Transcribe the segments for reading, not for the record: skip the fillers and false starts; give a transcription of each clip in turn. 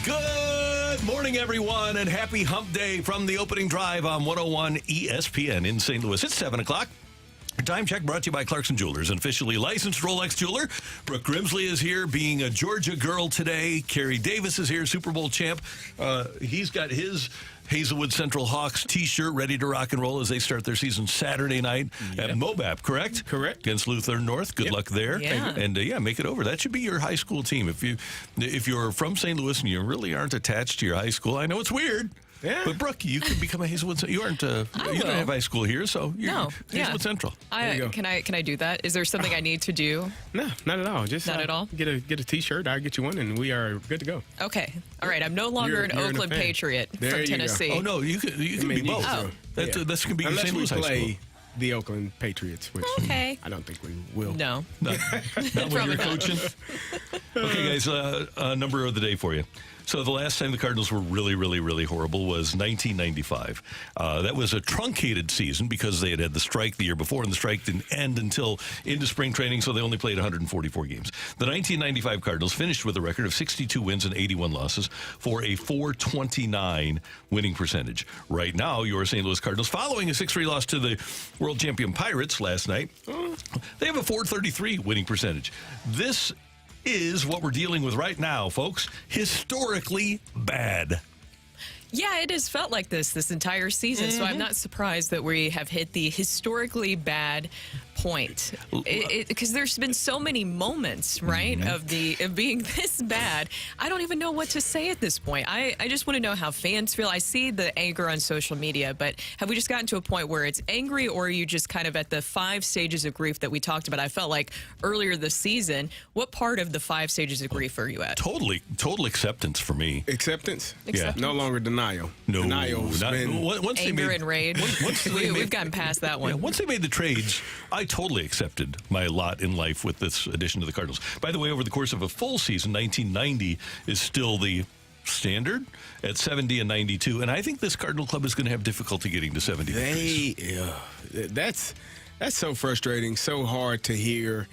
Good morning, everyone, and happy hump day from the opening drive on 101 ESPN in St. Louis. It's 7 o'clock. Time check brought to you by Clarkson Jewelers, an officially licensed Rolex jeweler. Brooke Grimsley is here, being a Georgia girl today. Kerry Davis is here, Super Bowl champ. He's got his Hazelwood Central Hawks T-shirt ready to rock and roll as they start their season Saturday night at Mobap, correct? Correct. Against Lutheran North. Good luck there. Yeah. And make it over. That should be your high school team. If you're from St. Louis and you really aren't attached to your high school, I know it's weird. Yeah. But Brooke, you could become a Hazelwood. You aren't. You don't have high school here, so you're Hazelwood Central. Can I do that? Is there something I need to do? No, not at all. Just not at all. Get a T-shirt. I'll get you one, and we are good to go. Okay. All right. I'm no longer an Oakland Patriot from Tennessee. Oh no, you can be both. That's going to be your St. Louis high school. Unless we play the Oakland Patriots, which I don't think we will. No. Not when you're coaching. Okay, guys, a number of the day for you. So the last time the Cardinals were really, really, really horrible was 1995. That was a truncated season because they had the strike the year before, and the strike didn't end until into spring training, so they only played 144 games. The 1995 Cardinals finished with a record of 62 wins and 81 losses for a .429 winning percentage. Right now, your St. Louis Cardinals, following a 6-3 loss to the world champion Pirates last night, they have a .433 winning percentage. This is what we're dealing with right now, folks. Historically bad. Yeah, it has felt like this entire season, so I'm not surprised that we have hit the historically bad point. Because there's been so many moments, right, of being this bad. I don't even know what to say at this point. I just want to know how fans feel. I see the anger on social media, but have we just gotten to a point where it's angry, or are you just kind of at the 5 stages of grief that we talked about? I felt like earlier this season. What part of the 5 stages of grief are you at? Total acceptance for me. Acceptance? Yeah. No longer denial. No. Denial's been once anger and rage. We've gotten past that one. Yeah, once they made the trades, I totally accepted my lot in life with this addition to the Cardinals. By the way, over the course of a full season, 1990 is still the standard at 70 and 92, and I think this Cardinal club is going to have difficulty getting to 70. That's so frustrating, so hard to hear.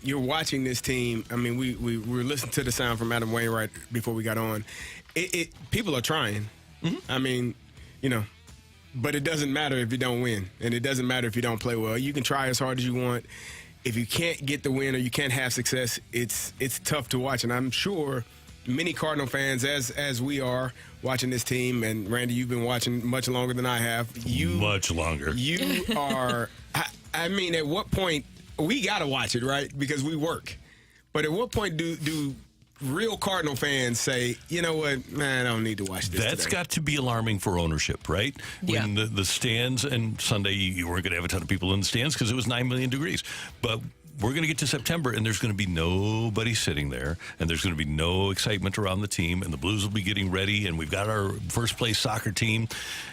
You're watching this team. I mean, we were listening to the sound from Adam Wainwright before we got on. People are trying. I mean, but it doesn't matter if you don't win, and it doesn't matter if you don't play well. You can try as hard as you want. If you can't get the win or you can't have success, it's tough to watch. And I'm sure many Cardinal fans, as we are watching this team, and Randy, you've been watching much longer than I have. Much longer. You are. I mean, at what point we got to watch it, right? Because we work. But at what point do real Cardinal fans say, you know what, man, I don't need to watch this That's today. got to be alarming for ownership, right? When the stands, and Sunday you weren't going to have a ton of people in the stands because it was 9 million degrees. But we're going to get to September, and there's going to be nobody sitting there, and there's going to be no excitement around the team, and the Blues will be getting ready, and we've got our first-place soccer team,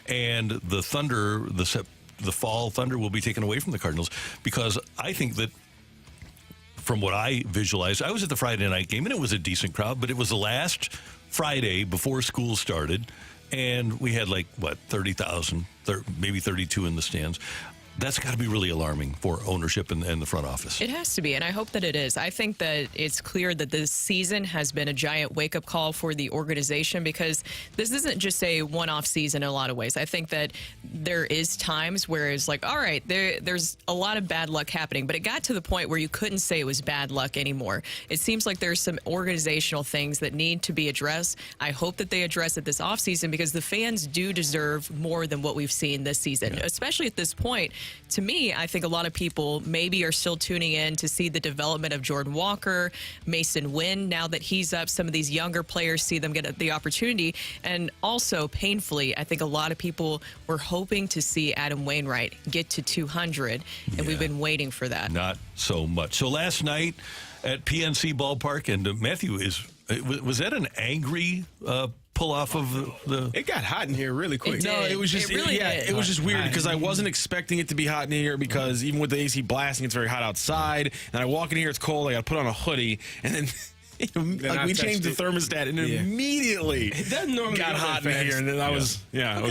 and the Thunder, the fall Thunder will be taken away from the Cardinals, because I think that from what I visualized, I was at the Friday night game, and it was a decent crowd, but it was the last Friday before school started, and we had 30,000, maybe 32 in the stands. That's got to be really alarming for ownership and the front office. It has to be, and I hope that it is. I think that it's clear that this season has been a giant wake-up call for the organization, because this isn't just a one-off season in a lot of ways. I think that there is times where it's like, all right, there's a lot of bad luck happening, but it got to the point where you couldn't say it was bad luck anymore. It seems like there's some organizational things that need to be addressed. I hope that they address it this offseason, because the fans do deserve more than what we've seen this season, especially at this point. To me, I think a lot of people maybe are still tuning in to see the development of Jordan Walker, Mason Wynn. Now that he's up, some of these younger players see them get the opportunity. And also, painfully, I think a lot of people were hoping to see Adam Wainwright get to 200, and we've been waiting for that. Not so much. So last night at PNC Ballpark, and Matthew, was that an angry pull off of the? It got hot in here really quick. No, it was just it was just weird because I wasn't expecting it to be hot in here, because even with the AC blasting, it's very hot outside. And I walk in here, it's cold. I got to put on a hoodie, and then I we changed the thermostat and immediately It doesn't normally got go hot that in fast. here, and then I was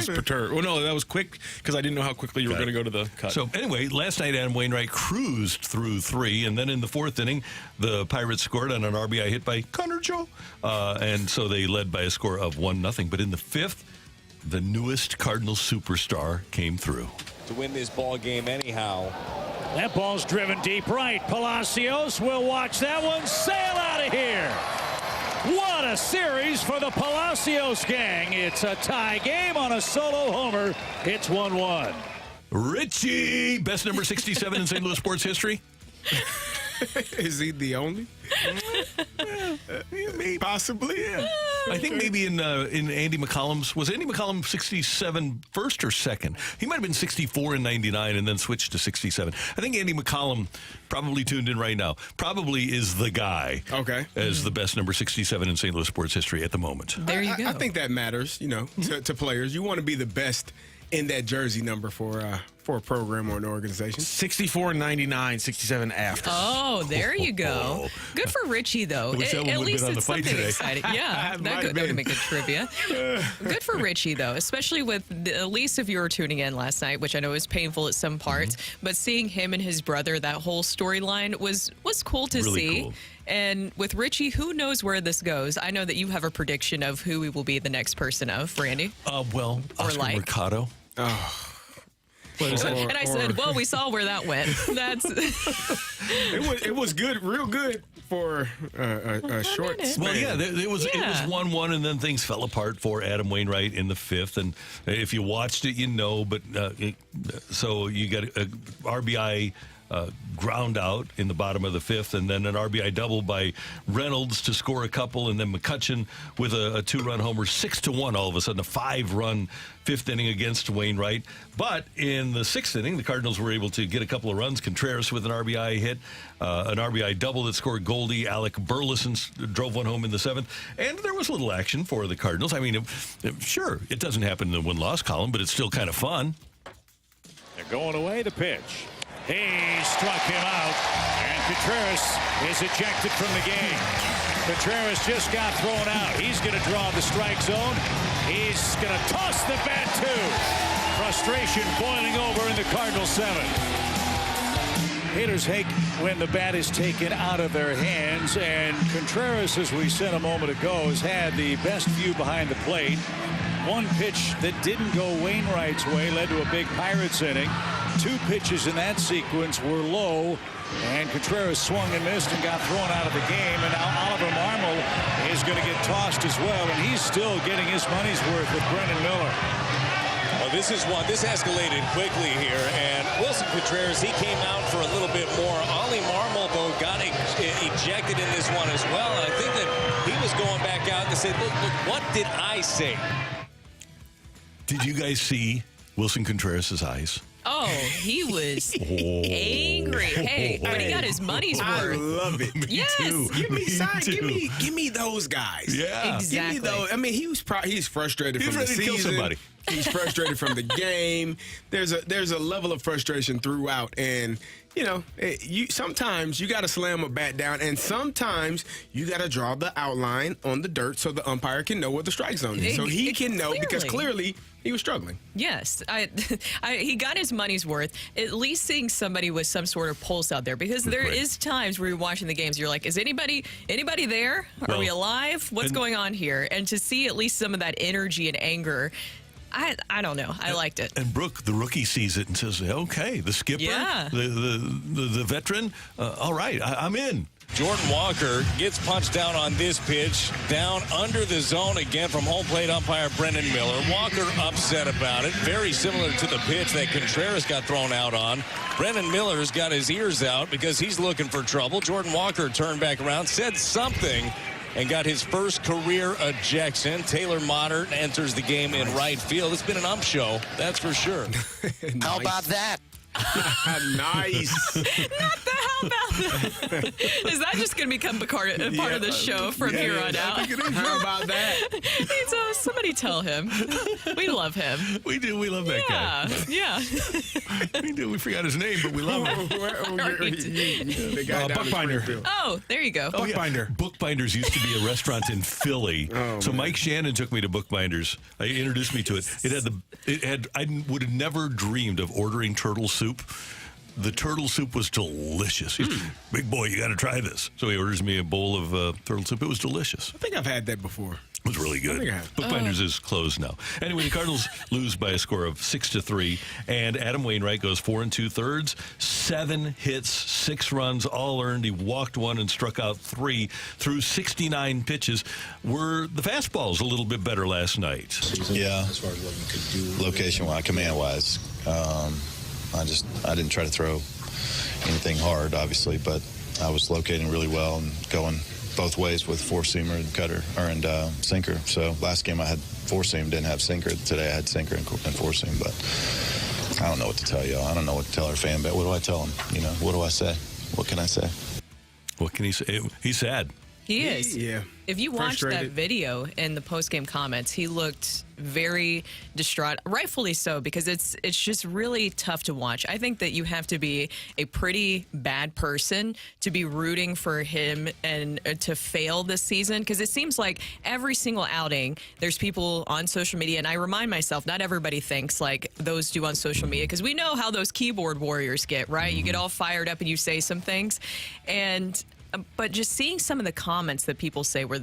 perturbed. Well, no, that was quick because I didn't know how quickly you were going to go to the cut. So anyway, last night Adam Wainwright cruised through 3, and then in the 4th inning, the Pirates scored on an RBI hit by Connor Joe, and so they led by a score of 1-0. But in the 5th, the newest Cardinals superstar came through to win this ball game anyhow. That ball's driven deep right. Palacios will watch that one sail out of here. What a series for the Palacios gang. It's a tie game on a solo homer. It's 1-1. Richie, best number 67 in St. Louis sports history. Is he the only? Possibly, yeah. I think maybe in Andy McCollum's, was Andy McCollum 67 first or second? He might have been 64 in 99 and then switched to 67. I think Andy McCollum, probably tuned in right now, probably is the guy as the best number 67 in St. Louis sports history at the moment. There you go. I think that matters, to players. You want to be the best in that jersey number for a program or an organization. 64, 99, 67 after. Oh, there you go. Good for Richie, though. wish that one At would've least been on the it's fight something today. exciting. Yeah, that would make good trivia. Good for Richie, though, especially with, at least if you were tuning in last night, which I know was painful at some parts, but seeing him and his brother, that whole storyline was cool to Really see. cool. And with Richie, who knows where this goes? I know that you have a prediction of who we will be the next person of, Randy. Well, Or Oscar like. Mercado. And I said, well, we saw where that went. That's It was good, real good for a short minute. span. Well, yeah, it was Yeah. 1-1, and then things fell apart for Adam Wainwright in the 5th. And if you watched it, you know. But so you got a RBI ground out in the bottom of the 5th, and then an RBI double by Reynolds to score a couple, and then McCutchen with a 2-run homer, 6-1. All of a sudden, a 5-run 5th inning against Wainwright. But in the 6th inning, the Cardinals were able to get a couple of runs. Contreras with an RBI hit, an RBI double that scored Goldie. Alec Burleson drove one home in the 7th, and there was little action for the Cardinals. I mean, sure, it doesn't happen in the win-loss column, but it's still kind of fun. They're going away, the pitch. He struck him out, and Contreras is ejected from the game. Contreras just got thrown out. He's going to draw the strike zone. He's going to toss the bat, too. Frustration boiling over in the Cardinals 7th. Hitters hate when the bat is taken out of their hands, and Contreras, as we said a moment ago, has had the best view behind the plate. One pitch that didn't go Wainwright's way led to a big Pirates inning. 2 pitches in that sequence were low, and Contreras swung and missed and got thrown out of the game. And now Oliver Marmol is going to get tossed as well, and he's still getting his money's worth with Brendan Miller. Well, this escalated quickly here, and Willson Contreras, he came out for a little bit more. Ollie Marmol, though, got ejected in this one as well, and I think that he was going back out and said, look, what did I say? Did you guys see Willson Contreras' eyes? Oh, he was angry. Hey, but he got his money's I worth. love it. Yes. Give me those guys. Yeah. Exactly. Give me those. I mean, he's frustrated He's from the ready to kill season. somebody. He's frustrated from the game. There's a level of frustration throughout, and sometimes you got to slam a bat down, and sometimes you got to draw the outline on the dirt so the umpire can know what the strike zone is, so he can know, because clearly he was struggling. Yes, he got his money's worth. At least seeing somebody with some sort of pulse out there, because there is times where you're watching the games, you're like, is anybody there? Are we alive? What's going on here? And to see at least some of that energy and anger, I don't know. I liked it. And Brooke, the rookie, sees it and says, okay, the skipper, the veteran, all right, I'm in. Jordan Walker gets punched down on this pitch, down under the zone again from home plate umpire Brendan Miller. Walker upset about it, very similar to the pitch that Contreras got thrown out on. Brendan Miller's got his ears out because he's looking for trouble. Jordan Walker turned back around, said something, and got his first career ejection. Taylor Modern enters the game in right field. It's been an ump show, that's for sure. How about that? Nice. Not the how about that? Is that just going to become a part of the show from here on out? How about that? So somebody tell him. We love him. We do. We love that guy. Yeah. We do. We forgot his name, but we love him. The guy down in Bookbinder. Springfield. Oh, there you go. Bookbinder. Bookbinders used to be a restaurant in Philly. So Mike Shannon took me to Bookbinders. He introduced me to it. I would have never dreamed of ordering turtle soup. The turtle soup was delicious. Big boy, you got to try this. So he orders me a bowl of turtle soup. It was delicious. I think I've had that before. It was really good. Bookbinders is closed now. Anyway, the Cardinals lose by a score of 6-3, and Adam Wainwright goes 4 2/3, 7 hits, 6 runs, all earned. He walked 1 and struck out 3 through 69 pitches. Were the fastballs a little bit better last night? Yeah, location-wise, command-wise. I didn't try to throw anything hard, obviously, but I was locating really well and going both ways with four-seamer and cutter and sinker. So last game I had four-seam, didn't have sinker. Today I had sinker and four-seam, but I don't know what to tell y'all. I don't know what to tell our fan base. What do I tell them? What do I say? What can I say? What can he say? He's sad. He is. Yeah. If you watch that Frustrated. video in the post-game comments, he looked very distraught, rightfully so, because it's just really tough to watch. I think that you have to be a pretty bad person to be rooting for him and to fail this season, because it seems like every single outing, there's people on social media, and I remind myself, not everybody thinks like those do on social media, because we know how those keyboard warriors get, right? You get all fired up and you say some things, but just seeing some of the comments that people say where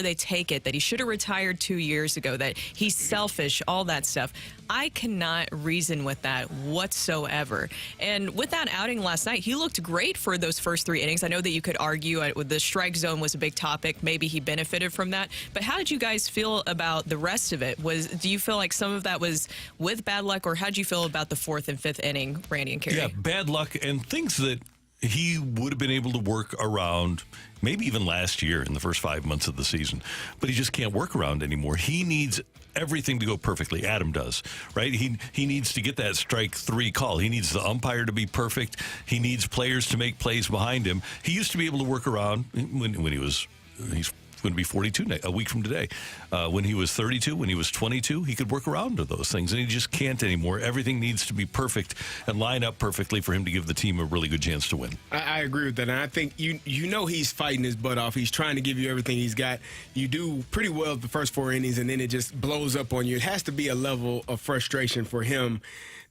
they take it, that he should have retired 2 years ago, that he's selfish, all that stuff, I cannot reason with that whatsoever. And with that outing last night, he looked great for those first 3 innings. I know that you could argue with the strike zone was a big topic. Maybe he benefited from that. But how did you guys feel about the rest of it? Do you feel like some of that was with bad luck, or how did you feel about the 4th and 5th inning, Randy and Carey? Yeah, bad luck and things that he would have been able to work around maybe even last year in the first 5 months of the season, but he just can't work around anymore. He needs everything to go perfectly. Adam does, right? He needs to get that strike 3 call. He needs the umpire to be perfect. He needs players to make plays behind him. He used to be able to work around when he's going to be 42 a week from today. When he was 32, when he was 22, he could work around to those things, and he just can't anymore. Everything needs to be perfect and line up perfectly for him to give the team a really good chance to win. I agree with that, and I think he's fighting his butt off. He's trying to give you everything he's got. You do pretty well the first 4 innings, and then it just blows up on you. It has to be a level of frustration for him,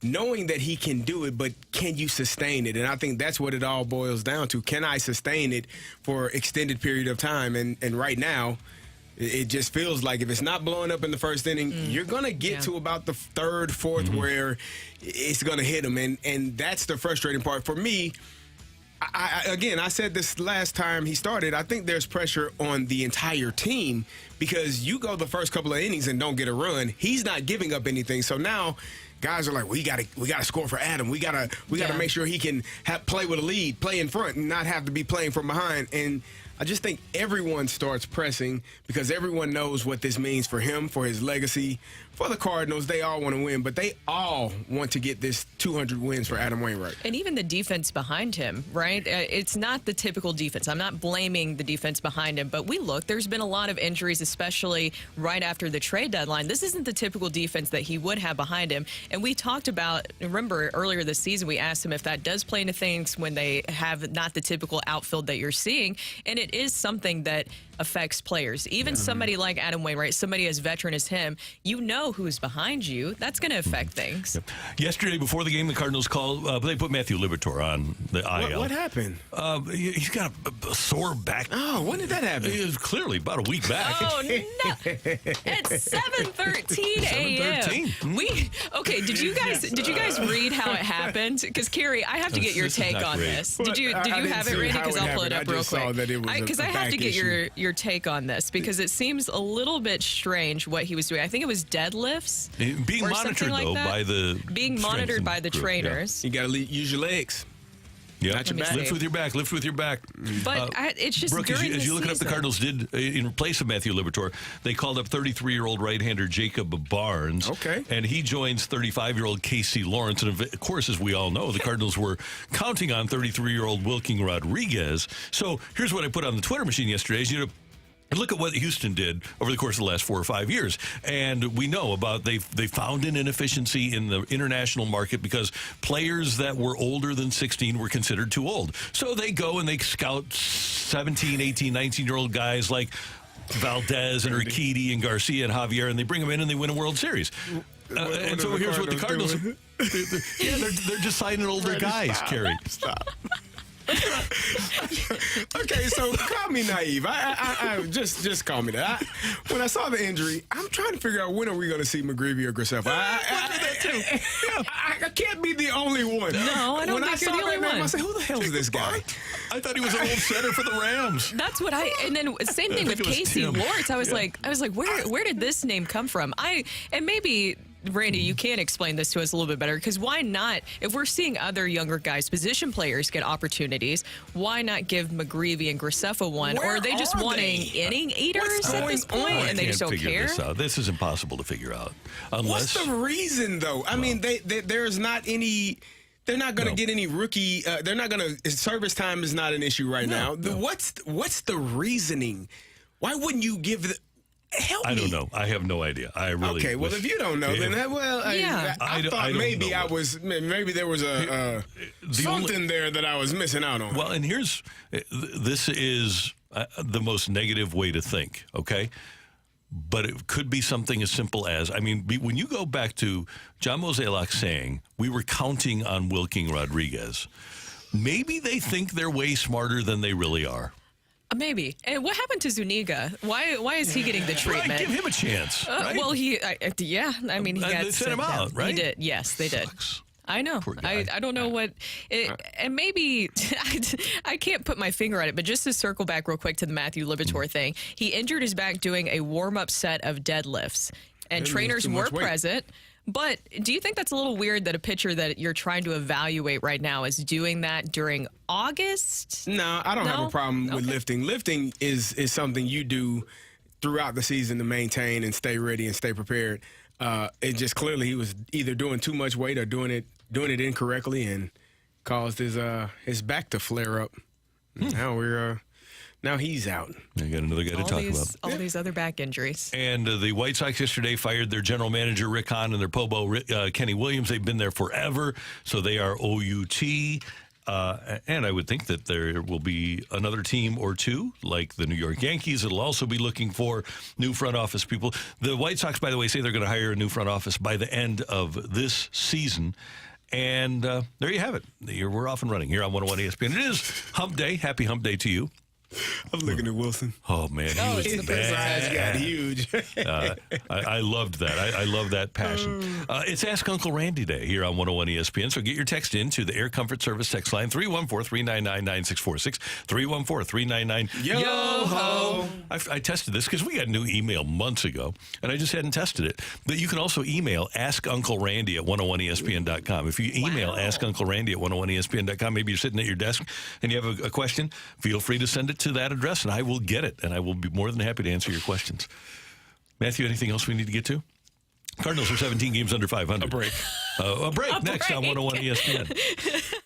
knowing that he can do it, but can you sustain it? And I think that's what it all boils down to. Can I sustain it for an extended period of time? And right now, it just feels like if it's not blowing up in the first inning, you're going to get to about the 3rd, 4th where it's going to hit him. And that's the frustrating part. For me, I said this last time he started, I think there's pressure on the entire team because you go the first couple of innings and don't get a run. He's not giving up anything. So now guys are like, we got to score for Adam. We got to make sure he can play with a lead, play in front, and not have to be playing from behind. And I just think everyone starts pressing because everyone knows what this means for him, for his legacy, for the Cardinals. They all want to win, but they all want to get this 200 wins for Adam Wainwright. And even the defense behind him, right? It's not the typical defense. I'm not blaming the defense behind him, but there's been a lot of injuries, especially right after the trade deadline. This isn't the typical defense that he would have behind him. And we talked about, remember earlier this season, we asked him if that does play into things when they have not the typical outfield that you're seeing. And it is something that affects players. Even somebody like Adam Wainwright, somebody as veteran as him, you know who's behind you. That's going to affect things. Yep. Yesterday, before the game, the Cardinals called. They put Matthew Liberatore on the IL. What happened? He's got a sore back. Oh, when did that happen? It was clearly about a week back. Oh, no. It's 7:13 a.m. Okay, did you guys read how it happened? Because, Carrie, I have to get your take on this. Did you have it, Randy? Because I'll pull it up real quick. Because I have to get your take on this, because it seems a little bit strange what he was doing. I think it was deadlifts. Being monitored, like though, by the being monitored by the group, trainers. You got to use your legs. Yeah, Not your back. lift with your back. Lift with your back. But it's just Brooke, during as you the look it up, the season. Cardinals did, in place of Matthew Liberatore, they called up 33-year-old right-hander Jacob Barnes. Okay. And he joins 35-year-old Casey Lawrence. And of course, as we all know, the Cardinals were counting on 33-year-old Wilking Rodriguez. So here's what I put on the Twitter machine yesterday. Is, look at what Houston did over the course of the last 4 or 5 years. And we know about they found an inefficiency in the international market because players that were older than 16 were considered too old. So they go and they scout 17, 18, 19-year-old guys like Valdez and Urquidy and Garcia and Javier, and they bring them in and they win a World Series. And so here's what the Cardinals... they're just signing older guys, Kerry. Stop. Okay, so call me naive. I just call me that. When I saw the injury, I'm trying to figure out when are we going to see McGreevy or Graceffa. I can't be the only one. No, I don't think you're the only one. I said, who the hell is this guy? I thought he was an old setter for the Rams. That's what and then same thing with it was Casey Tim. Lawrence. I was like, where did this name come from? And maybe Randy, you can explain this to us a little bit better, because why not? If we're seeing other younger guys, position players get opportunities, why not give McGreevy and Graceffa one? Where or are they just are wanting they? inning eaters at this going point, on? and they just don't figure care? This out. This is impossible to figure out unless. What's the reason, though? I mean, there's not any. They're not going to get any rookie. They're not going to. Service time is not an issue right now. What's the reasoning? Why wouldn't you give the? Help me. I don't know. I have no idea. I really. Okay, well, if you don't know, then I thought maybe maybe there was something there that I was missing out on. Well, and this is the most negative way to think. Okay. But it could be something as simple as, when you go back to John Mozeliak saying we were counting on Wilking Rodriguez, maybe they think they're way smarter than they really are. Maybe. And what happened to Zuniga? Why is he getting the treatment? Right, give him a chance. Right? Well, he got they sent him out, right? He did. Yes, they did. I know. I don't know what and maybe I can't put my finger on it, but just to circle back real quick to the Matthew Liberatore thing, he injured his back doing a warm-up set of deadlifts, and trainers were present. But do you think that's a little weird that a pitcher that you're trying to evaluate right now is doing that during August? No, I don't have a problem with lifting. Lifting is something you do throughout the season to maintain and stay ready and stay prepared. It just clearly he was either doing too much weight or doing it incorrectly and caused his back to flare up. Now he's out. You got another guy to talk about. All these other back injuries. And the White Sox yesterday fired their general manager, Rick Hahn, and their Pobo, Kenny Williams. They've been there forever, so they are OUT. And I would think that there will be another team or two, like the New York Yankees, that'll also be looking for new front office people. The White Sox, by the way, say they're going to hire a new front office by the end of this season. And there you have it. We're off and running here on 101 ESPN. It is Hump Day. Happy Hump Day to you. I'm looking at Wilson. Oh, man. He was His eyes got huge. I loved that. I love that passion. It's Ask Uncle Randy Day here on 101 ESPN. So get your text in to the Air Comfort Service text line, 314-399-9646, 314-399-YO-HO. I tested this because we got a new email months ago, and I just hadn't tested it. But you can also email askunclerandy at 101ESPN.com. If you email askunclerandy at 101ESPN.com, maybe you're sitting at your desk and you have a question, feel free to send it to that address, and I will get it, and I will be more than happy to answer your questions. Matthew, anything else we need to get to? Cardinals are 17 games under 500. A break. A break next on 101 ESPN.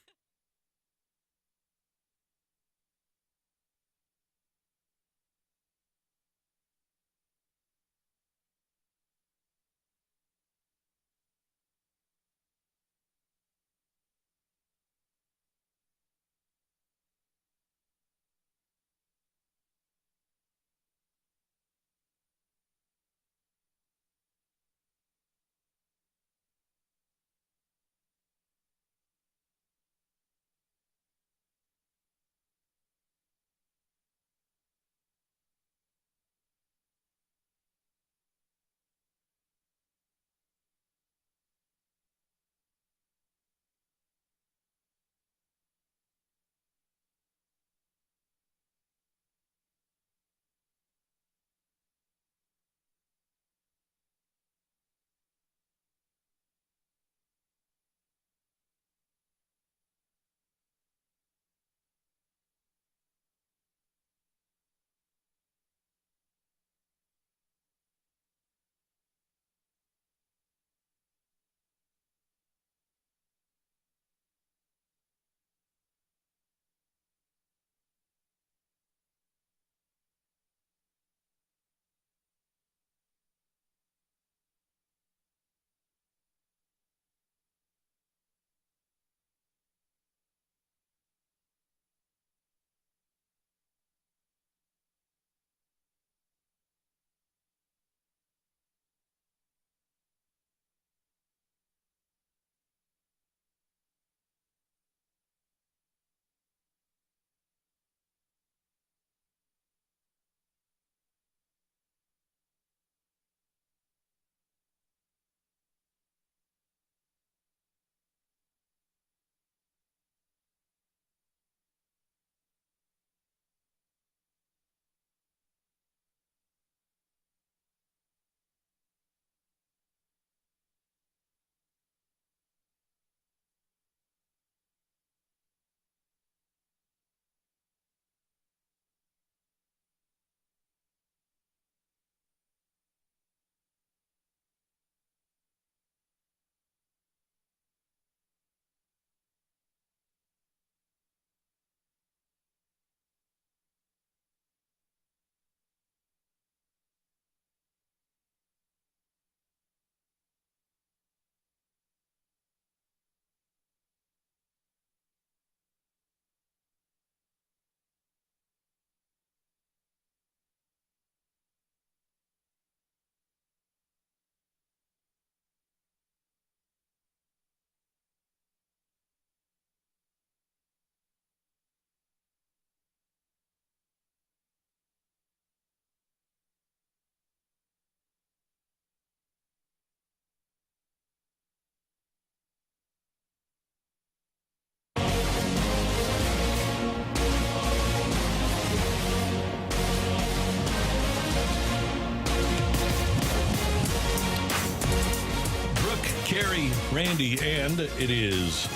Carrie, Randy, and it is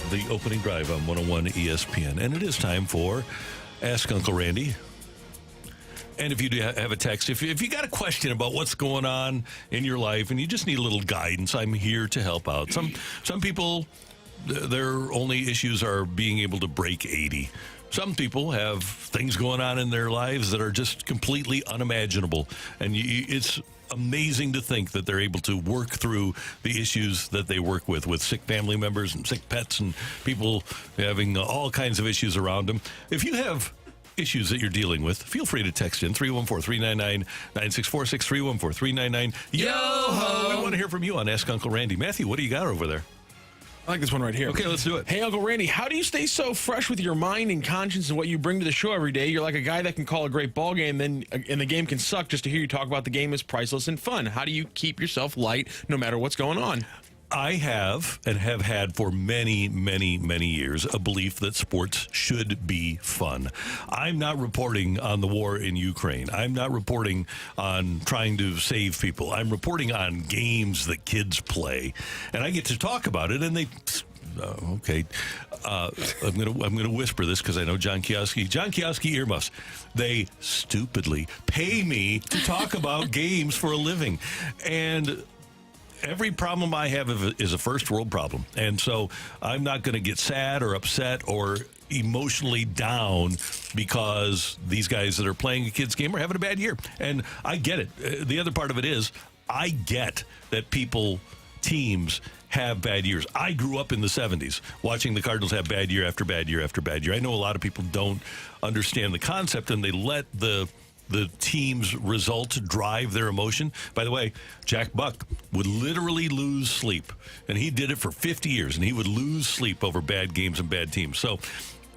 the opening drive on 101 ESPN. And it is time for Ask Uncle Randy. And if you do have a text, if you got a question about what's going on in your life and you just need a little guidance, I'm here to help out. Some people, their only issues are being able to break 80. Some people have things going on in their lives that are just completely unimaginable. And it's amazing to think that they're able to work through the issues that they work with sick family members and sick pets and people having all kinds of issues around them. If you have issues that you're dealing with, feel free to text in 314-399-9646, 314-399 Yo-ho! We want to hear from you on Ask Uncle Randy. Matthew, what do you got over there? I like this one right here. Okay, let's do it. Hey, Uncle Randy, how do you stay so fresh with your mind and conscience and what you bring to the show every day? You're like a guy that can call a great ball game, and the game can suck. Just to hear you talk about the game is priceless and fun. How do you keep yourself light no matter what's going on? I have and have had for many, many, many years a belief that sports should be fun. I'm not reporting on the war in Ukraine. I'm not reporting on trying to save people. I'm reporting on games that kids play, and I get to talk about it. And they, okay, I'm gonna whisper this because I know John Kioski earmuffs. They stupidly pay me to talk about games for a living, and every problem I have is a first world problem. And so I'm not going to get sad or upset or emotionally down because these guys that are playing a kid's game are having a bad year. And I get it. The other part of it is I get that teams have bad years. I grew up in the 70s watching the Cardinals have bad year after bad year after bad year. I know a lot of people don't understand the concept and they let the team's results drive their emotion. By the way, Jack Buck would literally lose sleep, and he did it for 50 years, and he would lose sleep over bad games and bad teams. So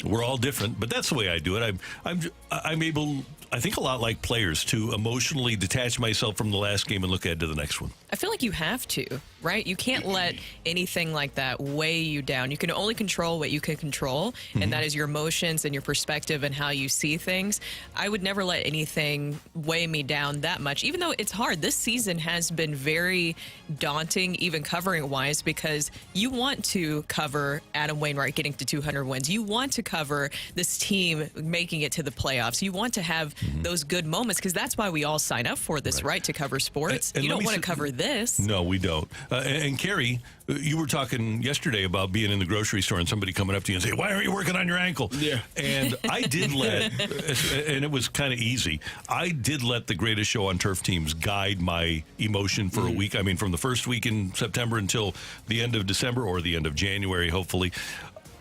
we're all different, but that's the way I do it. I'm able, I think, a lot like players, to emotionally detach myself from the last game and look ahead to the next one. I feel like you have to, right? You can't let anything like that weigh you down. You can only control what you can control, and that is your emotions and your perspective and how you see things. I would never let anything weigh me down that much, even though it's hard. This season has been very daunting, even covering-wise, because you want to cover Adam Wainwright getting to 200 wins. You want to cover this team making it to the playoffs. You want to have those good moments, because that's why we all sign up for this, right? To cover sports. And you don't want to cover this. No, we don't. And Carrie, you were talking yesterday about being in the grocery store and somebody coming up to you and say, "Why aren't you working on your ankle?" Yeah. And I did and it was kind of easy. I did let the Greatest Show on Turf teams guide my emotion for a week. I mean, from the first week in September until the end of December or the end of January, hopefully,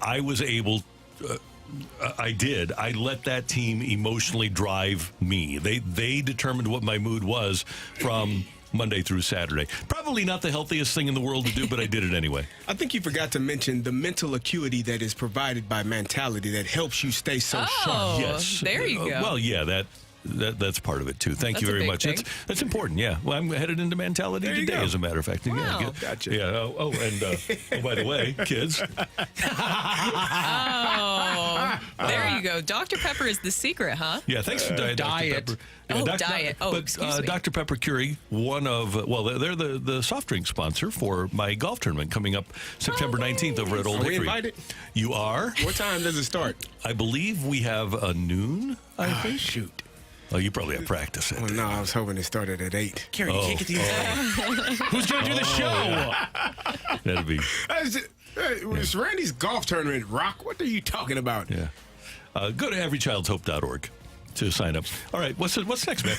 I was able. I let that team emotionally drive me. They determined what my mood was from Monday through Saturday. Probably not the healthiest thing in the world to do, but I did it anyway. I think you forgot to mention the mental acuity that is provided by mentality that helps you stay so sharp. Yes. There you go. Well, yeah, that's part of it too. Thank you very much. That's important. Yeah. Well, I'm headed into mentality today, as a matter of fact. Wow. Yeah, Gotcha. Yeah. And by the way, kids. There you go. Dr. Pepper is the secret, huh? Yeah. Thanks for Dr. Pepper. Diet. Excuse me. Dr. Pepper Curie, they're the soft drink sponsor for my golf tournament coming up September 19th over at Old Hickory. Are we invited? You are? What time does it start? I believe we have a noon, I think. Shoot. Oh, you probably have practice. Well, no, I was hoping it started at 8. Carrie, you can't get these. Who's going to do the show? That'd be. It's Randy's golf tournament, Rocc. What are you talking about? Yeah. Go to everychildshope.org to sign up. All right. What's next, man?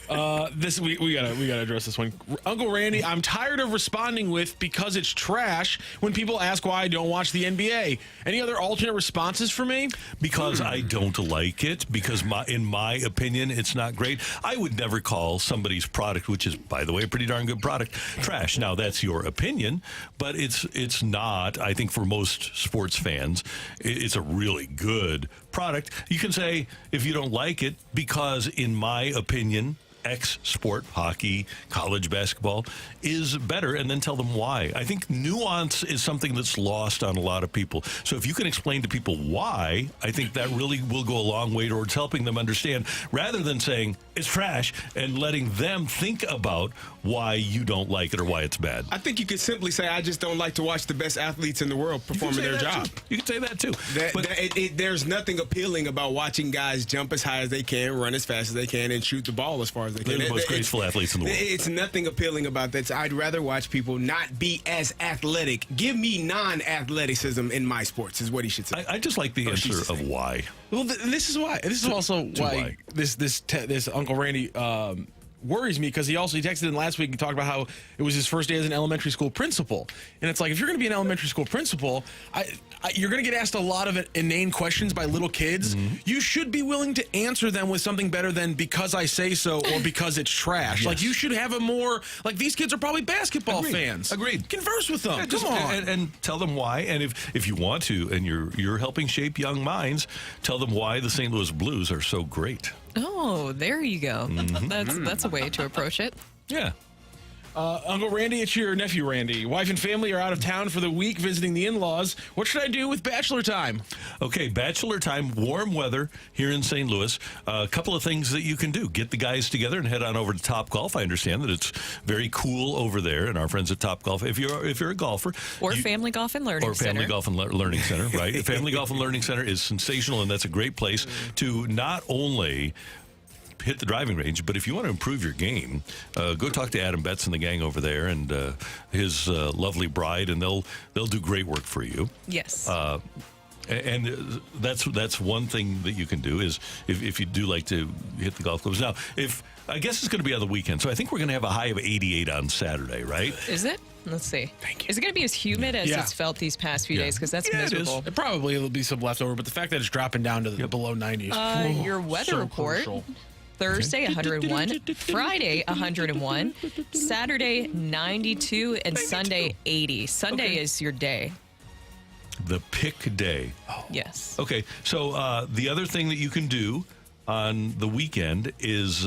We gotta address this one. Uncle Randy, I'm tired of responding with "because it's trash" when people ask why I don't watch the NBA. Any other alternate responses for me? Because I don't like it. Because in my opinion, it's not great. I would never call somebody's product, which is, by the way, a pretty darn good product, trash. Now that's your opinion, but it's not. I think for most sports fans, it's a really good product. You can say if you don't like it, because in my opinion, X sport, hockey, college basketball, is better, and then tell them why. I think nuance is something that's lost on a lot of people. So if you can explain to people why, I think that really will go a long way towards helping them understand, rather than saying it's trash and letting them think about why you don't like it or why it's bad. I think you could simply say, I just don't like to watch the best athletes in the world performing their job. You can say that too. There's nothing appealing about watching guys jump as high as they can, run as fast as they can, and shoot the ball as far as they can. They're the most graceful athletes in the world. It's nothing appealing about that. I'd rather watch people not be as athletic. Give me non-athleticism in my sports, is what he should say. I just like the answer of why. Well, this is why. This is also why this Uncle Randy worries me, because he texted in last week and talked about how it was his first day as an elementary school principal. And it's like, if you're going to be an elementary school principal, you're going to get asked a lot of inane questions by little kids. Mm-hmm. You should be willing to answer them with something better than because I say so or because it's trash. Yes. Like, you should have a more, like, these kids are probably basketball fans. Agreed. Converse with them. Yeah, Come on. And tell them why. And if you want to, and you're helping shape young minds, tell them why the St. Louis Blues are so great. Oh, there you go. Mm-hmm. That's a way to approach it. Yeah. Uncle Randy, it's your nephew Randy. Wife and family are out of town for the week visiting the in-laws. What should I do with bachelor time? Okay, bachelor time, warm weather here in St. Louis. A couple of things that you can do. Get the guys together and head on over to Top Golf. I understand that it's very cool over there, and our friends at Top Golf, if you're a golfer. Or Family Golf and Learning Center. Or Family Golf and Learning Center, right? Family Golf and Learning Center is sensational, and that's a great place to not only hit the driving range, but if you want to improve your game, go talk to Adam Betts and the gang over there, and his lovely bride, and they'll do great work for you. Yes. And that's one thing that you can do, is if you do like to hit the golf clubs. Now, I guess it's going to be on the weekend, so I think we're going to have a high of 88 on Saturday, right? Is it? Let's see. Thank you. Is it going to be as humid as it's felt these past few days? Because that's miserable. It probably will be some leftover, but the fact that it's dropping down to the below 90s. Your weather report. Crucial. Thursday, 101. Friday, 101. Saturday, 92. And Sunday, 80. Sunday is your day. The pick day. Yes. Okay, so the other thing that you can do on the weekend is,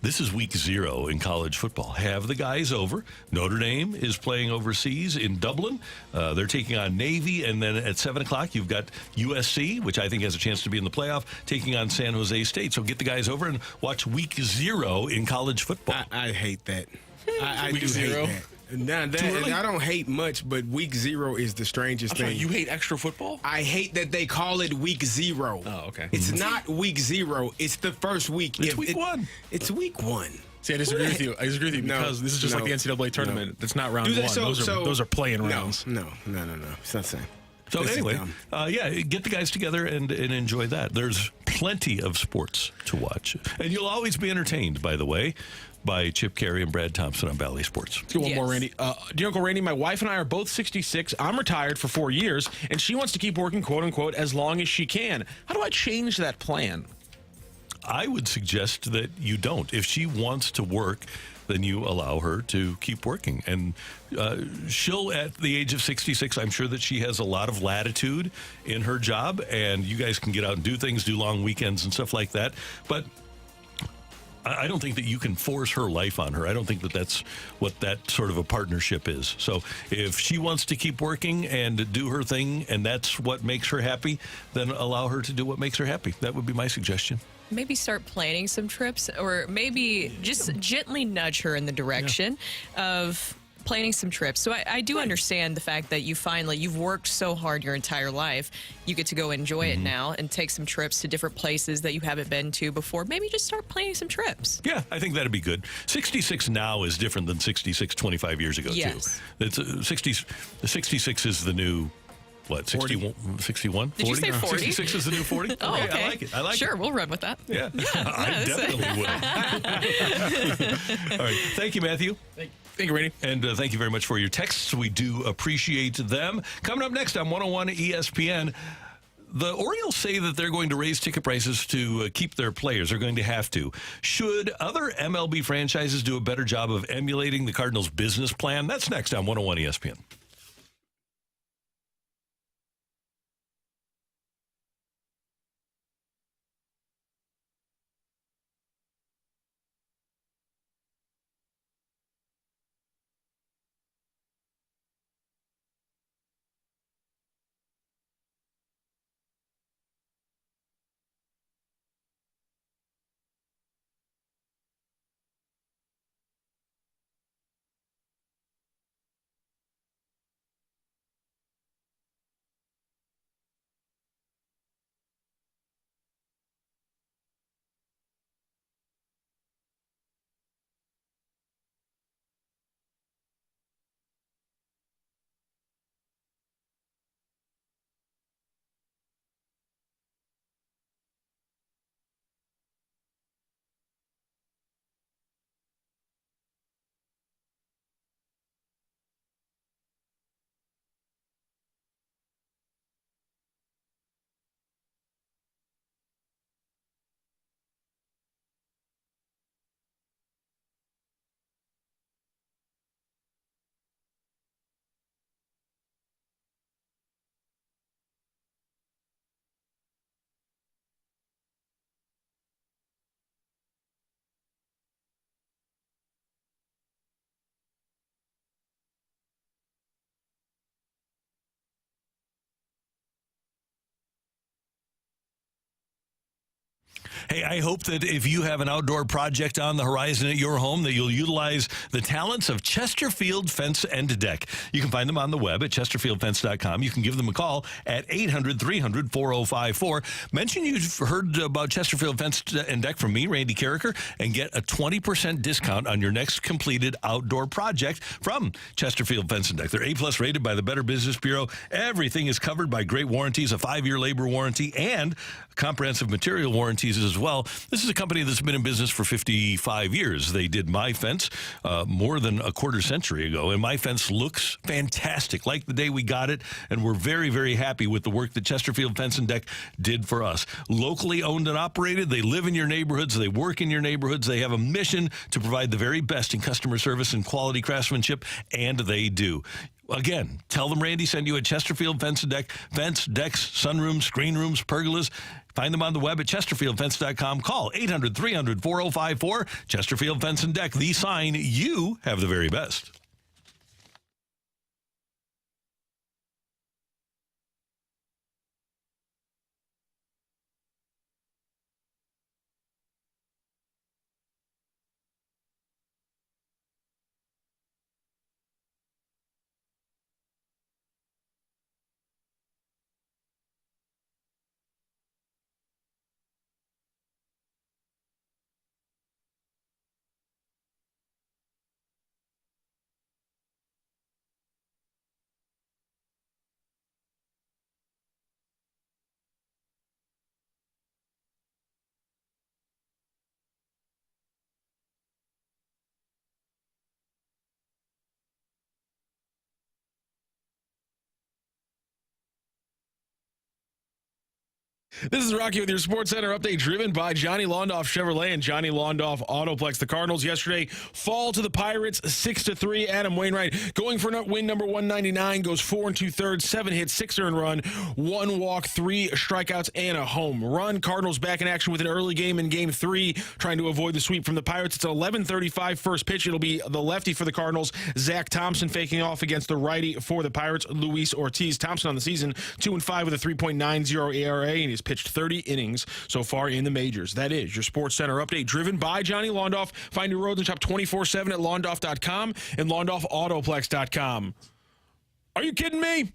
this is week 0 in college football. Have the guys over. Notre Dame is playing overseas in Dublin. They're taking on Navy, and then at 7 o'clock, you've got USC, which I think has a chance to be in the playoff, taking on San Jose State. So get the guys over and watch week 0 in college football. I hate that. I do zero? hate that. Now, I don't hate much, but week 0 is the strangest thing. You hate extra football? I hate that they call it week 0. Oh, okay. It's not week 0. It's the first week. It's week 1. It's week 1. See, I disagree with you. Because this is just like the NCAA tournament. It's not round 1. Those are playing rounds. No. It's not the same. So anyway, get the guys together and enjoy that. There's plenty of sports to watch. And you'll always be entertained, by the way, by Chip Carey and Brad Thompson on Bally Sports. Let's go one more, Randy. Dear Uncle Randy, my wife and I are both 66. I'm retired for 4 years, and she wants to keep working, quote unquote, as long as she can. How do I change that plan? I would suggest that you don't. If she wants to work, then you allow her to keep working. And she'll, at the age of 66, I'm sure that she has a lot of latitude in her job, and you guys can get out and do things, do long weekends and stuff like that. But I don't think that you can force her life on her. I don't think that that's what that sort of a partnership is. So if she wants to keep working and do her thing, and that's what makes her happy, then allow her to do what makes her happy. That would be my suggestion. Maybe start planning some trips, or maybe just gently nudge her in the direction of planning some trips. So I do understand the fact that you've worked so hard your entire life. You get to go enjoy it now and take some trips to different places that you haven't been to before. Maybe just start planning some trips. Yeah, I think that'd be good. 66 now is different than 66 25 years ago, yes. too. It's 66 is the new... What, 61? 61? Did you say 40? 66 is the new 40? Oh, okay. I like it. I like sure, it. We'll run with that. Yeah. I definitely will. All right. Thank you, Matthew. Thank you, Randy. And thank you very much for your texts. We do appreciate them. Coming up next on 101 ESPN, the Orioles say that they're going to raise ticket prices to keep their players. They're going to have to. Should other MLB franchises do a better job of emulating the Cardinals' business plan? That's next on 101 ESPN. Hey, I hope that if you have an outdoor project on the horizon at your home, that you'll utilize the talents of Chesterfield Fence and Deck. You can find them on the web at chesterfieldfence.com. You can give them a call at 800-300-4054. Mention you've heard about Chesterfield Fence and Deck from me, Randy Carricker, and get a 20% discount on your next completed outdoor project from Chesterfield Fence and Deck. They're A-plus rated by the Better Business Bureau. Everything is covered by great warranties, a 5-year labor warranty, and comprehensive material warranties as well. This is a company that's been in business for 55 years. They did my fence more than a quarter century ago, and my fence looks fantastic, like the day we got it, and we're very, very happy with the work that Chesterfield Fence and Deck did for us. Locally owned and operated, they live in your neighborhoods, they work in your neighborhoods, they have a mission to provide the very best in customer service and quality craftsmanship, and they do. Again, tell them Randy sent you at Chesterfield Fence and Deck. Fence, decks, sunrooms, screen rooms, pergolas. Find them on the web at chesterfieldfence.com. Call 800-300-4054. Chesterfield Fence and Deck, the sign you have the very best. This is Rocky with your Sports Center update, driven by Johnny Londoff Chevrolet and Johnny Londoff Autoplex. The Cardinals yesterday fall to the Pirates 6-3. Adam Wainwright going for win number 199, goes 4 2/3, 7 hits, 6 earned run, 1 walk, 3 strikeouts, and a home run. Cardinals back in action with an early game in Game 3, trying to avoid the sweep from the Pirates. It's 11:35 first pitch. It'll be the lefty for the Cardinals, Zach Thompson, faking off against the righty for the Pirates, Luis Ortiz. Thompson on the season, 2-5 with a 3.90 ERA, and he's pitched 30 innings so far in the majors. That is your Sports Center update, driven by Johnny Londoff. Find new roads and shop 24/7 at londoff.com and londoffautoplex.com. Are you kidding me?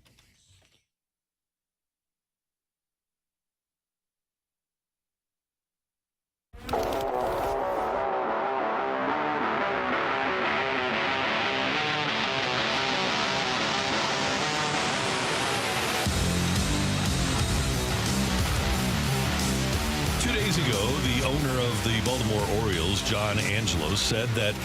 Ago, the owner of the Baltimore Orioles, John Angelos, said that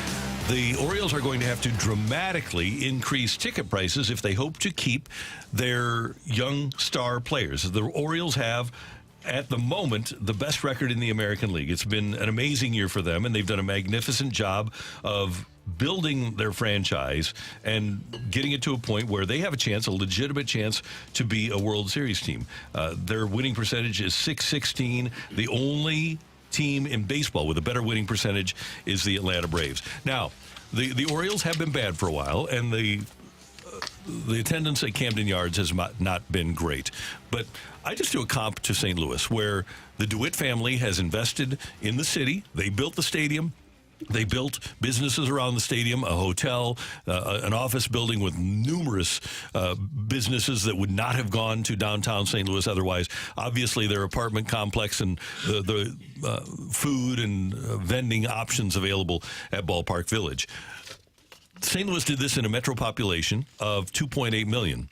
the Orioles are going to have to dramatically increase ticket prices if they hope to keep their young star players. The Orioles have, at the moment, the best record in the American League. It's been an amazing year for them, and they've done a magnificent job of building their franchise and getting it to a point where they have a chance, a legitimate chance, to be a World Series team. Their winning percentage is .616. The only team in baseball with a better winning percentage is the Atlanta Braves. Now, the Orioles have been bad for a while, and the attendance at Camden Yards has not been great. But I just do a comp to St. Louis, where the DeWitt family has invested in the city. They built the stadium. They built businesses around the stadium, a hotel, an office building with numerous businesses that would not have gone to downtown St. Louis otherwise. Obviously, their apartment complex and the food and vending options available at Ballpark Village. St. Louis did this in a metro population of 2.8 million.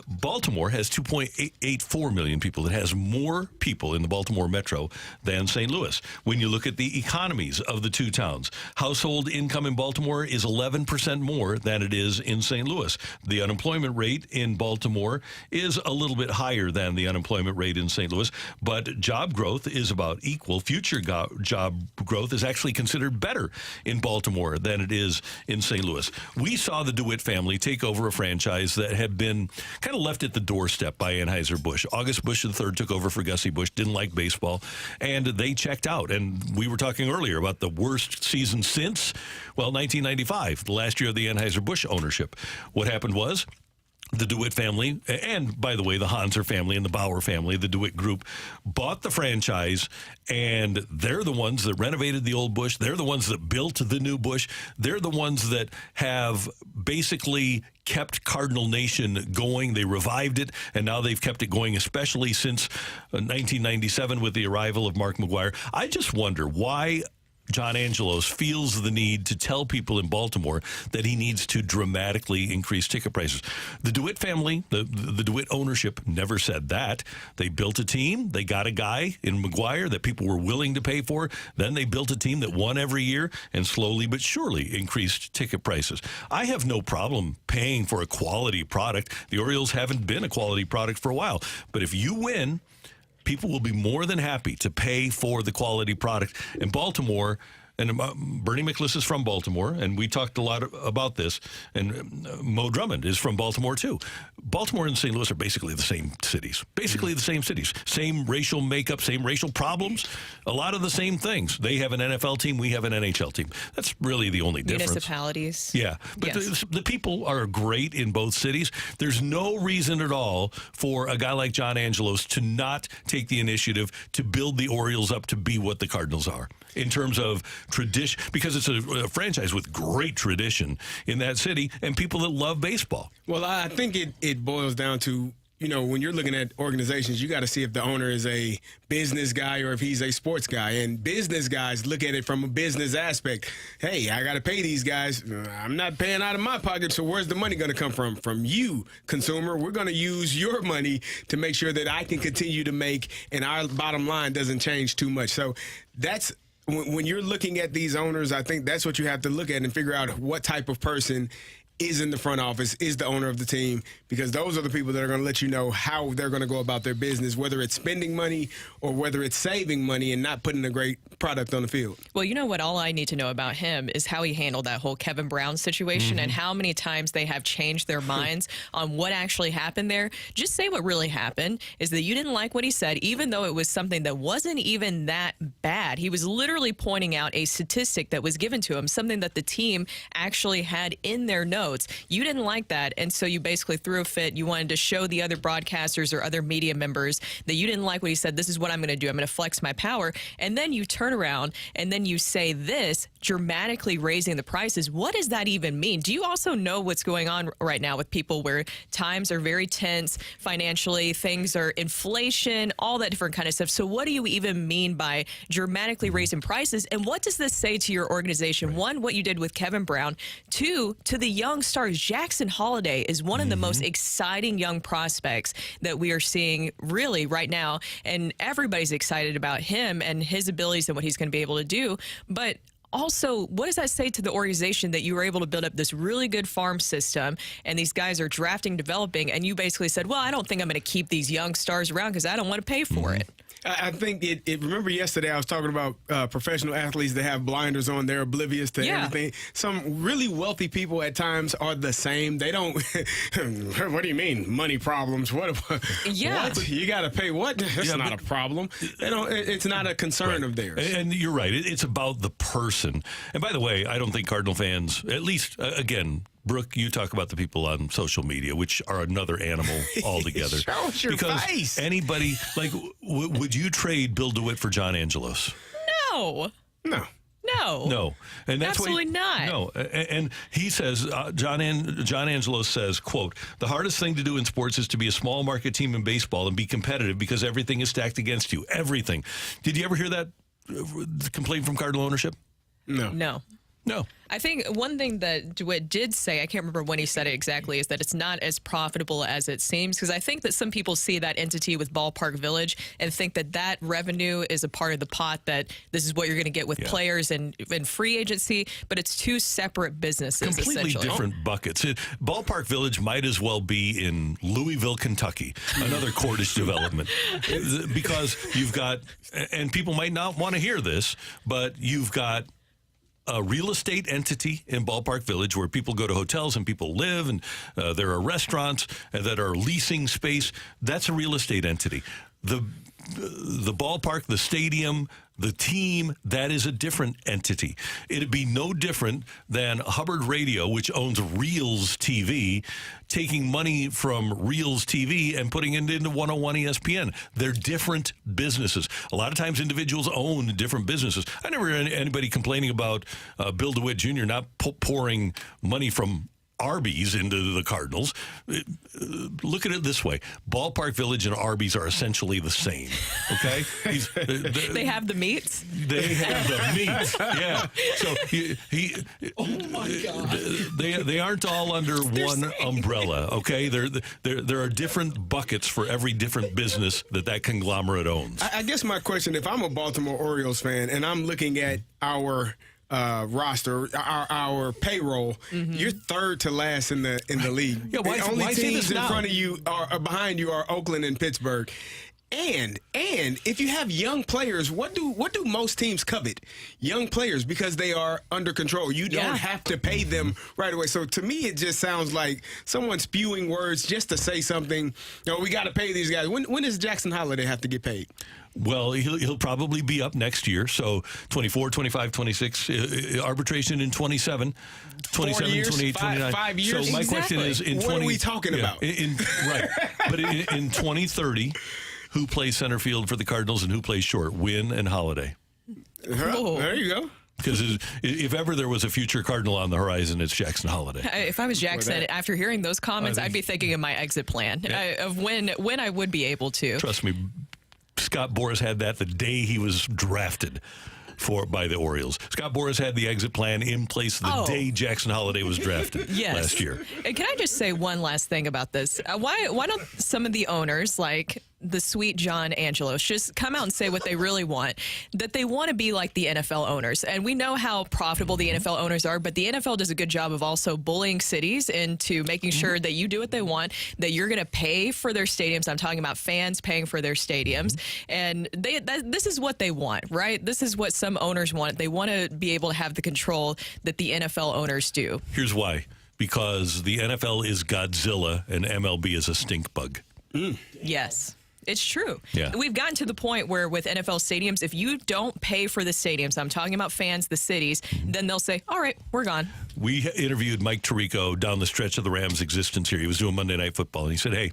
Baltimore has 2.84 million people. It has more people in the Baltimore metro than St. Louis. When you look at the economies of the two towns, household income in Baltimore is 11% more than it is in St. Louis. The unemployment rate in Baltimore is a little bit higher than the unemployment rate in St. Louis, but job growth is about equal. Future job growth is actually considered better in Baltimore than it is in St. Louis. We saw the DeWitt family take over a franchise that had been kind of left at the doorstep by Anheuser-Busch. August Busch III took over for Gussie Busch, didn't like baseball, and they checked out. And we were talking earlier about the worst season since, 1995, the last year of the Anheuser-Busch ownership. What happened was the DeWitt family, and by the way, the Hanser family and the Bauer family, the DeWitt group, bought the franchise, and they're the ones that renovated the old Busch. They're the ones that built the new Busch. They're the ones that have basically kept Cardinal Nation going. They revived it, and now they've kept it going, especially since 1997 with the arrival of Mark McGwire. I just wonder why John Angelos feels the need to tell people in Baltimore that he needs to dramatically increase ticket prices. The DeWitt family, the DeWitt ownership never said that. They built a team. They got a guy in McGwire that people were willing to pay for. Then they built a team that won every year and slowly but surely increased ticket prices. I have no problem paying for a quality product. The Orioles haven't been a quality product for a while. But if you win, people will be more than happy to pay for the quality product. In Baltimore, and Bernie Miklasz is from Baltimore, and we talked a lot about this, and Mo Drummond is from Baltimore, too. Baltimore and St. Louis are basically the same cities. Basically the same cities. Same racial makeup, same racial problems, a lot of the same things. They have an NFL team, we have an NHL team. That's really the only difference. Municipalities. Yeah, but yes. the people are great in both cities. There's no reason at all for a guy like John Angelos to not take the initiative to build the Orioles up to be what the Cardinals are in terms of tradition, because it's a franchise with great tradition in that city and people that love baseball. Well, I think it boils down to, you know, when you're looking at organizations, you got to see if the owner is a business guy or if he's a sports guy. And business guys look at it from a business aspect. Hey, I got to pay these guys. I'm not paying out of my pocket, so where's the money going to come from? From you, consumer. We're going to use your money to make sure that I can continue to make, and our bottom line doesn't change too much. So that's, when you're looking at these owners, I think that's what you have to look at and figure out what type of person is in the front office, is the owner of the team, because those are the people that are going to let you know how they're going to go about their business, whether it's spending money or whether it's saving money and not putting a great product on the field. Well, you know what? All I need to know about him is how he handled that whole Kevin Brown situation and how many times they have changed their minds on what actually happened there. Just say what really happened is that you didn't like what he said, even though it was something that wasn't even that bad. He was literally pointing out a statistic that was given to him, something that the team actually had in their notes. You didn't like that, and so you basically threw a fit. You wanted to show the other broadcasters or other media members that you didn't like what he said. This is what I'm going to do. I'm going to flex my power. And then you turn around and then you say this, dramatically raising the prices. What does that even mean? Do you also know what's going on right now with people where times are very tense financially, things are inflation, all that different kind of stuff. So what do you even mean by dramatically raising prices? And what does this say to your organization? One, what you did with Kevin Brown. Two, to the young stars. Jackson Holliday is one of the most exciting young prospects that we are seeing really right now. And everybody's excited about him and his abilities and what he's going to be able to do. But also, what does that say to the organization that you were able to build up this really good farm system and these guys are drafting, developing, and you basically said, well, I don't think I'm going to keep these young stars around because I don't want to pay for it. I think remember yesterday I was talking about professional athletes that have blinders on. They're oblivious to everything. Some really wealthy people at times are the same. They don't, what do you mean, money problems? What? You got to pay what? That's not a problem. They don't. It's not a concern of theirs. And you're right. It's about the person. And by the way, I don't think Cardinal fans, at least, again, Brooke, you talk about the people on social media, which are another animal altogether. Show us your face. Anybody, like, would you trade Bill DeWitt for John Angelos? No. And that's absolutely not. No, and he says, John Angelos says, quote, the hardest thing to do in sports is to be a small market team in baseball and be competitive because everything is stacked against you. Everything. Did you ever hear that complaint from Cardinal ownership? No. I think one thing that DeWitt did say, I can't remember when he said it exactly, is that it's not as profitable as it seems. Because I think that some people see that entity with Ballpark Village and think that that revenue is a part of the pot, that this is what you're going to get with players and free agency. But it's two separate businesses, completely different buckets. Ballpark Village might as well be in Louisville, Kentucky, another Cordish development. Because you've got, and people might not want to hear this, but you've got a real estate entity in Ballpark Village where people go to hotels and people live, and there are restaurants that are leasing space. That's a real estate entity. The the ballpark, the stadium, the team, that is a different entity. It'd be no different than Hubbard Radio, which owns Reels TV, taking money from Reels TV and putting it into 101 ESPN. They're different businesses. A lot of times individuals own different businesses. I never heard anybody complaining about Bill DeWitt Jr. not pouring money from Arby's into the Cardinals. Look at it this way. Ballpark Village and Arby's are essentially the same. Okay? They have the meats? They have the meats. Yeah. So Oh, my God. they aren't all under one umbrella, okay? There are different buckets for every different business that conglomerate owns. I guess my question, if I'm a Baltimore Orioles fan and I'm looking at our roster, our payroll, you're third to last in the league. Yeah, the only why say teams this in now? front of you are behind you are Oakland and Pittsburgh. And if you have young players, what do most teams covet? Young players, because they are under control. You don't have to pay them right away. So to me, it just sounds like someone spewing words just to say something. You know, we got to pay these guys. When does Jackson Holiday have to get paid? Well, he'll probably be up next year. So 24, 25, 26, arbitration in 27, 27, years, 28, 29. 5 years. So my question is, in what 20, are we talking about? Right. But in 2030, who plays center field for the Cardinals and who plays short? Wynn and Holiday. There you go. Because if ever there was a future Cardinal on the horizon, it's Jackson Holiday. If I was Jackson, after hearing those comments, I'd be thinking of my exit plan of when I would be able to. Trust me, Scott Boras had that the day he was drafted by the Orioles. Scott Boras had the exit plan in place the day Jackson Holiday was drafted last year. And can I just say one last thing about this? Why don't some of the owners, like the sweet John Angelos, just come out and say what they really want, that they want to be like the NFL owners. And we know how profitable the NFL owners are, but the NFL does a good job of also bullying cities into making sure that you do what they want, that you're going to pay for their stadiums. I'm talking about fans paying for their stadiums. And this is what they want, right? This is what some owners want. They want to be able to have the control that the NFL owners do. Here's why. Because the NFL is Godzilla and MLB is a stink bug. Yes. It's true. Yeah. We've gotten to the point where with NFL stadiums, if you don't pay for the stadiums, I'm talking about fans, the cities, then they'll say, all right, we're gone. We interviewed Mike Tirico down the stretch of the Rams' existence here. He was doing Monday Night Football, and he said, hey,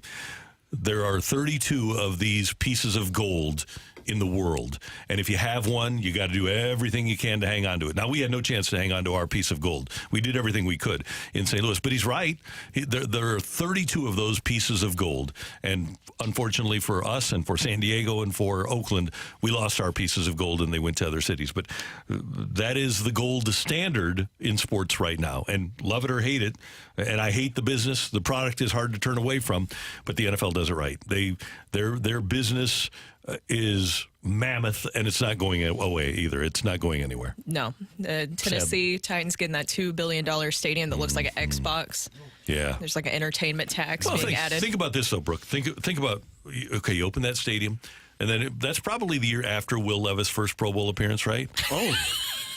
there are 32 of these pieces of gold in the world. And if you have one, you got to do everything you can to hang on to it. Now, we had no chance to hang on to our piece of gold. We did everything we could in St. Louis. But he's right. There are 32 of those pieces of gold. And unfortunately for us and for San Diego and for Oakland, we lost our pieces of gold and they went to other cities. But that is the gold standard in sports right now. And love it or hate it. And I hate the business. The product is hard to turn away from. But the NFL does it right. Their business is mammoth, and it's not going away either. It's not going anywhere. No. Tennessee Titans getting that $2 billion stadium that looks like an Xbox. Yeah. There's like an entertainment tax being added. Think about this, though, Brooke. Think about, okay, you open that stadium, and then that's probably the year after Will Levis' first Pro Bowl appearance, right? Oh.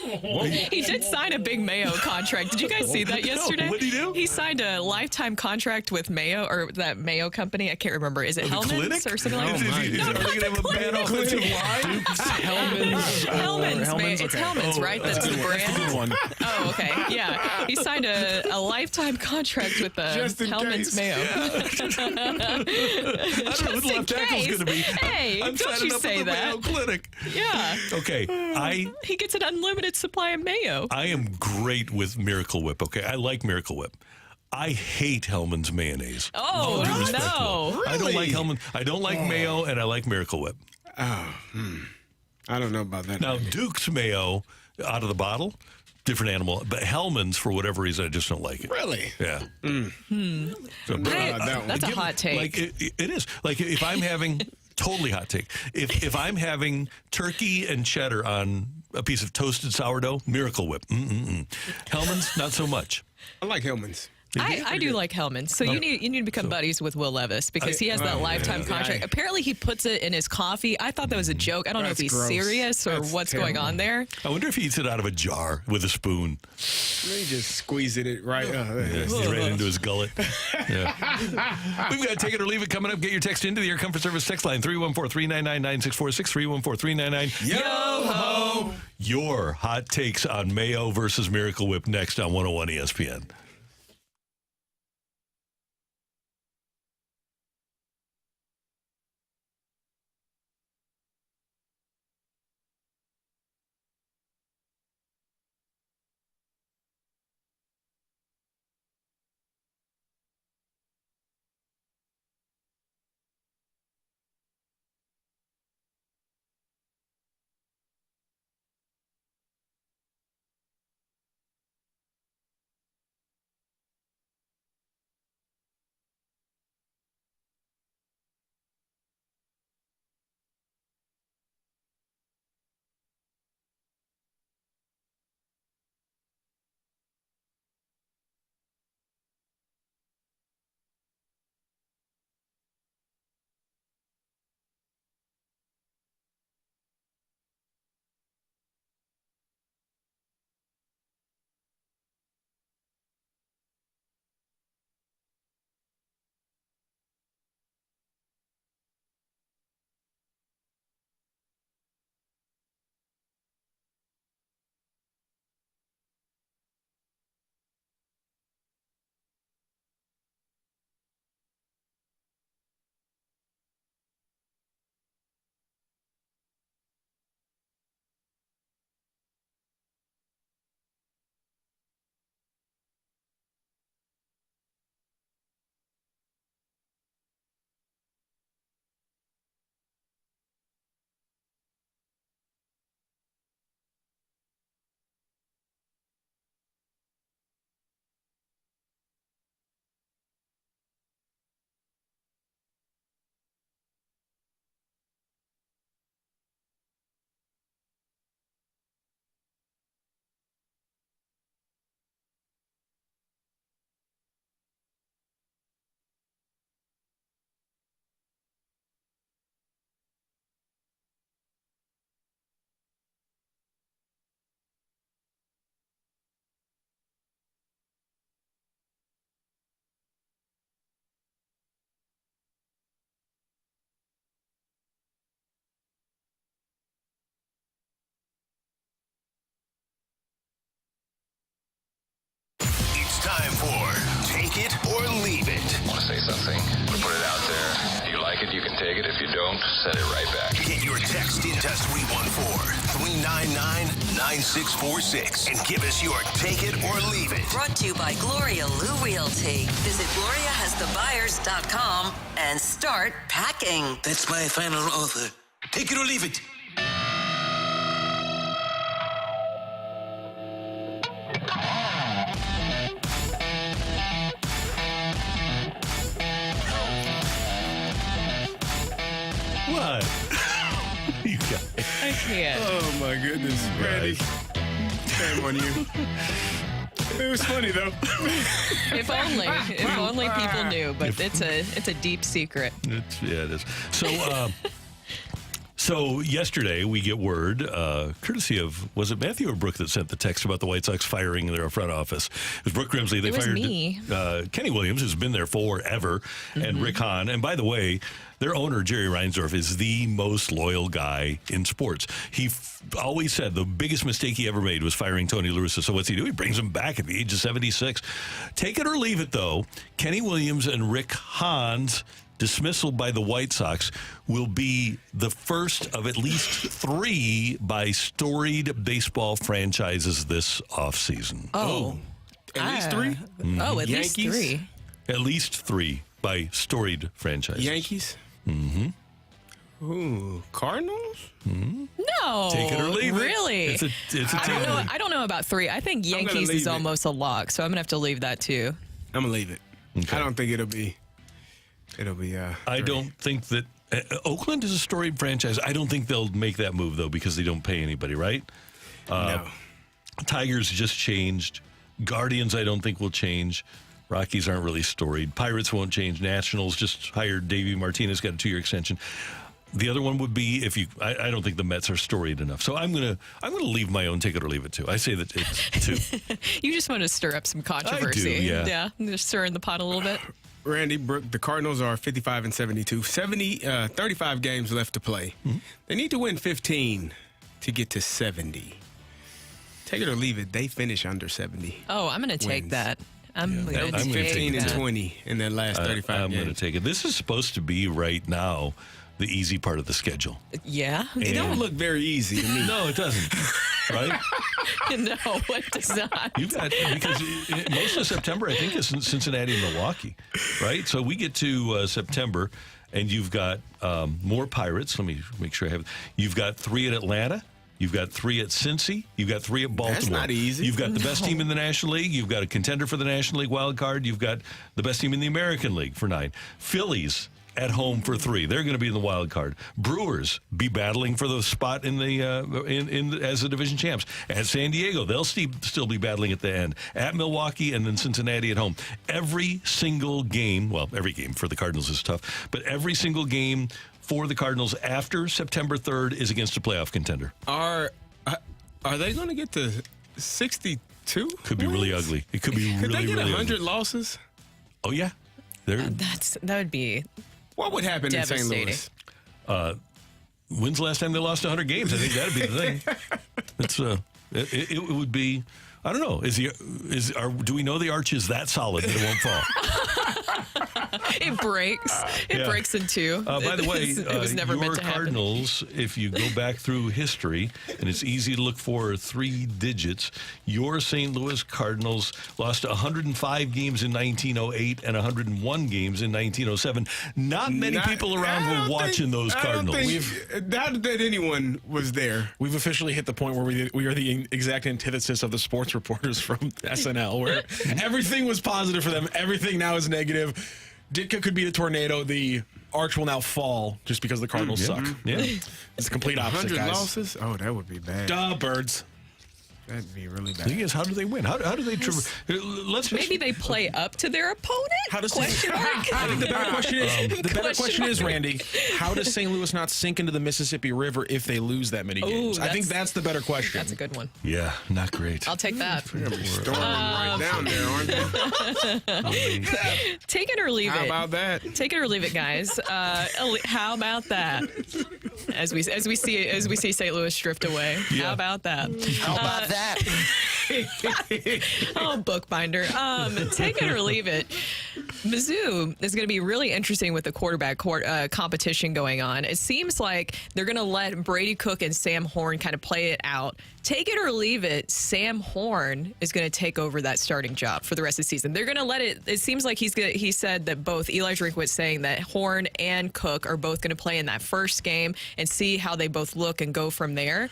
He did sign a big Mayo contract. Did you guys see that yesterday? No, what did he do? He signed a lifetime contract with Mayo, or that Mayo company. I can't remember. Is it Hellman's or something like that? Are they going to have a bad offensive line? Hellman's. It's Hellman's, right? That's the brand. That's a good one. Oh, okay. Yeah. He signed a lifetime contract with Hellman's Mayo. I don't know who the left tackle's going to be. Hey, I'm don't signing you up say for the that. Mayo Clinic. Yeah. Okay, He gets an unlimited supply of mayo. I am great with Miracle Whip, okay? I like Miracle Whip. I hate Hellman's mayonnaise. Oh, All due respect to no. it. I don't like Hellman. I don't like mayo, and I like Miracle Whip. I don't know about that. Now, Duke's mayo out of the bottle, different animal. But Hellman's, for whatever reason, I just don't like it. Really? Yeah. So, That's a hot take. Like it is. Like if I'm having totally hot take. If I'm having turkey and cheddar on a piece of toasted sourdough, Miracle Whip. Hellman's, not so much. I like Hellman's. I do like Hellman. So you need to become buddies with Will Levis because he has that lifetime contract. Apparently he puts it in his coffee. I thought that was a joke. I don't know if he's gross. serious or what's going on there. I wonder if he eats it out of a jar with a spoon. He just squeezed it right. Right into his gullet. Yeah. We've got Take It or Leave It coming up. Get your text into the Air Comfort Service text line 314-399-9646, 314-399. Yo-ho! Your hot takes on Mayo versus Miracle Whip next on 101 ESPN. Time for Take It or Leave It. Want to say something? Put it out there. If you like it, you can take it. If you don't, send it right back. Get your text into 314-399-9646 and give us your Take It or Leave It. Brought to you by Gloria Lou Realty. Visit GloriaHasTheBuyers.com and start packing. That's my final offer. Take it or leave it. What? You got it. I can't. Oh my goodness, Randy. Shame on you. It was funny though. If only people knew, but it's a deep secret. It is. So yesterday we get word, courtesy of, was it Matthew or Brooke that sent the text about the White Sox firing their front office? It was Brooke Grimsley. They fired me. Kenny Williams, who's been there forever, and Rick Hahn. And by the way, their owner, Jerry Reinsdorf, is the most loyal guy in sports. He always said the biggest mistake he ever made was firing Tony La Russa. So what's he do? He brings him back at the age of 76. Take it or leave it, though. Kenny Williams and Rick Hahn's dismissal by the White Sox will be the first of at least 3 by storied baseball franchises this offseason. Oh. At least 3? Oh, at Yankees? least 3. At least 3 by storied franchises. Yankees? Ooh, Cardinals? No. Take it or leave it. Really? It's a team. I don't know about 3. I think Yankees leave is it. almost a lock, so I'm going to have to leave that too. I'm going to leave it. Okay. I don't think it'll be. I don't think that Oakland is a storied franchise. I don't think they'll make that move, though, because they don't pay anybody, right? No. Tigers just changed. Guardians, I don't think will change. Rockies aren't really storied. Pirates won't change. Nationals just hired Davey Martinez, got a 2-year extension. The other one would be I don't think the Mets are storied enough. So I'm gonna leave my own take it or leave it 2. I say that it's 2. You just want to stir up some controversy. I do, yeah. Just stirring the pot a little bit. Randy, Brooke, the Cardinals are 55-72. 35 games left to play. Mm-hmm. They need to win 15 to get to 70. Take it or leave it. They finish under 70. Oh, I'm going to take that. I'm going to take 15 that. and 20 in their last 35 I'm games. going to take it. This is supposed to be right now the easy part of the schedule. Yeah. It don't look very easy to me. No, it doesn't. Right? No, it does not. You've got, because most of September, I think, is Cincinnati and Milwaukee, right? So we get to September, and you've got more Pirates. Let me make sure I have it. You've got 3 at Atlanta. You've got 3 at Cincy. You've got 3 at Baltimore. That's not easy. You've got the best team in the National League. You've got a contender for the National League wild card. You've got the best team in the American League for 9. Phillies at home for 3. They're going to be in the wild card. Brewers be battling for the spot in the as the division champs. At San Diego, they'll still be battling at the end. At Milwaukee and then Cincinnati at home. Every single game, well, every game for the Cardinals is tough, but every single game for the Cardinals after September 3rd is against a playoff contender. Are they going to get to 62? Could be really ugly. It could be Could really, they get really 100 ugly. losses? Oh, yeah. That would be What would happen in St. Louis? When's the last time they lost 100 games? I think that'd be the thing. It's it would be. I don't know. Do we know the arch is that solid that it won't fall? It breaks. It breaks in 2. By the way, it was never meant to happen. Cardinals, if you go back through history, and it's easy to look for 3 digits, your St. Louis Cardinals lost 105 games in 1908 and 101 games in 1907. Not many people around were watching those Cardinals. Not that anyone was there. We've officially hit the point where we are the exact antithesis of the sports reporters from SNL, where everything was positive for them. Everything now is negative. Ditka could be a tornado. The arch will now fall just because the Cardinals suck. Yeah. It's the complete opposite, 100 guys. losses? Oh, that would be bad. Duh, birds. That'd be really The bad. thing is, how do they win? How do they? Let's just, Maybe they play up to their opponent? How does Question mark? I think the better question is Question mark. Randy, how does St. Louis not sink into the Mississippi River if they lose that many games? I think that's the better question. That's a good one. Yeah, not great. I'll take that. Storming right down there, aren't they? Take it or leave How it. about that? Take it or leave it, guys. How about that? As we see St. Louis drift away. Yeah. How about that? How about that? Oh, bookbinder. Take it or leave it. Mizzou is going to be really interesting with the quarterback competition going on. It seems like they're going to let Brady Cook and Sam Horn kind of play it out. Take it or leave it, Sam Horn is going to take over that starting job for the rest of the season. They're going to let it. It seems like he said that both Eli Drinkwitz saying that Horn and Cook are both going to play in that first game and see how they both look and go from there.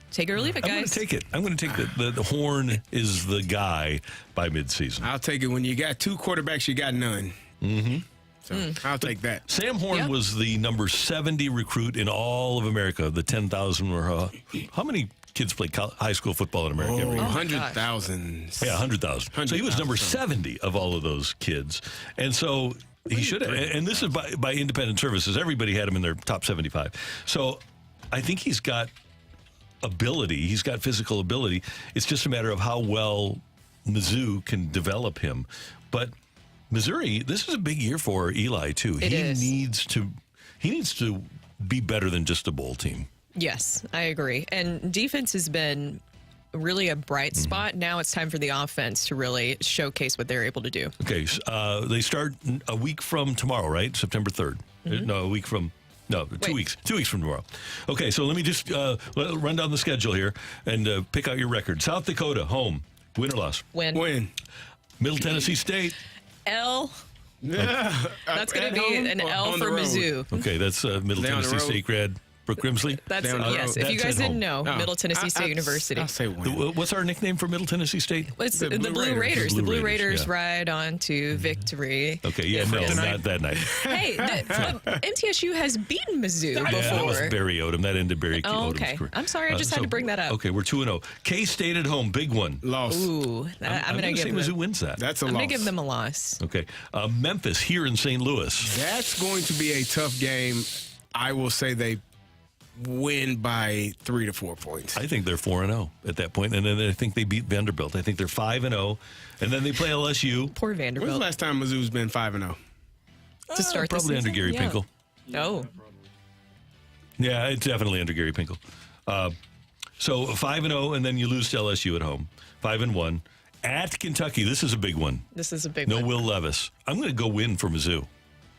Take it or leave it, guys. I'm going to take it. I'm going to take the Horn is the guy by midseason. I'll take it. When you got 2 quarterbacks, you got none. Mm-hmm. So I'll take that. Sam Horn was the number 70 recruit in all of America. The 10,000 were how many kids play high school football in America every year? 100,000. Yeah, 100,000. So he was number 70 of all of those kids. And so he should have. And this is by independent services. Everybody had him in their top 75. So I think he's got ability. He's got physical ability. It's just a matter of how well Mizzou can develop him. But Missouri, this is a big year for Eli too. He needs to be better than just a bowl team. Yes, I agree. And defense has been really a bright spot. Now it's time for the offense to really showcase what they're able to do. Okay, they start a week from tomorrow, right? September 3rd. No, a week from... No, 2 weeks. 2 weeks from tomorrow. Okay, so let me just run down the schedule here and pick out your record. South Dakota, home. Win or loss? Win. Middle Tennessee State. L. Yeah. That's going to be an L for Mizzou. Okay, that's Middle Tennessee State grad. Brooke Grimsley? That's Down the road. yes. If you That's guys at didn't home. know, Middle Tennessee State University. I'll say win. What's our nickname for Middle Tennessee State? It's the Blue Blue Raiders. Raiders. The The Blue Blue Raiders, Raiders yeah. ride on to victory. Okay, yeah, no, not that night. Hey, but MTSU has beaten Mizzou before. Yeah, that was Barry Odom. That ended Barry Odom's okay. career. I'm sorry, I just had to bring that up. Okay, we're 2-0. K-State at home, big one. Loss. Ooh, I'm going going to to say give Mizzou them. wins that. That's a I'm loss. going to give them a loss. Okay, Memphis here in St. Louis. That's going to be a tough game. I will say they win by 3 to 4 points. I think they're 4-0 at that point, and then I think they beat Vanderbilt. I think they're 5-0, and then they play LSU. Poor When's the Vanderbilt. last time Mizzou's been 5-0? To start the Probably under season? Gary Yeah. Pinkel. Oh, Yeah, it's definitely under Gary Pinkel. So 5-0, and then you lose to LSU at home. 5-1 at Kentucky. This is a big one. this is a big No one. Will Levis. I'm going to go win for Mizzou.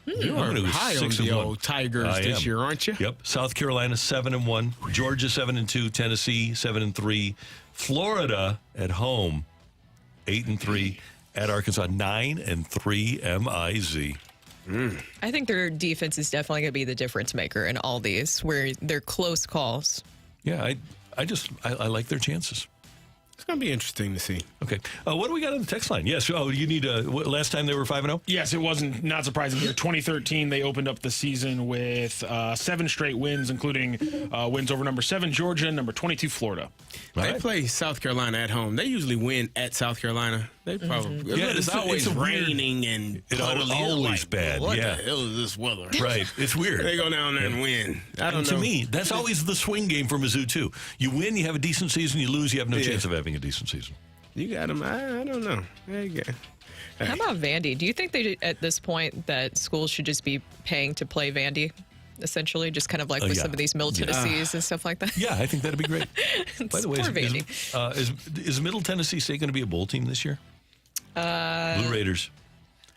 You I'm are gonna go high on 6-1. the old Tigers I this am. year, aren't you? Yep. South Carolina 7-1, Georgia 7-2, Tennessee 7-3, Florida at home 8-3, at Arkansas 9-3 MIZ. I think their defense is definitely going to be the difference maker in all these, where they're close calls. Yeah, I like their chances. It's going to be interesting to see. Okay. What do we got on the text line? Yes. Oh, you need last time they were 5-0? Yes, it wasn't not surprising here. 2013, they opened up the season with 7 straight wins, including wins over number 7 Georgia, number 22 Florida. They play South Carolina at home. They usually win at South Carolina. They probably Yeah, it's always it's a weird- raining and It puddly. always Like, bad, What yeah. the hell is this weather? Right. It's weird. They go down there and win. I don't And know. to me, that's always the swing game for Mizzou, too. You win, you have a decent season. You lose, you have no chance of having a decent season. You got them. I don't know. There you go. How about Vandy? Do you think at this point that schools should just be paying to play Vandy? Essentially, just kind of like with yeah. some of these Middle Tennessees and stuff like that. Yeah, I think that'd be great. By the way, Poor is Middle Tennessee State going to be a bowl team this year? Blue Raiders.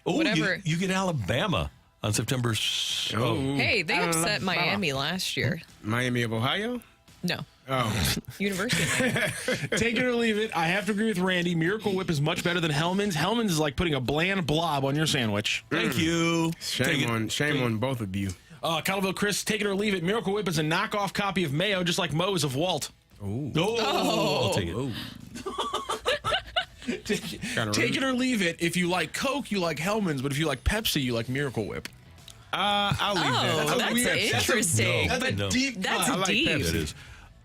Oh, whatever. You get Alabama on September. Hey, they upset Miami last year. Miami of Ohio? No. Oh. University of Miami. Take it or leave it. I have to agree with Randy. Miracle Whip is much better than Hellman's. Hellman's is like putting a bland blob on your sandwich. Thank you. Shame on both of you. Cottleville Chris, take it or leave it. Miracle Whip is a knockoff copy of Mayo, just like Mo is of Walt. I'll take it. Take it or leave it. If you like Coke, you like Hellman's, but if you like Pepsi, you like Miracle Whip. I'll leave that. Oh, that's interesting. No, But no. that's I like deep. Pepsi. It is.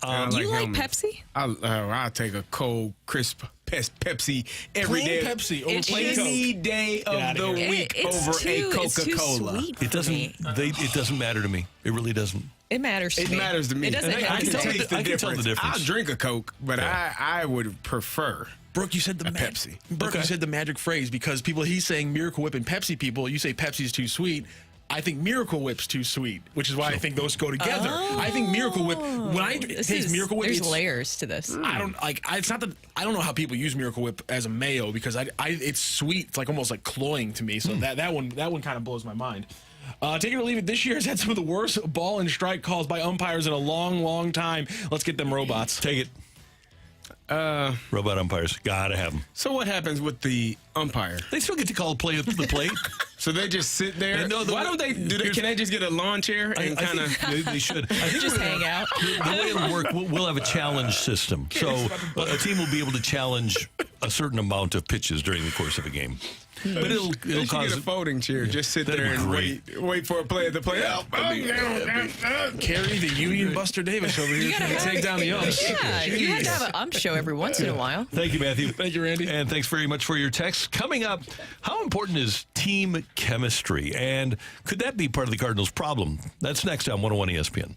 You like Hellmann's. Pepsi? I'll take a cold, crisp Pepsi every Plain day. Pepsi over It plain is- Coke. Any day of outta the here. week It's over a it's too Coca-Cola. sweet It for me. doesn't. It doesn't matter to me. It really doesn't. It matters to It me. matters to me. It doesn't And have I to can tell taste. the- I can tell the difference. I'll drink a Coke, but I would prefer Brooke, you said the Pepsi. Brooke, you said the magic phrase because he's saying Miracle Whip and Pepsi people. You say Pepsi's too sweet. I think Miracle Whip's too sweet, which is why I think those go together. I think Miracle Whip. When I taste Miracle Whip, There's it's- layers to this. I don't like. It's not that I don't know how people use Miracle Whip as a mayo because it's sweet. It's like almost like cloying to me. So that one kind of blows my mind. Take it or leave it. This year has had some of the worst ball and strike calls by umpires in a long, long time. Let's get them robots. Take it. Robot umpires. Gotta have them. So what happens with the umpire? They still get to call a play up to the plate. So they just sit there. Yeah, no, Why don't they? Can they just get a lawn chair and I kind of? think they should. I think Just hang out. The way it'll work, we'll have a challenge system. So a team will be able to challenge a certain amount of pitches during the course of a game. But it'll They should cause get a folding chair. Just sit That'd there be and great. wait for a player to play out. Carry the Union Buster Davis over here trying to take down the umps. Yeah, you have to have an ump show every once in a while. Thank you, Matthew. Thank you, Randy. And thanks very much for your text. Coming up, how important is team chemistry? And could that be part of the Cardinals' problem? That's next on 101 ESPN.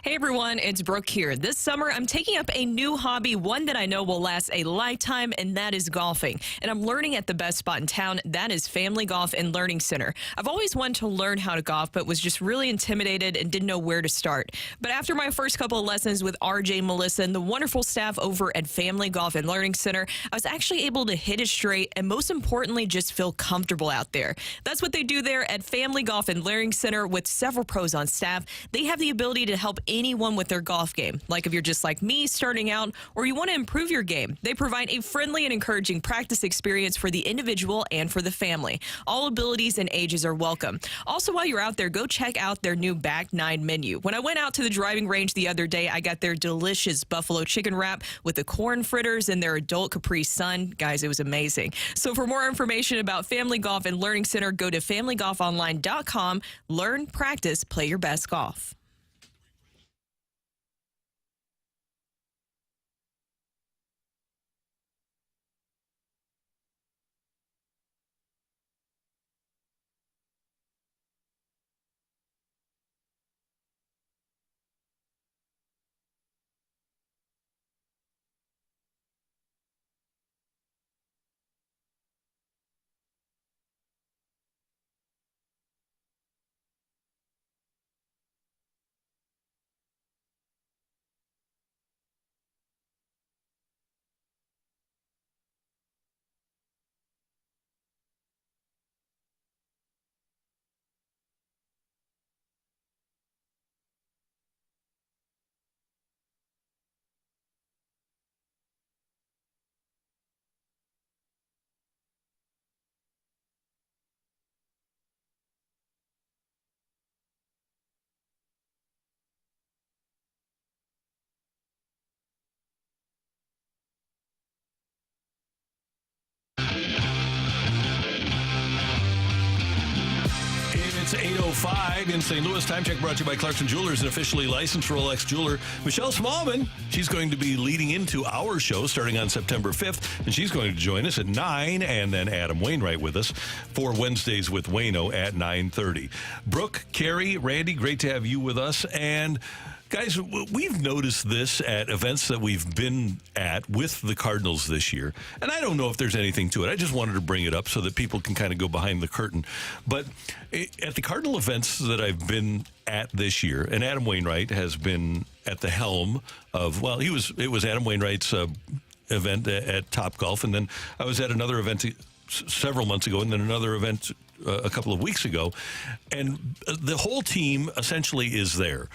Hey everyone, it's Brooke here. This summer, I'm taking up a new hobby, one that I know will last a lifetime, and that is golfing. And I'm learning at the best spot in town, that is Family Golf and Learning Center. I've always wanted to learn how to golf, but was just really intimidated and didn't know where to start. But after my first couple of lessons with RJ, Melissa, and the wonderful staff over at Family Golf and Learning Center, I was actually able to hit it straight and most importantly, just feel comfortable out there. That's what they do there at Family Golf and Learning Center with several pros on staff. They have the ability to help anyone with their golf game. Like if you're just like me starting out or you want to improve your game, they provide a friendly and encouraging practice experience for the individual and for the family. All abilities and ages are welcome. Also, while you're out there, go check out their new Back Nine menu. When I went out to the driving range the other day, I got their delicious buffalo chicken wrap with the corn fritters and their adult Capri Sun. Guys, it was amazing. So for more information about Family Golf and Learning Center, go to familygolfonline.com. Learn, practice, play your best golf. It's 8:05 in St. Louis. Time check brought to you by Clarkson Jewelers, an officially licensed Rolex jeweler. Michelle Smallmon, she's going to be leading into our show starting on September 5th, and she's going to join us at 9, and then Adam Wainwright with us for Wednesdays with Waino at 9:30. Brooke, Carrie, Randy, great to have you with us. And guys, we've noticed this at events that we've been at with the Cardinals this year, and I don't know if there's anything to it. I just wanted to bring it up so that people can kind of go behind the curtain. But at the Cardinal events that I've been at this year, and Adam Wainwright has been at the helm of, well, it was Adam Wainwright's event at Topgolf, and then I was at another event several months ago, and then another event a couple of weeks ago, and the whole team essentially is there.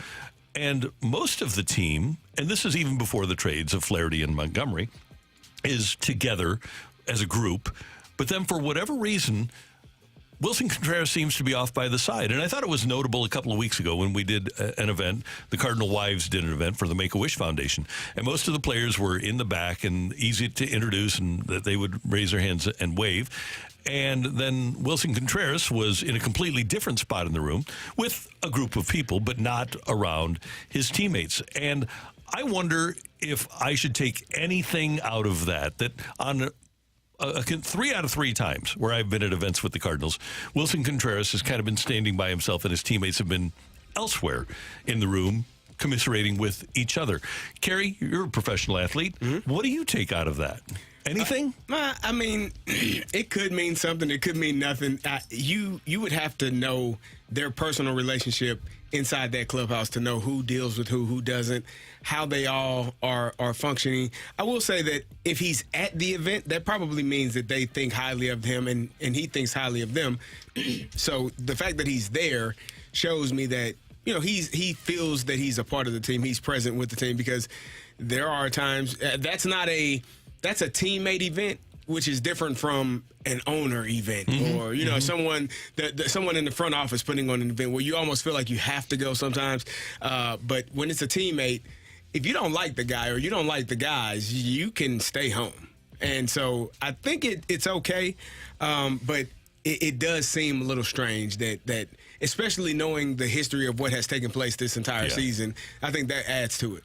And most of the team, and this is even before the trades of Flaherty and Montgomery, is together as a group. But then for whatever reason, Willson Contreras seems to be off by the side. And I thought it was notable a couple of weeks ago when we did an event. The Cardinal Wives did an event for the Make-A-Wish Foundation. And most of the players were in the back and easy to introduce, and that they would raise their hands and wave. And then Willson Contreras was in a completely different spot in the room with a group of people, but not around his teammates. And I wonder if I should take anything out of that on 3 out of 3 times where I've been at events with the Cardinals, Willson Contreras has kind of been standing by himself and his teammates have been elsewhere in the room, commiserating with each other. Carrie, you're a professional athlete. Mm-hmm. What do you take out of that? Anything? I mean, it could mean something. It could mean nothing. You would have to know their personal relationship inside that clubhouse to know who deals with who doesn't, how they all are functioning. I will say that if he's at the event, that probably means that they think highly of him and he thinks highly of them. So the fact that he's there shows me that, you know, he feels that he's a part of the team. He's present with the team, because there are times that's a teammate event, which is different from an owner event, mm-hmm. or, you know, someone in the front office putting on an event where you almost feel like you have to go sometimes. But when it's a teammate, if you don't like the guy or you don't like the guys, you can stay home. And so I think it's okay, but it does seem a little strange that especially knowing the history of what has taken place this entire season, I think that adds to it.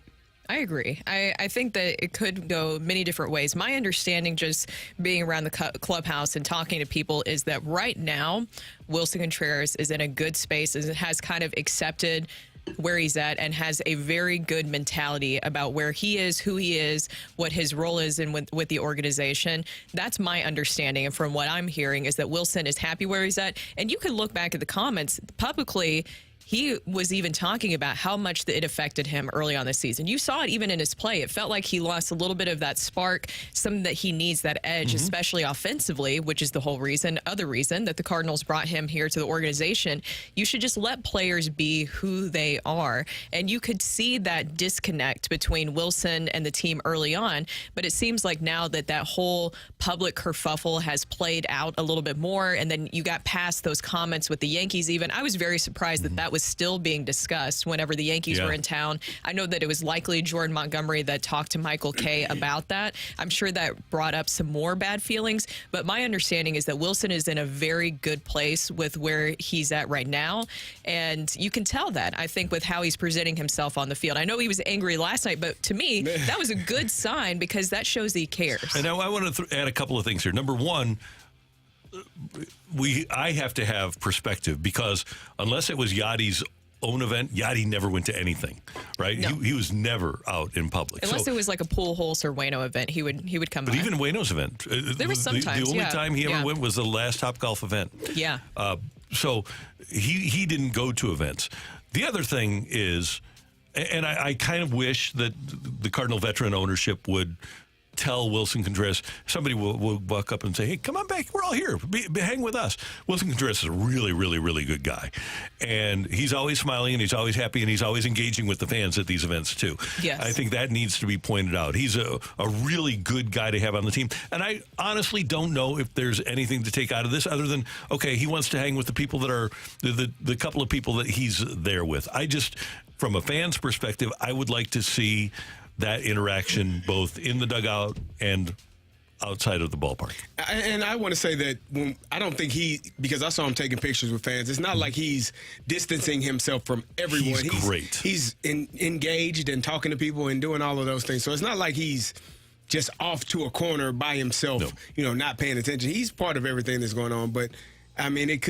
I agree. I think that it could go many different ways. My understanding, just being around the clubhouse and talking to people, is that right now, Willson Contreras is in a good space and has kind of accepted where he's at and has a very good mentality about where he is, who he is, what his role is in with the organization. That's my understanding. And from what I'm hearing is that Willson is happy where he's at. And you can look back at the comments publicly. He was even talking about how much it affected him early on this season. You saw it even in his play. It felt like he lost a little bit of that spark, something that he needs, that edge, especially offensively, which is the whole other reason that the Cardinals brought him here to the organization. You should just let players be who they are. And you could see that disconnect between Willson and the team early on. But it seems like now that whole public kerfuffle has played out a little bit more, and then you got past those comments with the Yankees even. I was very surprised that was still being discussed whenever the Yankees were in town. I know that it was likely Jordan Montgomery that talked to Michael Kay about that. I'm sure that brought up some more bad feelings, but my understanding is that Willson is in a very good place with where he's at right now, and you can tell that, I think, with how he's presenting himself on the field. I know he was angry last night, but to me, that was a good sign because that shows that he cares. And now I want to add a couple of things here. Number one, I have to have perspective because unless it was Yadi's own event, Yadi never went to anything, right? No. He was never out in public. Unless it was like a Pool Holes or Waino event, he would come by. But even Waino's event. There was sometimes, the only time he ever went was the last Topgolf event. Yeah. So he didn't go to events. The other thing is, and I kind of wish that the Cardinal veteran ownership would tell Willson Contreras, somebody will walk up and say, hey, come on back. We're all here. Hang with us. Willson Contreras is a really, really, really good guy. And he's always smiling and he's always happy and he's always engaging with the fans at these events too. Yes. I think that needs to be pointed out. He's a really good guy to have on the team. And I honestly don't know if there's anything to take out of this other than, okay, he wants to hang with the people that are, the couple of people that he's there with. From a fan's perspective, I would like to see that interaction both in the dugout and outside of the ballpark. And I want to say that I don't think because I saw him taking pictures with fans, it's not like he's distancing himself from everyone. He's great. He's engaged and talking to people and doing all of those things. So it's not like he's just off to a corner by himself, not paying attention. He's part of everything that's going on. But, I mean, it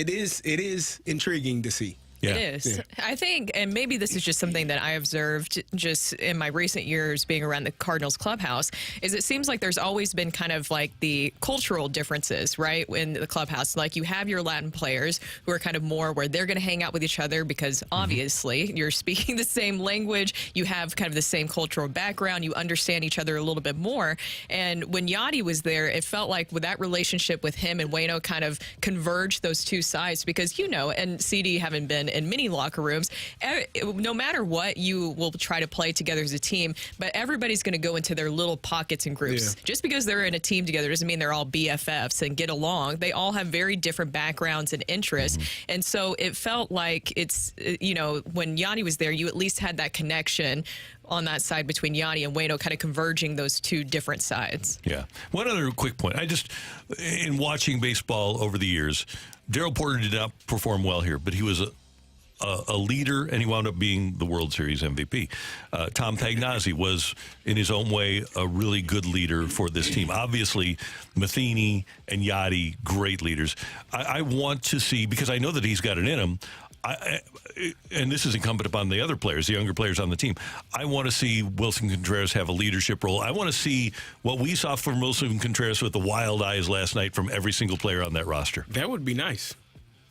is intriguing to see. Yeah. It is. Yeah. I think, and maybe this is just something that I observed just in my recent years being around the Cardinals clubhouse, is it seems like there's always been kind of like the cultural differences, right, in the clubhouse. Like you have your Latin players who are kind of more where they're going to hang out with each other because obviously you're speaking the same language, you have kind of the same cultural background, you understand each other a little bit more. And when Yadi was there, it felt like with that relationship with him and Waino kind of converged those two sides because, and CD having been in many locker rooms, no matter what, you will try to play together as a team, but everybody's going to go into their little pockets and groups. Yeah. Just because they're in a team together doesn't mean they're all BFFs and get along. They all have very different backgrounds and interests. And so it felt like it's, when Yadi was there, you at least had that connection on that side between Yadi and Waino, kind of converging those two different sides. Yeah. One other quick point. In watching baseball over the years, Darryl Porter did not perform well here, but he was a leader, and he wound up being the World Series MVP. Tom Pagnazzi was, in his own way, a really good leader for this team. Obviously, Matheny and Yadi, great leaders. I want to see, because I know that he's got it in him, and this is incumbent upon the other players, the younger players on the team. I want to see Willson Contreras have a leadership role. I want to see what we saw from Willson Contreras with the wild eyes last night from every single player on that roster. That would be nice.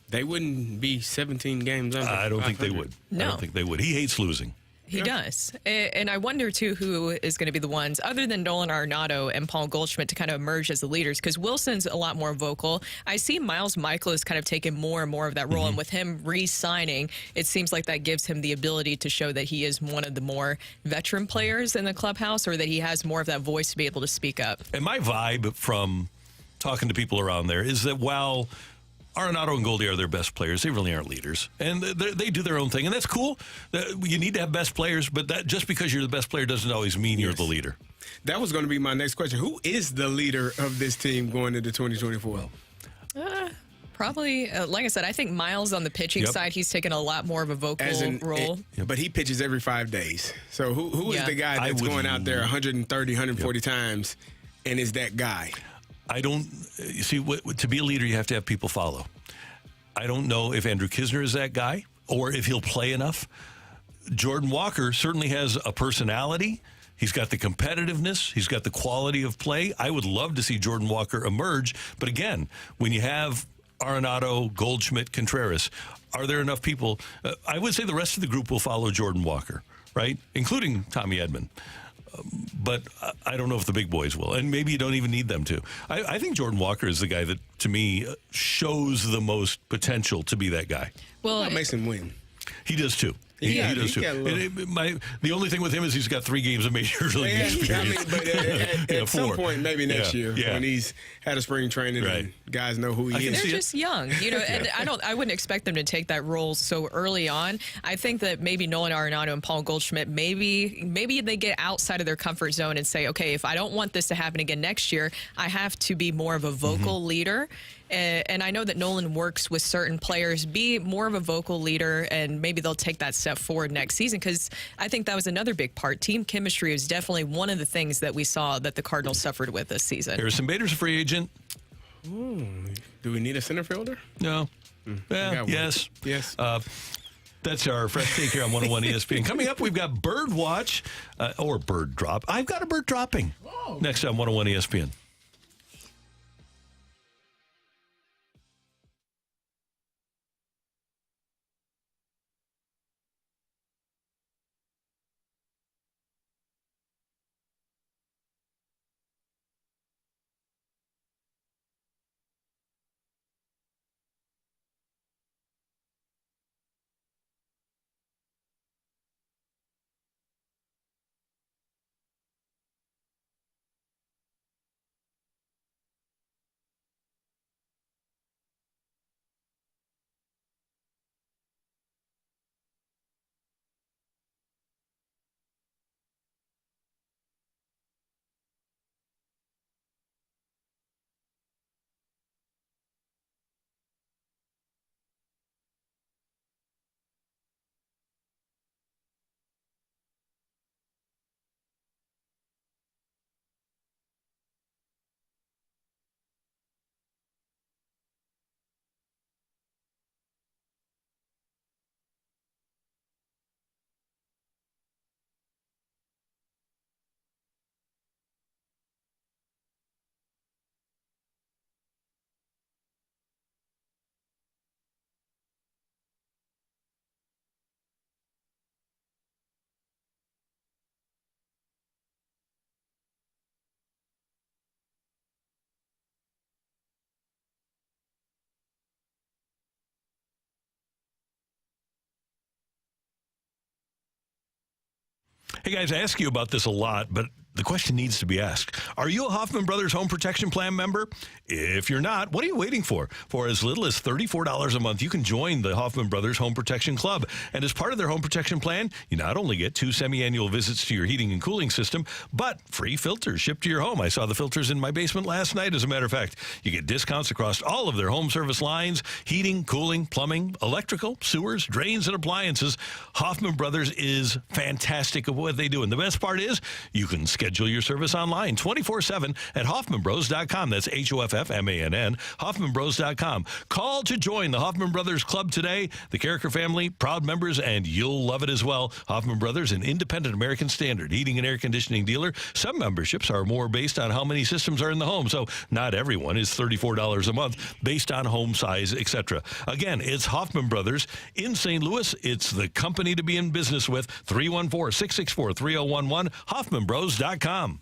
They wouldn't be 17 games under. I don't think they would. No. I don't think they would. He hates losing. He does. And I wonder, too, who is going to be the ones, other than Nolan Arenado and Paul Goldschmidt, to kind of emerge as the leaders, because Wilson's a lot more vocal. I see Miles Michaelis kind of taking more and more of that role, and with him re-signing, it seems like that gives him the ability to show that he is one of the more veteran players in the clubhouse, or that he has more of that voice to be able to speak up. And my vibe from talking to people around there is that while Arenado and Goldie are their best players, they really aren't leaders. And they do their own thing, and that's cool. You need to have best players, but that just because you're the best player doesn't always mean you're the leader. That was going to be my next question. Who is the leader of this team going into 2024? Probably, like I said, I think Miles on the pitching side, he's taken a lot more of a vocal role. But he pitches every 5 days. So who is the guy that's going out there 130, 140 times and is that guy? To be a leader, you have to have people follow. I don't know if Andrew Kisner is that guy. or if he'll play enough. Jordan Walker certainly has a personality. He's got the competitiveness. He's got the quality of play. I would love to see Jordan Walker emerge. But again, when you have Arenado, Goldschmidt, Contreras, are there enough people? I would say the rest of the group will follow Jordan Walker, right? Including Tommy Edman. But I don't know if the big boys will. And maybe you don't even need them to. I think Jordan Walker is the guy that, to me, shows the most potential to be that guy. Well, it makes him win. He does too. He does too. The only thing with him is he's got 3 games of major league experience. But at some point, maybe next year, when he's had a spring training and guys know who he is. They're just young, and I wouldn't expect them to take that role so early on. I think that maybe Nolan Arenado and Paul Goldschmidt, maybe they get outside of their comfort zone and say, okay, if I don't want this to happen again next year, I have to be more of a vocal leader. And I know that Nolan works with certain players, be more of a vocal leader, and maybe they'll take that step forward next season, because I think that was another big part. Team chemistry is definitely one of the things that we saw that the Cardinals suffered with this season. Harrison Bader's a free agent. Do we need a center fielder? No. Yes. That's our fresh take here on 101 ESPN. Coming up, we've got Bird Watch or Bird Drop. I've got a bird dropping. Next on 101 ESPN. Hey, guys, I ask you about this a lot, but the question needs to be asked. Are you a Hoffman Brothers Home Protection Plan member? If you're not, what are you waiting for? For as little as $34 a month, you can join the Hoffman Brothers Home Protection Club. And as part of their home protection plan, you not only get 2 semi-annual visits to your heating and cooling system, but free filters shipped to your home. I saw the filters in my basement last night, as a matter of fact. You get discounts across all of their home service lines: heating, cooling, plumbing, electrical, sewers, drains, and appliances. Hoffman Brothers is fantastic at what they do. And the best part is you can schedule your service online 24/7 at HoffmanBros.com. That's HOFFMANN, HoffmanBros.com. Call to join the Hoffman Brothers Club today. The Carricker family, proud members, and you'll love it as well. Hoffman Brothers, an independent American Standard heating and air conditioning dealer. Some memberships are more based on how many systems are in the home, so not everyone is $34 a month based on home size, etc. Again, it's Hoffman Brothers in St. Louis. It's the company to be in business with. 314-664-3011, HoffmanBros.com.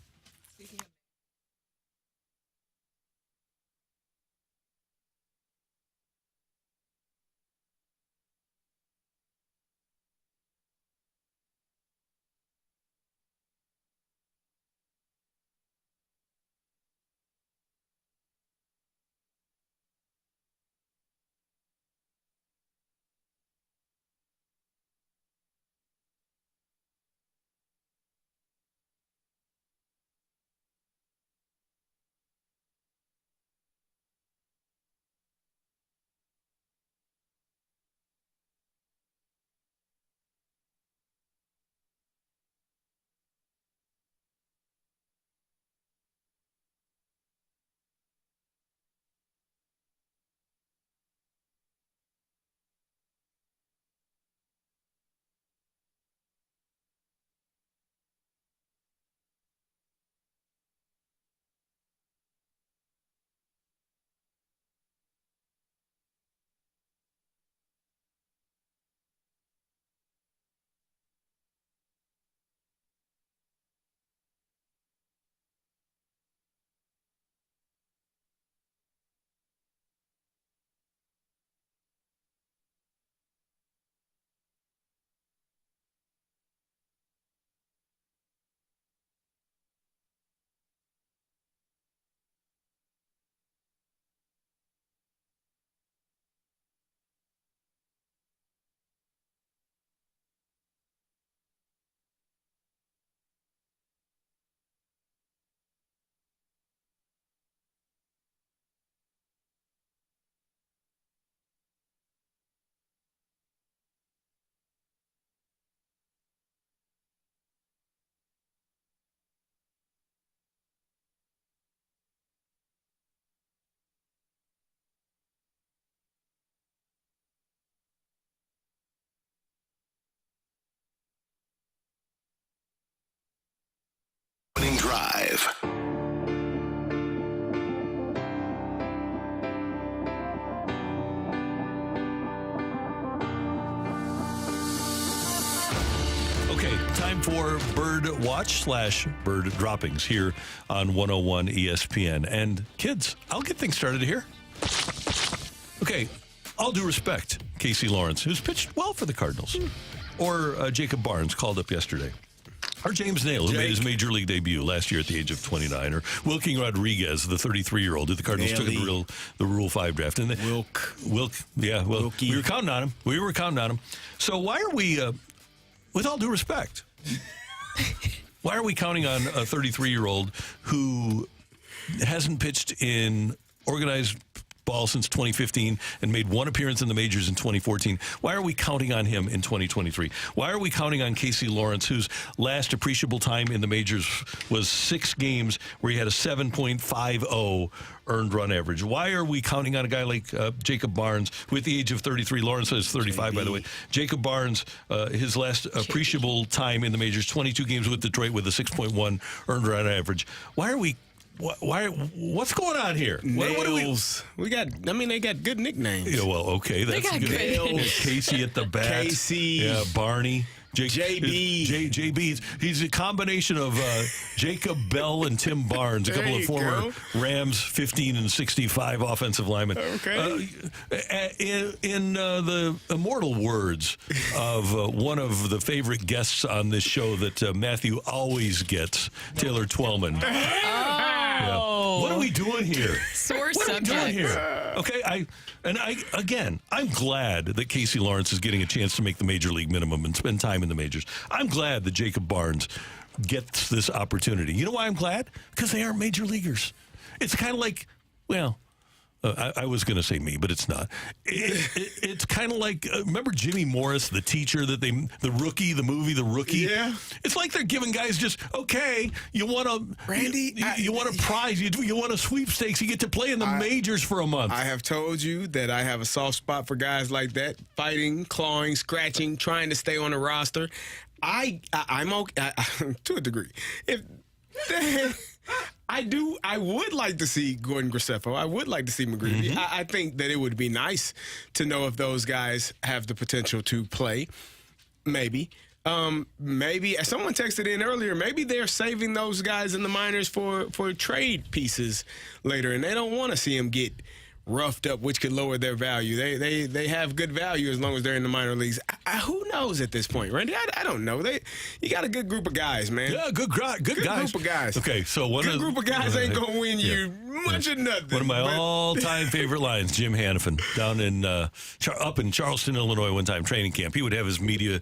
Drive. Okay, time for Bird Watch / Bird Droppings here on 101 ESPN. And kids, I'll get things started here. Okay, all due respect, Casey Lawrence, who's pitched well for the Cardinals, or Jacob Barnes, called up yesterday. Or James Nail, who made his major league debut last year at the age of 29. Or Wilking Rodriguez, the 33-year-old, who the Cardinals took in the Rule 5 draft. And Wilk. Yeah, well, Wilkie. we were counting on him. So why are we, with all due respect, why are we counting on a 33-year-old who hasn't pitched in organized ball since 2015 and made one appearance in the majors in 2014? Why are we counting on him in 2023? Why are we counting on Casey Lawrence, whose last appreciable time in the majors was 6 games where he had a 7.50 earned run average? Why are we counting on a guy like Jacob Barnes, who at the age of 33, Lawrence is 35, by the way. Jacob Barnes, his last appreciable time in the majors, 22 games with Detroit with a 6.1 earned run average. Why are we what's going on here? Nails. They got good nicknames. Yeah, well, okay, that's got good. good. Casey at the bat. Casey. Yeah, Barney. JB. JB. He's a combination of Jacob Bell and Tim Barnes, a There couple of you former go. Rams 15 and 65 offensive linemen. Okay. In the immortal words of one of the favorite guests on this show that Matthew always gets, Taylor Twellman. Yeah. What are we doing here? Sore What are we doing subject. here? Okay, I'm glad that Casey Lawrence is getting a chance to make the major league minimum and spend time in the majors. I'm glad that Jacob Barnes gets this opportunity. You know why I'm glad? Because they aren't major leaguers. It's kind of like, well, I was going to say me, but it's not. It's kind of like, remember Jimmy Morris, the teacher that the Rookie, the movie, The Rookie? Yeah. It's like they're giving guys just, okay, you want a Randy, you want a prize, you want a sweepstakes, you get to play in the majors for a month. I have told you that I have a soft spot for guys like that, fighting, clawing, scratching, trying to stay on the roster. I'm okay to a degree. I would like to see Gordon Graceffo. I would like to see McGreevy. Mm-hmm. I think that it would be nice to know if those guys have the potential to play. Maybe. Maybe someone texted in earlier, maybe they're saving those guys in the minors for trade pieces later, and they don't want to see them get roughed up, which could lower their value. They have good value as long as they're in the minor leagues. Who knows at this point, Randy? I don't know. You got a good group of guys, man. Yeah, good guys. Good group of guys. Okay, so good group of guys ain't gonna win you much of nothing. One of my all-time favorite lines, Jim Hannafin, down in up in Charleston, Illinois, one time training camp. He would have his media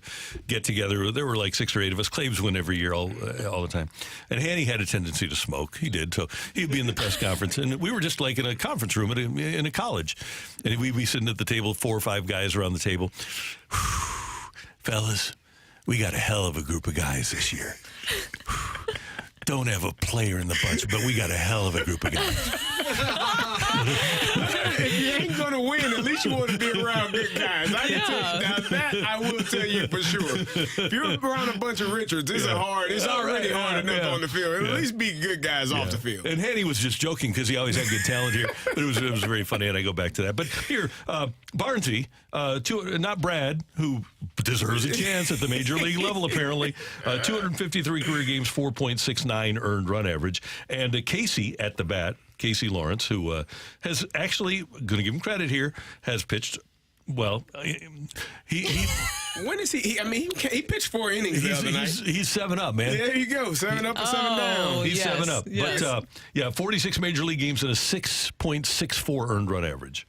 get together. There were like 6 or 8 of us. Claves win every year, all the time. And Hanny had a tendency to smoke. He did. So he'd be in the press conference, and we were just like in a conference room in a college, and we'd be sitting at the table, 4 or 5 guys around the table. Fellas, we got a hell of a group of guys this year. Don't have a player in the bunch, but we got a hell of a group of guys. If you ain't gonna win, at least you want to be around good guys. I can tell you now that I will tell you for sure. If you're around a bunch of Richards, it's already hard enough on the field. At least be good guys off the field. And Hanny was just joking because he always had good talent here, but it was very funny, and I go back to that. But here, Barnesy, not Brad, who deserves a chance at the major league level apparently. 253 career games, 4.69 earned run average, and Casey at the bat. Casey Lawrence, who has actually, going to give him credit here, has pitched well. He when is he? He pitched 4 innings the other night. He's 7 up, man. There you go, 7 up and 7 down. He's 7 up. Yes. But 46 major league games and a 6.64 earned run average.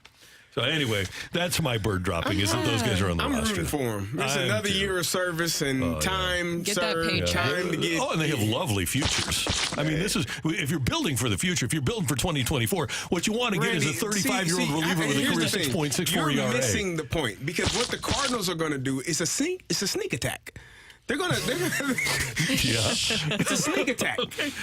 So anyway, that's my bird dropping, is that those guys are on the roster. I'm rooting for him. It's another year of service and time Get that served, paycheck. time to get. Oh, and they have lovely futures. I mean, this is, if you're building for the future, if you're building for 2024, what you want to get is a 35-year-old reliever with a career 6.64 ERA. You're missing the point, because what the Cardinals are going to do is it's a sneak attack. They're gonna it's a sneak attack.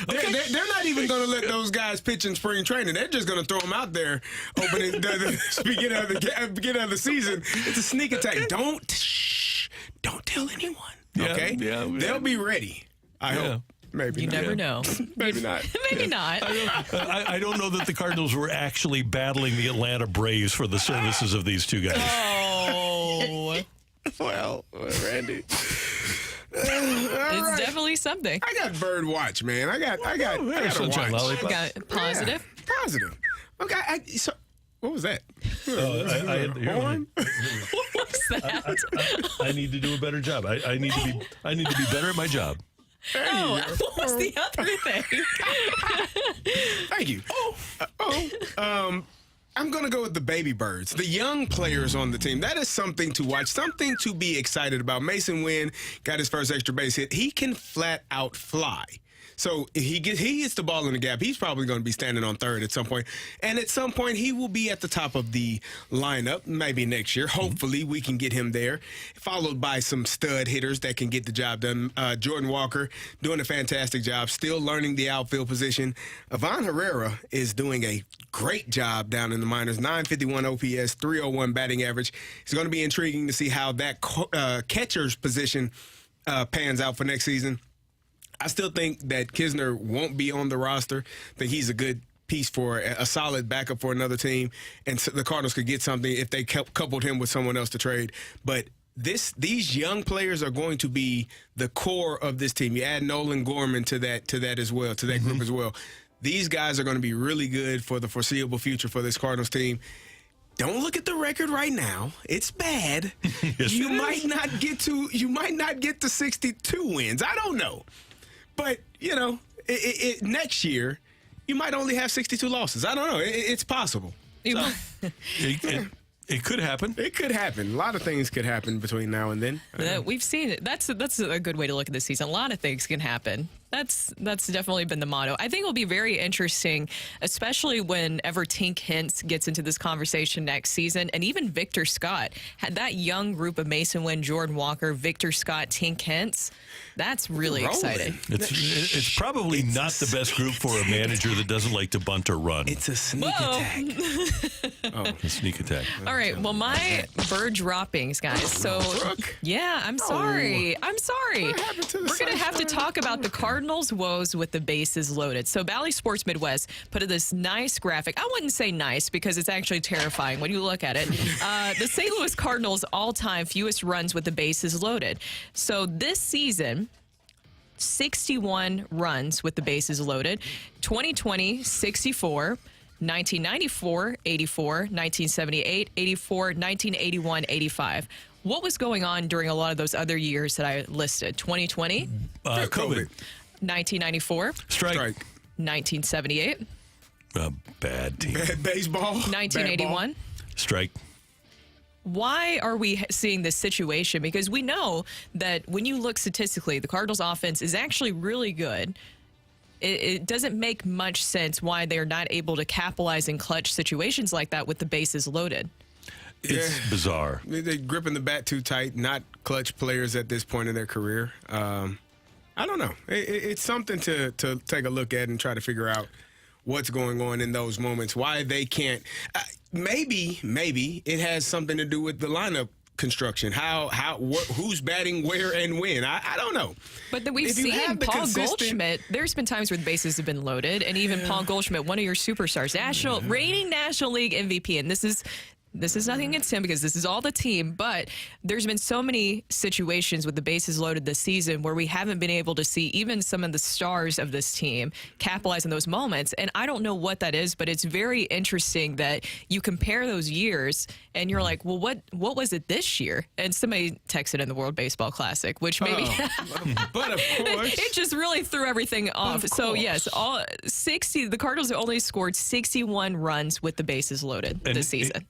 They're not even gonna let those guys pitch in spring training. They're just gonna throw them out there opening the beginning of the season. It's a sneak attack. Don't tell anyone. Okay? Yeah. They'll be ready. I hope. Maybe You not. never know. Maybe not. Maybe not. I don't know that the Cardinals were actually battling the Atlanta Braves for the services of these two guys. Oh. Well, Randy. It's definitely something. I got bird watch, man. I got a Sunshine watch. Lollipop. Got positive. Yeah, positive. Okay. So, what was that? Horn? What was that? I need to do a better job. I need to be better at my job. What was the other thing? Thank you. I'm going to go with the baby birds, the young players on the team. That is something to watch, something to be excited about. Mason Wynn got his first extra base hit. He can flat out fly. So if he hits the ball in the gap, he's probably going to be standing on third at some point. And at some point, he will be at the top of the lineup, maybe next year. Hopefully, we can get him there, followed by some stud hitters that can get the job done. Jordan Walker doing a fantastic job, still learning the outfield position. Ivan Herrera is doing a great job down in the minors, 951 OPS, 301 batting average. It's going to be intriguing to see how that catcher's position pans out for next season. I still think that Kisner won't be on the roster. I think he's a good piece for a solid backup for another team, and so the Cardinals could get something if they coupled him with someone else to trade. But these young players are going to be the core of this team. You add Nolan Gorman to that as well, to that group as well. These guys are going to be really good for the foreseeable future for this Cardinals team. Don't look at the record right now. It's bad. Yes, You might not get to 62 wins. I don't know. But, next year, you might only have 62 losses. I don't know. It's possible. So, it could happen. it could happen. A lot of things could happen between now and then. We've seen it. That's a good way to look at this season. A lot of things can happen. That's definitely been the motto. I think it'll be very interesting, especially whenever Tink Hintz gets into this conversation next season, and even Victor Scott. Had that young group of Mason Wynn, Jordan Walker, Victor Scott, Tink Hintz. That's really exciting. It's probably not the best group for a manager that doesn't like to bunt or run. It's a sneak attack. A sneak attack. All right. Well, my bird droppings, guys. So, yeah, I'm sorry. I'm sorry. What happened to the We're going to have to sunshine? talk about the Cardinals' woes with the bases loaded. So, Bally Sports Midwest put this nice graphic. I wouldn't say nice because it's actually terrifying when you look at it. The St. Louis Cardinals' all-time fewest runs with the bases loaded. So, this season, 61 runs with the bases loaded. 2020, 64. 1994, 84, 1978, 84, 1981, 85. What was going on during a lot of those other years that I listed? 2020? COVID. 1994? Strike. 1978? Bad team. Bad baseball. 1981? Strike. Why are we seeing this situation? Because we know that when you look statistically, the Cardinals offense is actually really good. It doesn't make much sense why they're not able to capitalize in clutch situations like that with the bases loaded. It's bizarre. They're gripping the bat too tight, not clutch players at this point in their career. I don't know. It's something to take a look at and try to figure out what's going on in those moments, why they can't. Maybe it has something to do with the lineup construction, who's batting where and when. I don't know. But then we've seen Paul Goldschmidt. There's been times where the bases have been loaded, and even Paul Goldschmidt, one of your superstars, reigning National League MVP, and this is nothing against him because this is all the team, but there's been so many situations with the bases loaded this season where we haven't been able to see even some of the stars of this team capitalize on those moments. And I don't know what that is, but it's very interesting that you compare those years and you're like, well, what was it this year? And somebody texted in the World Baseball Classic, which maybe but of course it just really threw everything off. So yes, the Cardinals only scored 61 runs with the bases loaded this season.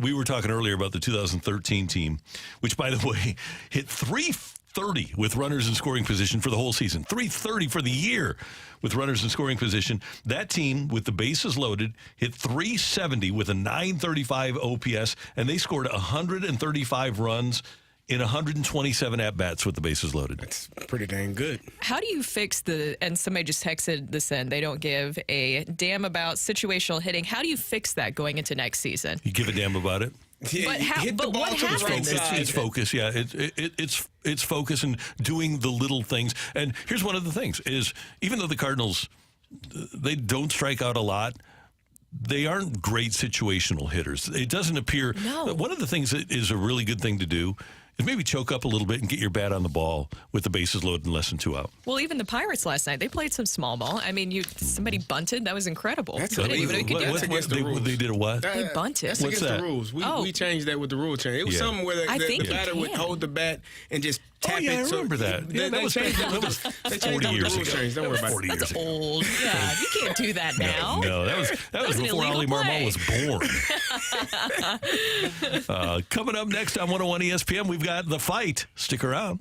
We were talking earlier about the 2013 team, which, by the way, hit 330 with runners in scoring position for the whole season. 330 for the year with runners in scoring position. That team, with the bases loaded, hit 370 with a 935 OPS, and they scored 135 runs in 127 at-bats with the bases loaded. That's pretty dang good. How do you fix and somebody just texted this in, they don't give a damn about situational hitting. How do you fix that going into next season? You give a damn about it? Yeah, hit the but ball what to the right happens? side. It's focus, yeah. It's focus and doing the little things. And here's one of the things is even though the Cardinals, they don't strike out a lot, they aren't great situational hitters. It doesn't appear. No. One of the things that is a really good thing to do is maybe choke up a little bit and get your bat on the ball with the bases loaded and less than 2 out. Well, even the Pirates last night, they played some small ball. I mean, somebody bunted. That was incredible. That's I didn't even know you could do That's it. against the rules. They did a what? They bunted. That's What's against that? the rules. We changed that with the rule change. It was Yeah. something where I the think you batter would can. hold the bat and just tap yeah, it. I remember that. Yeah, that was 40 years ago. Change. Don't worry about 40 it. years That's ago. old. Yeah, you can't do that now. No, that was an before illegal Ali Marmol play. was born. Coming up next on 101 ESPN, we've got The Fight. Stick around.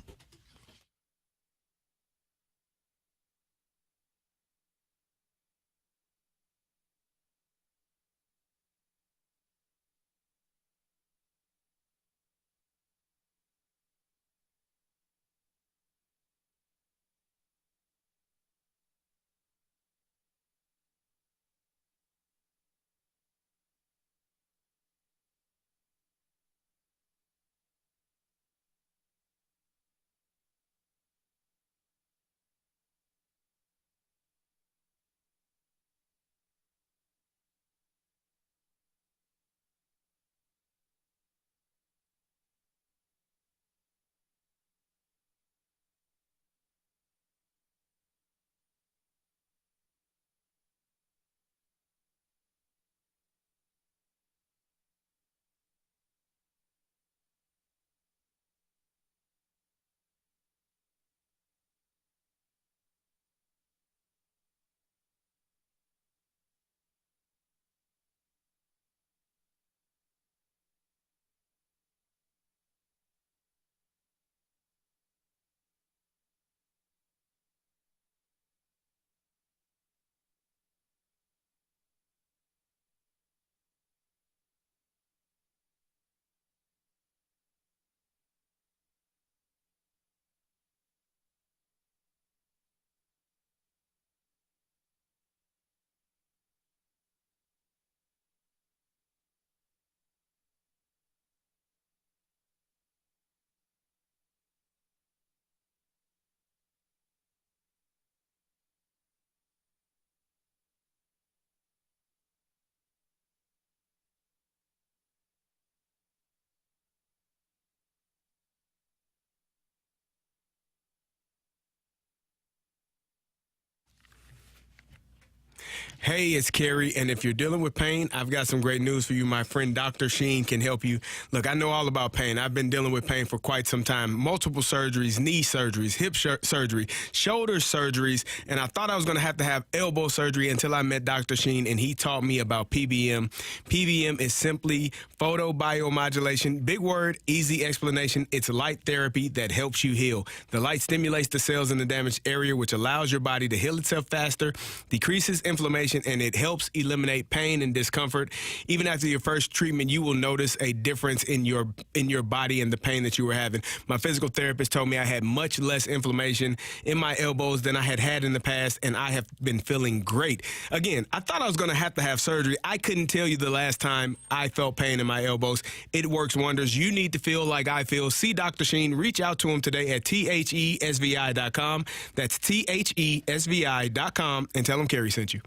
Hey, it's Kerry, and if you're dealing with pain, I've got some great news for you. My friend Dr. Sheen can help you. Look, I know all about pain. I've been dealing with pain for quite some time. Multiple surgeries, knee surgeries, hip surgery, shoulder surgeries, and I thought I was going to have elbow surgery until I met Dr. Sheen, and he taught me about PBM. PBM is simply photobiomodulation. Big word, easy explanation. It's light therapy that helps you heal. The light stimulates the cells in the damaged area, which allows your body to heal itself faster, decreases inflammation, and it helps eliminate pain and discomfort. Even after your first treatment, you will notice a difference in your body and the pain that you were having. My physical therapist told me I had much less inflammation in my elbows than I had in the past, and I have been feeling great. Again, I thought I was going to have surgery. I couldn't tell you the last time I felt pain in my elbows. It works wonders. You need to feel like I feel. See Dr. Sheen. Reach out to him today at thesvi.com. That's thesvi.com, and tell him Kerry sent you.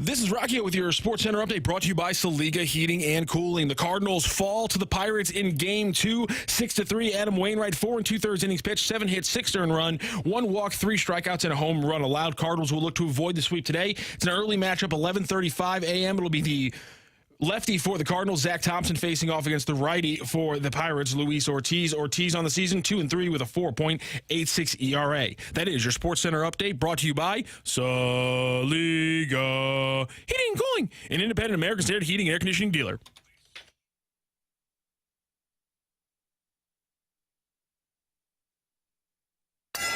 This is Rocky with your Sports Center update brought to you by Saliga Heating and Cooling. The Cardinals fall to the Pirates in Game 2, 6-3. Adam Wainwright, 4 2/3 innings pitched, 7 hits, 6 earned run, 1 walk, 3 strikeouts, and a home run allowed. Cardinals will look to avoid the sweep today. It's an early matchup, 11:35 a.m. It'll be the lefty for the Cardinals, Zach Thompson, facing off against the righty for the Pirates, Luis Ortiz. Ortiz on the season, 2-3 with a 4.86 ERA. That is your Sports Center update brought to you by Saliga Heating and Cooling, an independent American Standard heating and air conditioning dealer.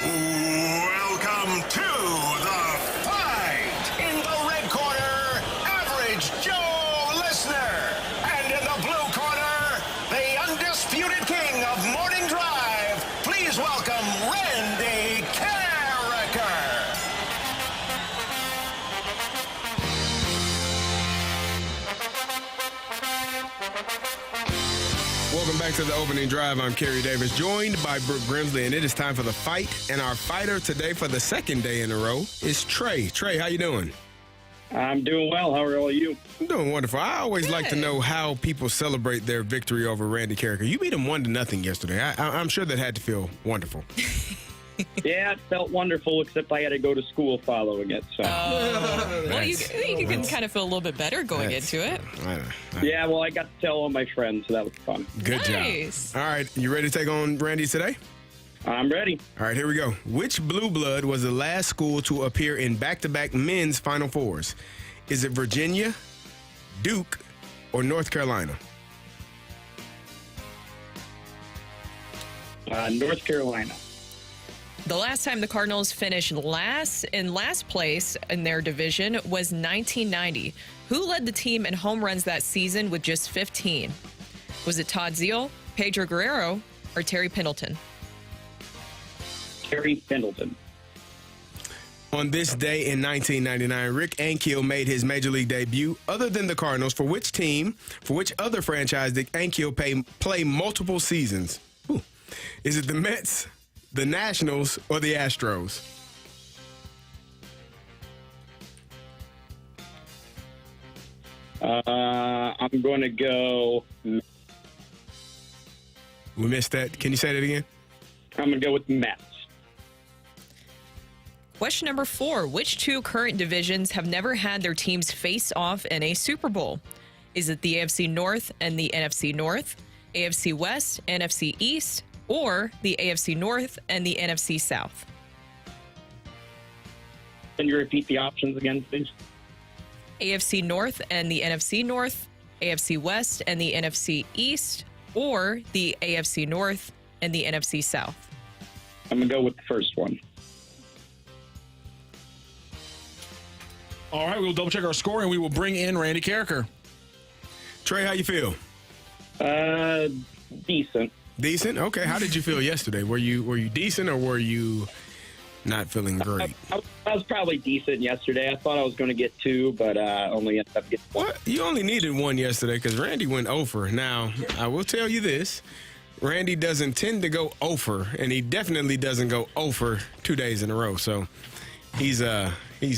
Welcome to the fight. In the red corner, Average Joe Listener. And in the blue corner, the undisputed king of morning drive. Please welcome Randy Carricker. Welcome back to the opening drive. I'm Kerry Davis, joined by Brooke Grimsley, and it is time for the fight. And our fighter today for the second day in a row is Trey. Trey, how you doing? I'm doing well. How are all you? I'm doing wonderful. I always like to know how people celebrate their victory over Randy Carricker. You beat him 1-0 yesterday. I'm sure that had to feel wonderful. Yeah, it felt wonderful, except I had to go to school following it. So. Well, you can kind of feel a little bit better going into it. Yeah, well, I got to tell all my friends, so that was fun. Good Nice. job. All right, you ready to take on Randy today? I'm ready. All right, here we go. Which blue blood was the last school to appear in back-to-back men's Final Fours? Is it Virginia, Duke, or North Carolina? North Carolina. The last time the Cardinals finished last place in their division was 1990. Who led the team in home runs that season with just 15? Was it Todd Zeile, Pedro Guerrero, or Terry Pendleton? Terry Pendleton. On this day in 1999, Rick Ankiel made his Major League debut. Other than the Cardinals, for which other franchise did Ankiel play multiple seasons? Ooh. Is it the Mets, the Nationals, or the Astros? I'm going to go. We missed that. Can you say that again? I'm going to go with the Mets. Question number 4. Which two current divisions have never had their teams face off in a Super Bowl? Is it the AFC North and the NFC North, AFC West, NFC East, or the AFC North and the NFC South? Can you repeat the options again, please? AFC North and the NFC North, AFC West and the NFC East, or the AFC North and the NFC South? I'm going to go with the first one. All right, we'll double check our score and we will bring in Randy Carricker. Trey, how you feel? Decent. Decent? Okay. How did you feel yesterday? Were you decent or were you not feeling great? I was probably decent yesterday. I thought I was going to get 2, but only ended up getting 1. What? You only needed 1 yesterday because Randy went over. Now, I will tell you this. Randy doesn't tend to go over, and he definitely doesn't go over 2 days in a row. So he's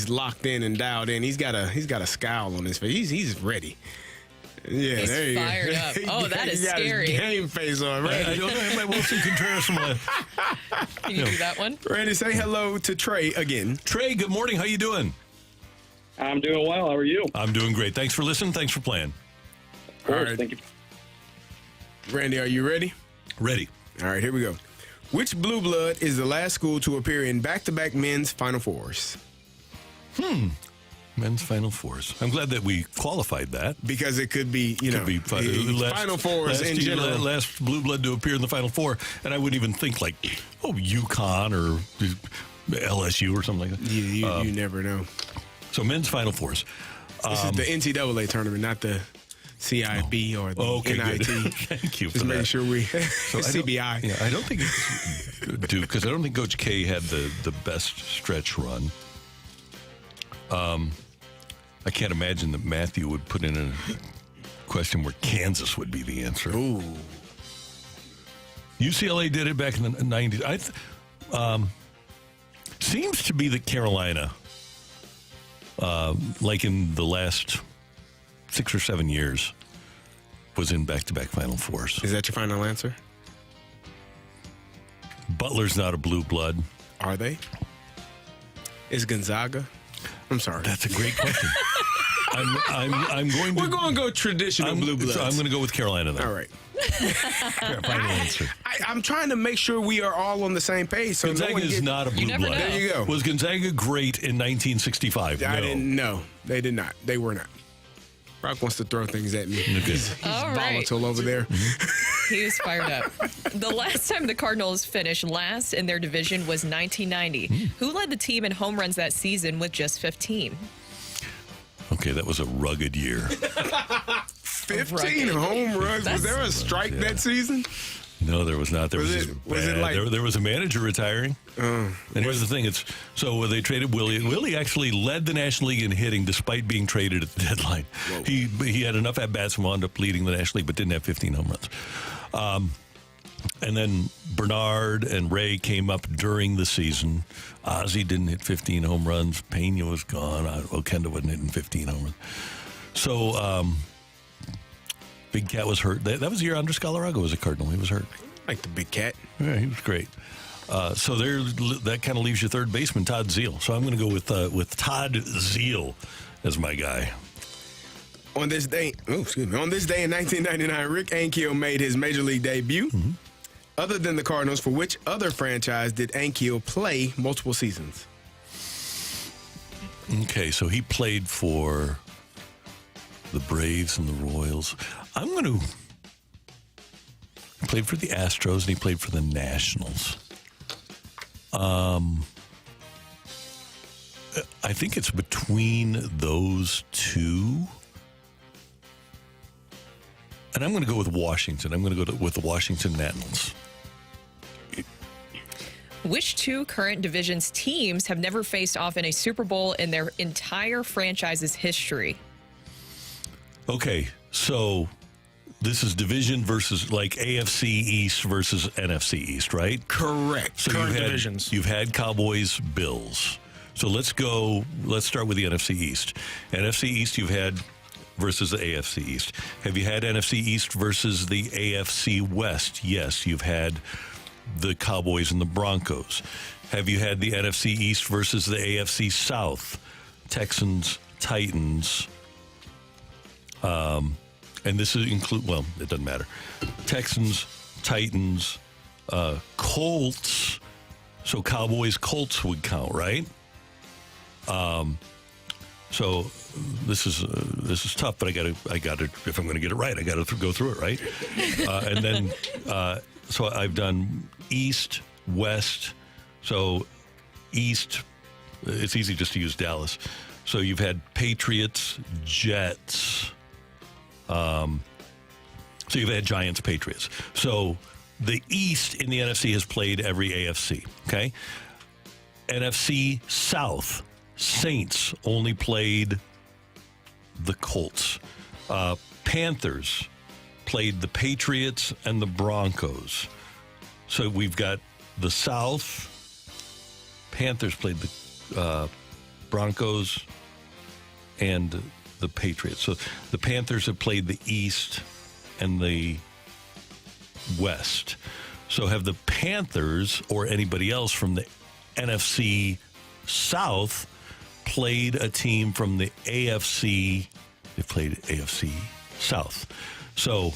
locked in and dialed in. He's got a scowl on his face. He's ready. Yeah, He's there you fired go. up. Oh, that is He got scary. his game face on, right? I don't have my Willson Contreras from my... Can you do that one? Randy, say hello to Trey again. Trey, good morning. How you doing? I'm doing well. How are you? I'm doing great. Thanks for listening. Thanks for playing. Of course. All right. Thank you. Randy, are you ready? Ready. All right, here we go. Which blue blood is the last school to appear in back-to-back men's Final Fours? Men's Final Fours. I'm glad that we qualified that. Because it could be, Final Fours in general. Last blue blood to appear in the Final Four, and I wouldn't even think UConn or LSU or something like that. You never know. So men's Final Fours. This is the NCAA tournament, not the CIB or the NIT. Good. Thank you for Just that. making sure we So CBI. I don't think it's Duke because I don't think Coach K had the best stretch run. I can't imagine that Matthew would put in a question where Kansas would be the answer. Ooh. UCLA did it back in the 90s. Seems to be that Carolina like in the last 6 or 7 years, was in back-to-back Final Fours. Is that your final answer? Butler's not a blue blood. Are they? Is Gonzaga? I'm sorry. That's a great question. I'm going to. We're going to go traditional blue bloods. So I'm going to go with Carolina then. All right. Final answer. I'm trying to make sure we are all on the same page. So Gonzaga is not a blue blood. know. There you go. Was Gonzaga great in 1965? I No. didn't know. They did not. They were not. Rocc wants to throw things at me. He's All right. volatile over there. He was fired up. The last time the Cardinals finished last in their division was 1990. Who led the team in home runs that season with just 15? Okay, that was a rugged year. 15 home runs. Was there a strike that season? No, there was not. There was there was a manager retiring. And here's the thing: so they traded Willie. Willie actually led the National League in hitting, despite being traded at the deadline. Whoa. He had enough at bats and wound up leading the National League, but didn't have 15 home runs. And then Bernard and Ray came up during the season. Ozzie didn't hit 15 home runs. Pena was gone. Okenda wasn't hitting 15 home runs. So. Big Cat was hurt. That was the year Andres Galarraga was a Cardinal. He was hurt. Like the Big Cat. Yeah, he was great. So that kind of leaves your third baseman, Todd Zeile. So I'm going to go with Todd Zeile as my guy. On this day in 1999, Rick Ankiel made his major league debut. Mm-hmm. Other than the Cardinals, for which other franchise did Ankiel play multiple seasons? Okay, so he played for the Braves and the Royals. He played for the Astros and he played for the Nationals. I think it's between those two. And I'm going to go with Washington. I'm going to go with the Washington Nationals. Which two current divisions teams have never faced off in a Super Bowl in their entire franchise's history? Okay, so this is division versus like AFC East versus NFC East, right? Correct. So current divisions. You've had Cowboys, Bills. So let's start with the NFC East. NFC East you've had versus the AFC East. Have you had NFC East versus the AFC West? Yes, you've had the Cowboys and the Broncos. Have you had the NFC East versus the AFC South? Texans, Titans, and this is it doesn't matter. Texans, Titans, Colts. So Cowboys, Colts would count, right? So this is tough, but I got to. If I'm going to get it right, I got to go through it, right? And then, so I've done East, West. So East, it's easy just to use Dallas. So you've had Patriots, Jets. So you've had Giants, Patriots. So the East in the NFC has played every AFC, okay? NFC South, Saints only played the Colts. Panthers played the Patriots and the Broncos. So we've got the South. Panthers played the Broncos and the Patriots. So the Panthers have played the East and the West. So have the Panthers or anybody else from the NFC South played a team from the AFC? They played AFC South. So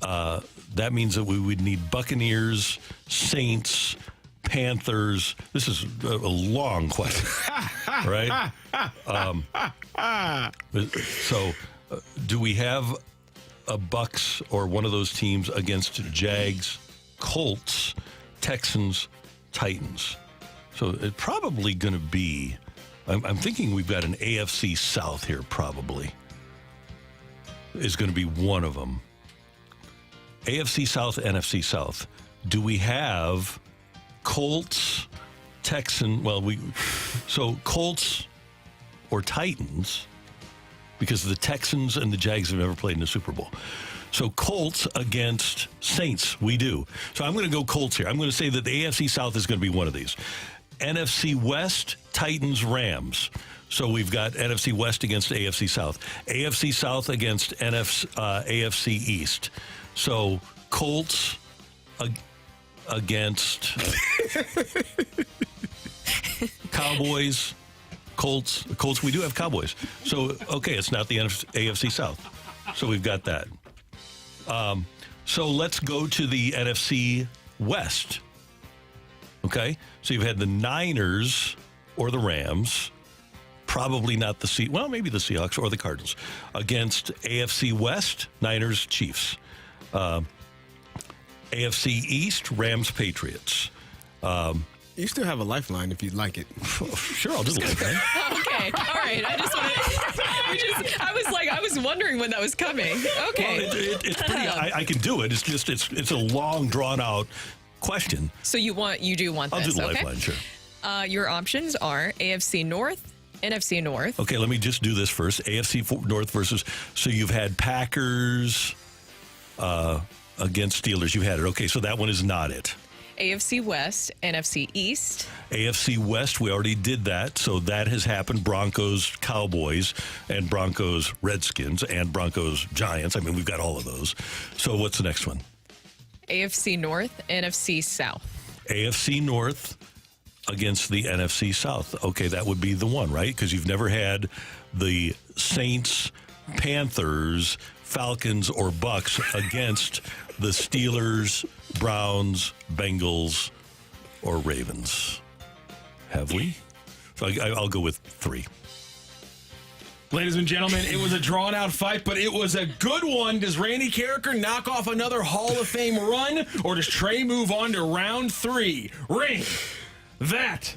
that means that we would need Buccaneers, Saints, Panthers. This is a long question, right? So do we have a Bucs or one of those teams against Jags, Colts, Texans, Titans? So it's probably going to be, I'm thinking we've got an AFC South here probably. Is going to be one of them. AFC South, NFC South. Do we have Colts, Texan? So Colts or Titans, because the Texans and the Jags have never played in the Super Bowl. So Colts against Saints, we do. So I'm going to go Colts here. I'm going to say that the AFC South is going to be one of these. NFC West, Titans, Rams. So we've got NFC West against AFC South. AFC South against AFC East. So Colts against Cowboys. Colts, we do have Cowboys. So, okay, it's not the AFC South. So we've got that. So let's go to the NFC West. Okay? So you've had the Niners or the Rams, probably not the maybe the Seahawks or the Cardinals, against AFC West, Niners, Chiefs. AFC East, Rams, Patriots. You still have a lifeline if you'd like it. Sure, I'll do the lifeline. Okay, all right. I was wondering when that was coming. Okay. Well, it's pretty. I can do it. It's just it's a long, drawn out question. So you do want this? I'll do the okay? lifeline. Sure. Your options are AFC North, NFC North. Okay, let me just do this first. AFC North versus. So you've had Packers against Steelers. You've had it. Okay, so that one is not it. AFC West, NFC East. AFC West, we already did that, so that has happened. Broncos, Cowboys, and Broncos, Redskins, and Broncos, Giants. I mean, we've got all of those. So what's the next one? AFC North, NFC South. AFC North against the NFC South. Okay, that would be the one, right? Because you've never had the Saints, Panthers, Falcons, or Bucks against the Steelers, Browns, Bengals, or Ravens. Have we? So I'll go with 3. Ladies and gentlemen, it was a drawn-out fight, but it was a good one. Does Randy Carricker knock off another Hall of Fame run, or does Trey move on to round 3? Ring that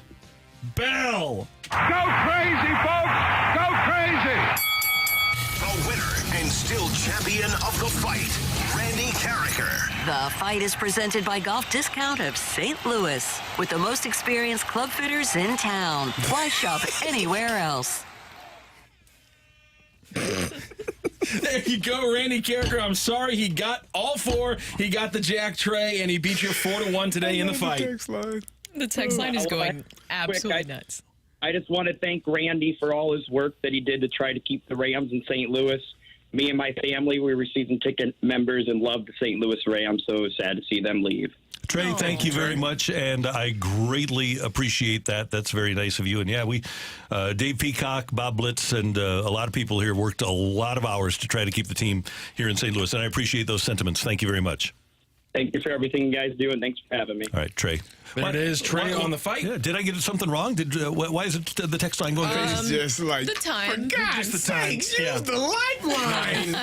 bell. Go crazy, folks! Go crazy! The winner and still champion of the fight, Randy Carricker. The fight is presented by Golf Discount of St. Louis, with the most experienced club fitters in town. Why shop anywhere else? There you go, Randy Carricker. I'm sorry he got all 4. He got the Jack Trey, and he beat you 4-1 today in the fight. The text line is going absolutely nuts. I just want to thank Randy for all his work that he did to try to keep the Rams in St. Louis. Me and my family, we were season ticket members and loved the St. Louis Rams, so it was sad to see them leave. Trey, thank you very much, and I greatly appreciate that. That's very nice of you. And yeah, we, Dave Peacock, Bob Blitz, and a lot of people here worked a lot of hours to try to keep the team here in St. Louis, and I appreciate those sentiments. Thank you very much. Thank you for everything you guys do, and thanks for having me. All right, Trey. There it is, Trey on the fight. Yeah, did I get something wrong? Why is it the text line going crazy? It's just like, the time. for God's sakes, use the lifeline.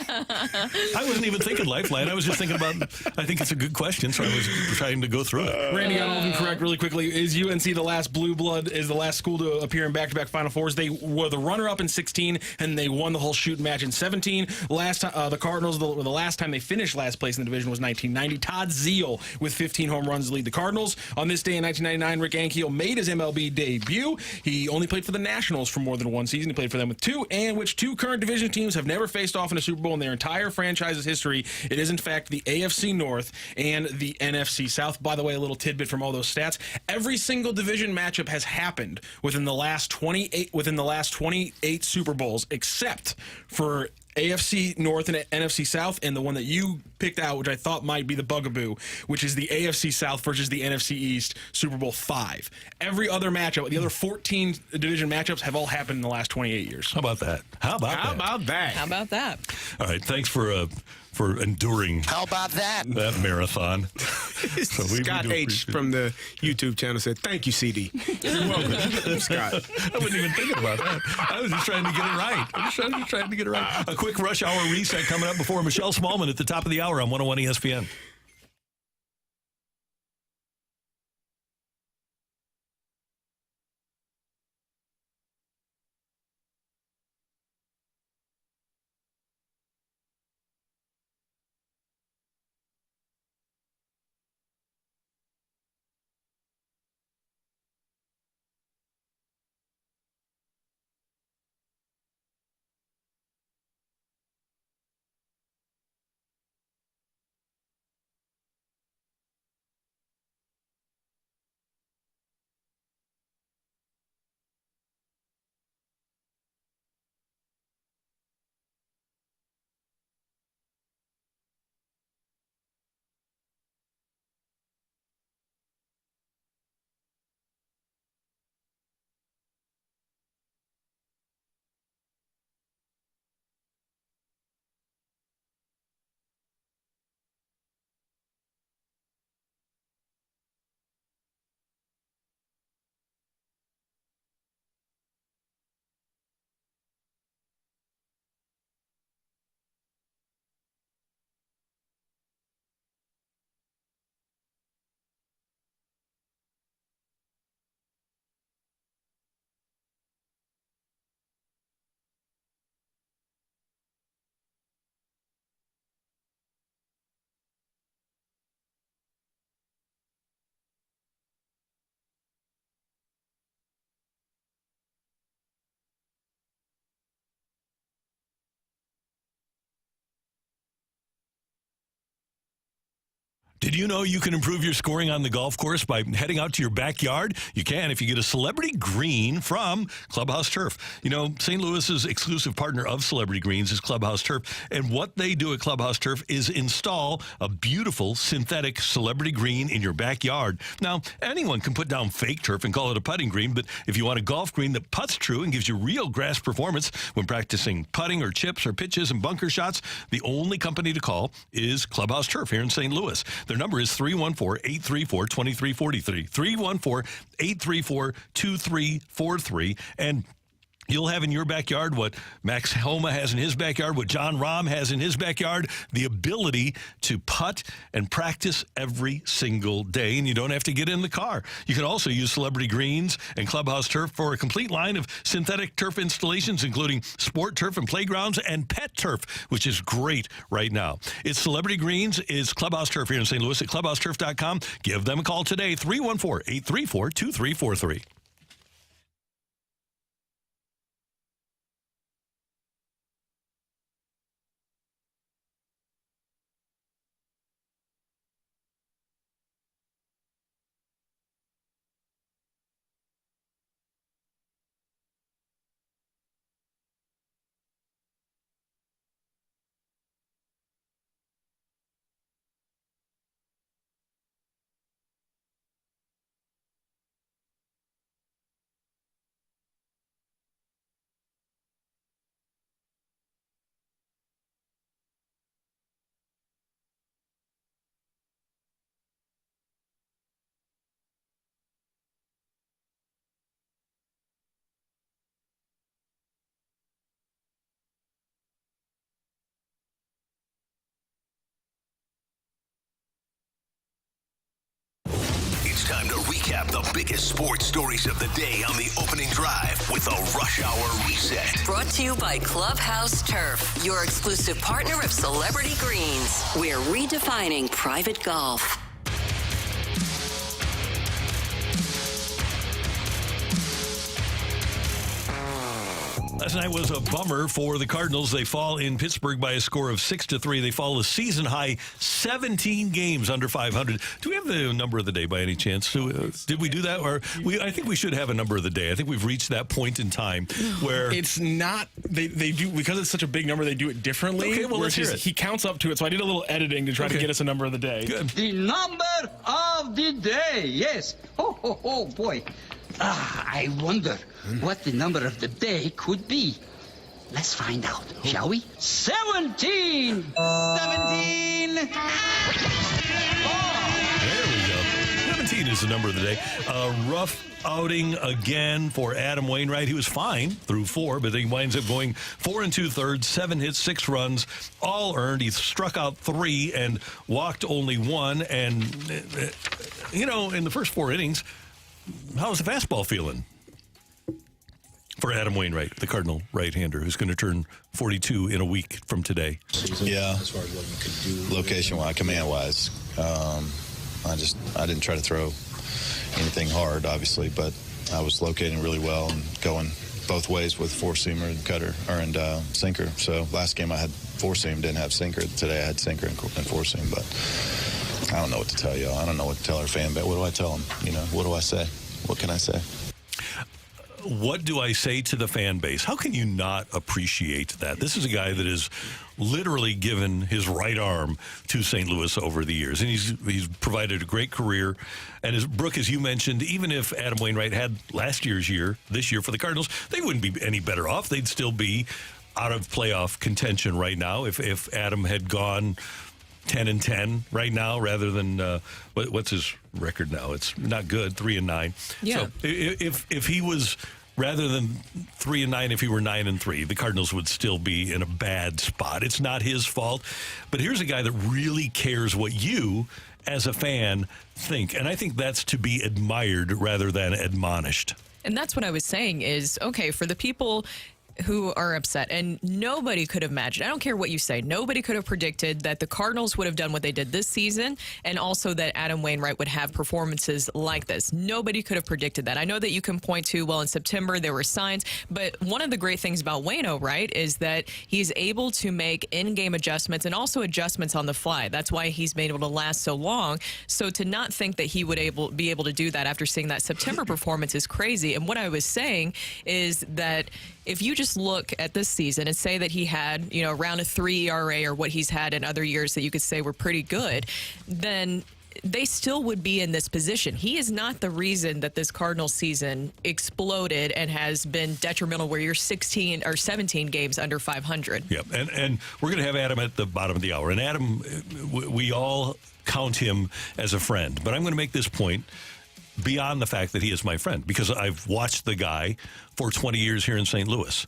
I wasn't even thinking lifeline. I was just thinking about, I think it's a good question, so I was trying to go through it. Randy, got all of them correct really quickly. Is UNC the last blue blood, is the last school to appear in back-to-back Final Fours? They were the runner-up in 16, and they won the whole shoot match in 17. Last time, the Cardinals, the last time they finished last place in the division was 1990. Todd Zeal with 15 home runs to lead the Cardinals. On this day in 1999, Rick Ankiel made his MLB debut. He only played for the Nationals for more than one season. He played for them with 2, and which 2 current division teams have never faced off in a Super Bowl in their entire franchise's history. It is, in fact, the AFC North and the NFC South. By the way, a little tidbit from all those stats. Every single division matchup has happened within the last 28 Super Bowls, except for AFC North and NFC South, and the one that you picked out, which I thought might be the bugaboo, which is the AFC South versus the NFC East, Super Bowl 5. Every other matchup, the other 14 division matchups have all happened in the last 28 years. How about that? How about that? All right, thanks for enduring. How about that? That marathon. Scott H. from the YouTube channel said, "Thank you, CD." You're welcome, Scott. I wasn't even thinking about that. I was just trying to get it right. Trying to get it right. A quick rush hour reset coming up before Michelle Smallmon at the top of the hour on 101 ESPN. Did you know you can improve your scoring on the golf course by heading out to your backyard? You can if you get a Celebrity Green from Clubhouse Turf. You know, St. Louis's exclusive partner of Celebrity Greens is Clubhouse Turf. And what they do at Clubhouse Turf is install a beautiful synthetic Celebrity Green in your backyard. Now, anyone can put down fake turf and call it a putting green, but if you want a golf green that putts true and gives you real grass performance when practicing putting or chips or pitches and bunker shots, the only company to call is Clubhouse Turf here in St. Louis. Their number is 314-834-2343. 314-834-2343. And you'll have in your backyard what Max Homa has in his backyard, what John Rahm has in his backyard, the ability to putt and practice every single day, and you don't have to get in the car. You can also use Celebrity Greens and Clubhouse Turf for a complete line of synthetic turf installations, including sport turf and playgrounds and pet turf, which is great right now. It's Celebrity Greens, is Clubhouse Turf here in St. Louis at clubhouseturf.com. Give them a call today, 314-834-2343. It's time to recap the biggest sports stories of the day on the opening drive with a Rush Hour Reset. Brought to you by Clubhouse Turf, your exclusive partner of Celebrity Greens. We're redefining private golf. Last night was a bummer for the Cardinals. They fall in Pittsburgh by a score of 6-3. They fall a season-high 17 games under 500. Do we have the number of the day by any chance? Did we do that? Or I think we should have a number of the day. I think we've reached that point in time where... It's not... They do... Because it's such a big number, they do it differently. Okay, well, let's hear it. He counts up to it, so I did a little editing to try to get us a number of the day. Good. The number of the day, yes. Oh, boy. I wonder what the number of the day could be. Let's find out, shall we? 17! 17! There we go. 17 is the number of the day. A rough outing again for Adam Wainwright. He was fine through 4, but he winds up going 4 2/3, 7 hits, 6 runs, all earned. He struck out 3 and walked only 1. And, in the first 4 innings, how was the fastball feeling for Adam Wainwright, the Cardinal right-hander, who's going to turn 42 in a week from today? Yeah, as far as what you could do, location-wise, command-wise, I didn't try to throw anything hard, obviously, but I was locating really well and going both ways with four-seamer and cutter and sinker. So last game I had four-seam, didn't have sinker. Today I had sinker and four-seam, but I don't know what to tell y'all. I don't know what to tell our fan base. What do I tell them? What do I say? What can I say? What do I say to the fan base? How can you not appreciate that? This is a guy that has literally given his right arm to St. Louis over the years, and he's provided a great career. And as Brooke, as you mentioned, even if Adam Wainwright had last year's year, this year for the Cardinals, they wouldn't be any better off. They'd still be out of playoff contention right now if Adam had gone 10-10 right now, rather than what's his record now? It's not good, 3-9. Yeah. So if he was, rather than 3-9, if he were 9-3, the Cardinals would still be in a bad spot. It's not his fault, but here's a guy that really cares what you, as a fan, think, and I think that's to be admired rather than admonished. And that's what I was saying is, okay, for the people who are upset, and nobody could have imagined. I don't care what you say. Nobody could have predicted that the Cardinals would have done what they did this season, and also that Adam Wainwright would have performances like this. Nobody could have predicted that. I know that you can point to, well, in September there were signs, but one of the great things about Waino, right, is that he's able to make in-game adjustments and also adjustments on the fly. That's why he's been able to last so long. So to not think that he would be able to do that after seeing that September performance is crazy. And what I was saying is that if you just look at this season and say that he had, around a 3 ERA or what he's had in other years that you could say were pretty good, then they still would be in this position. He is not the reason that this Cardinals season exploded and has been detrimental where you're 16 or 17 games under 500. Yep, and we're going to have Adam at the bottom of the hour. And Adam, we all count him as a friend. But I'm going to make this point beyond the fact that he is my friend, because I've watched the guy for 20 years here in St. Louis.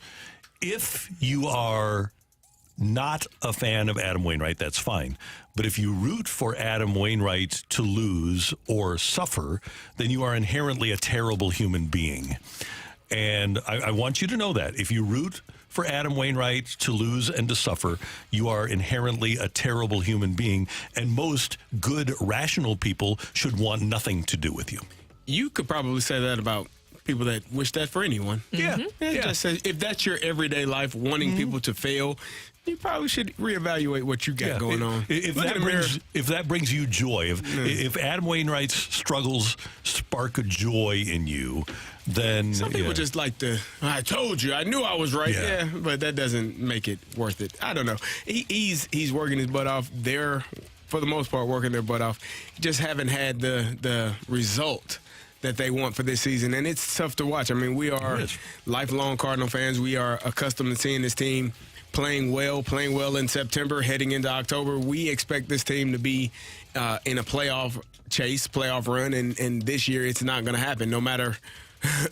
If you are not a fan of Adam Wainwright, that's fine. But if you root for Adam Wainwright to lose or suffer, then you are inherently a terrible human being. And I want you to know that. If you root for Adam Wainwright to lose and to suffer, you are inherently a terrible human being. And most good, rational people should want nothing to do with you. You could probably say that about people that wish that for anyone. Yeah. Just say, if that's your everyday life, wanting people to fail, you probably should reevaluate what you got going on. If that brings you joy, if Adam Wainwright's struggles spark a joy in you, then some people just like to, I told you, I knew I was right. Yeah, but that doesn't make it worth it. I don't know. He's working his butt off. They're, for the most part, working their butt off. Just haven't had the result that they want for this season, and it's tough to watch. I mean, we are lifelong Cardinal fans. We are accustomed to seeing this team playing well in September, heading into October. We expect this team to be in a playoff run, and this year it's not going to happen, no matter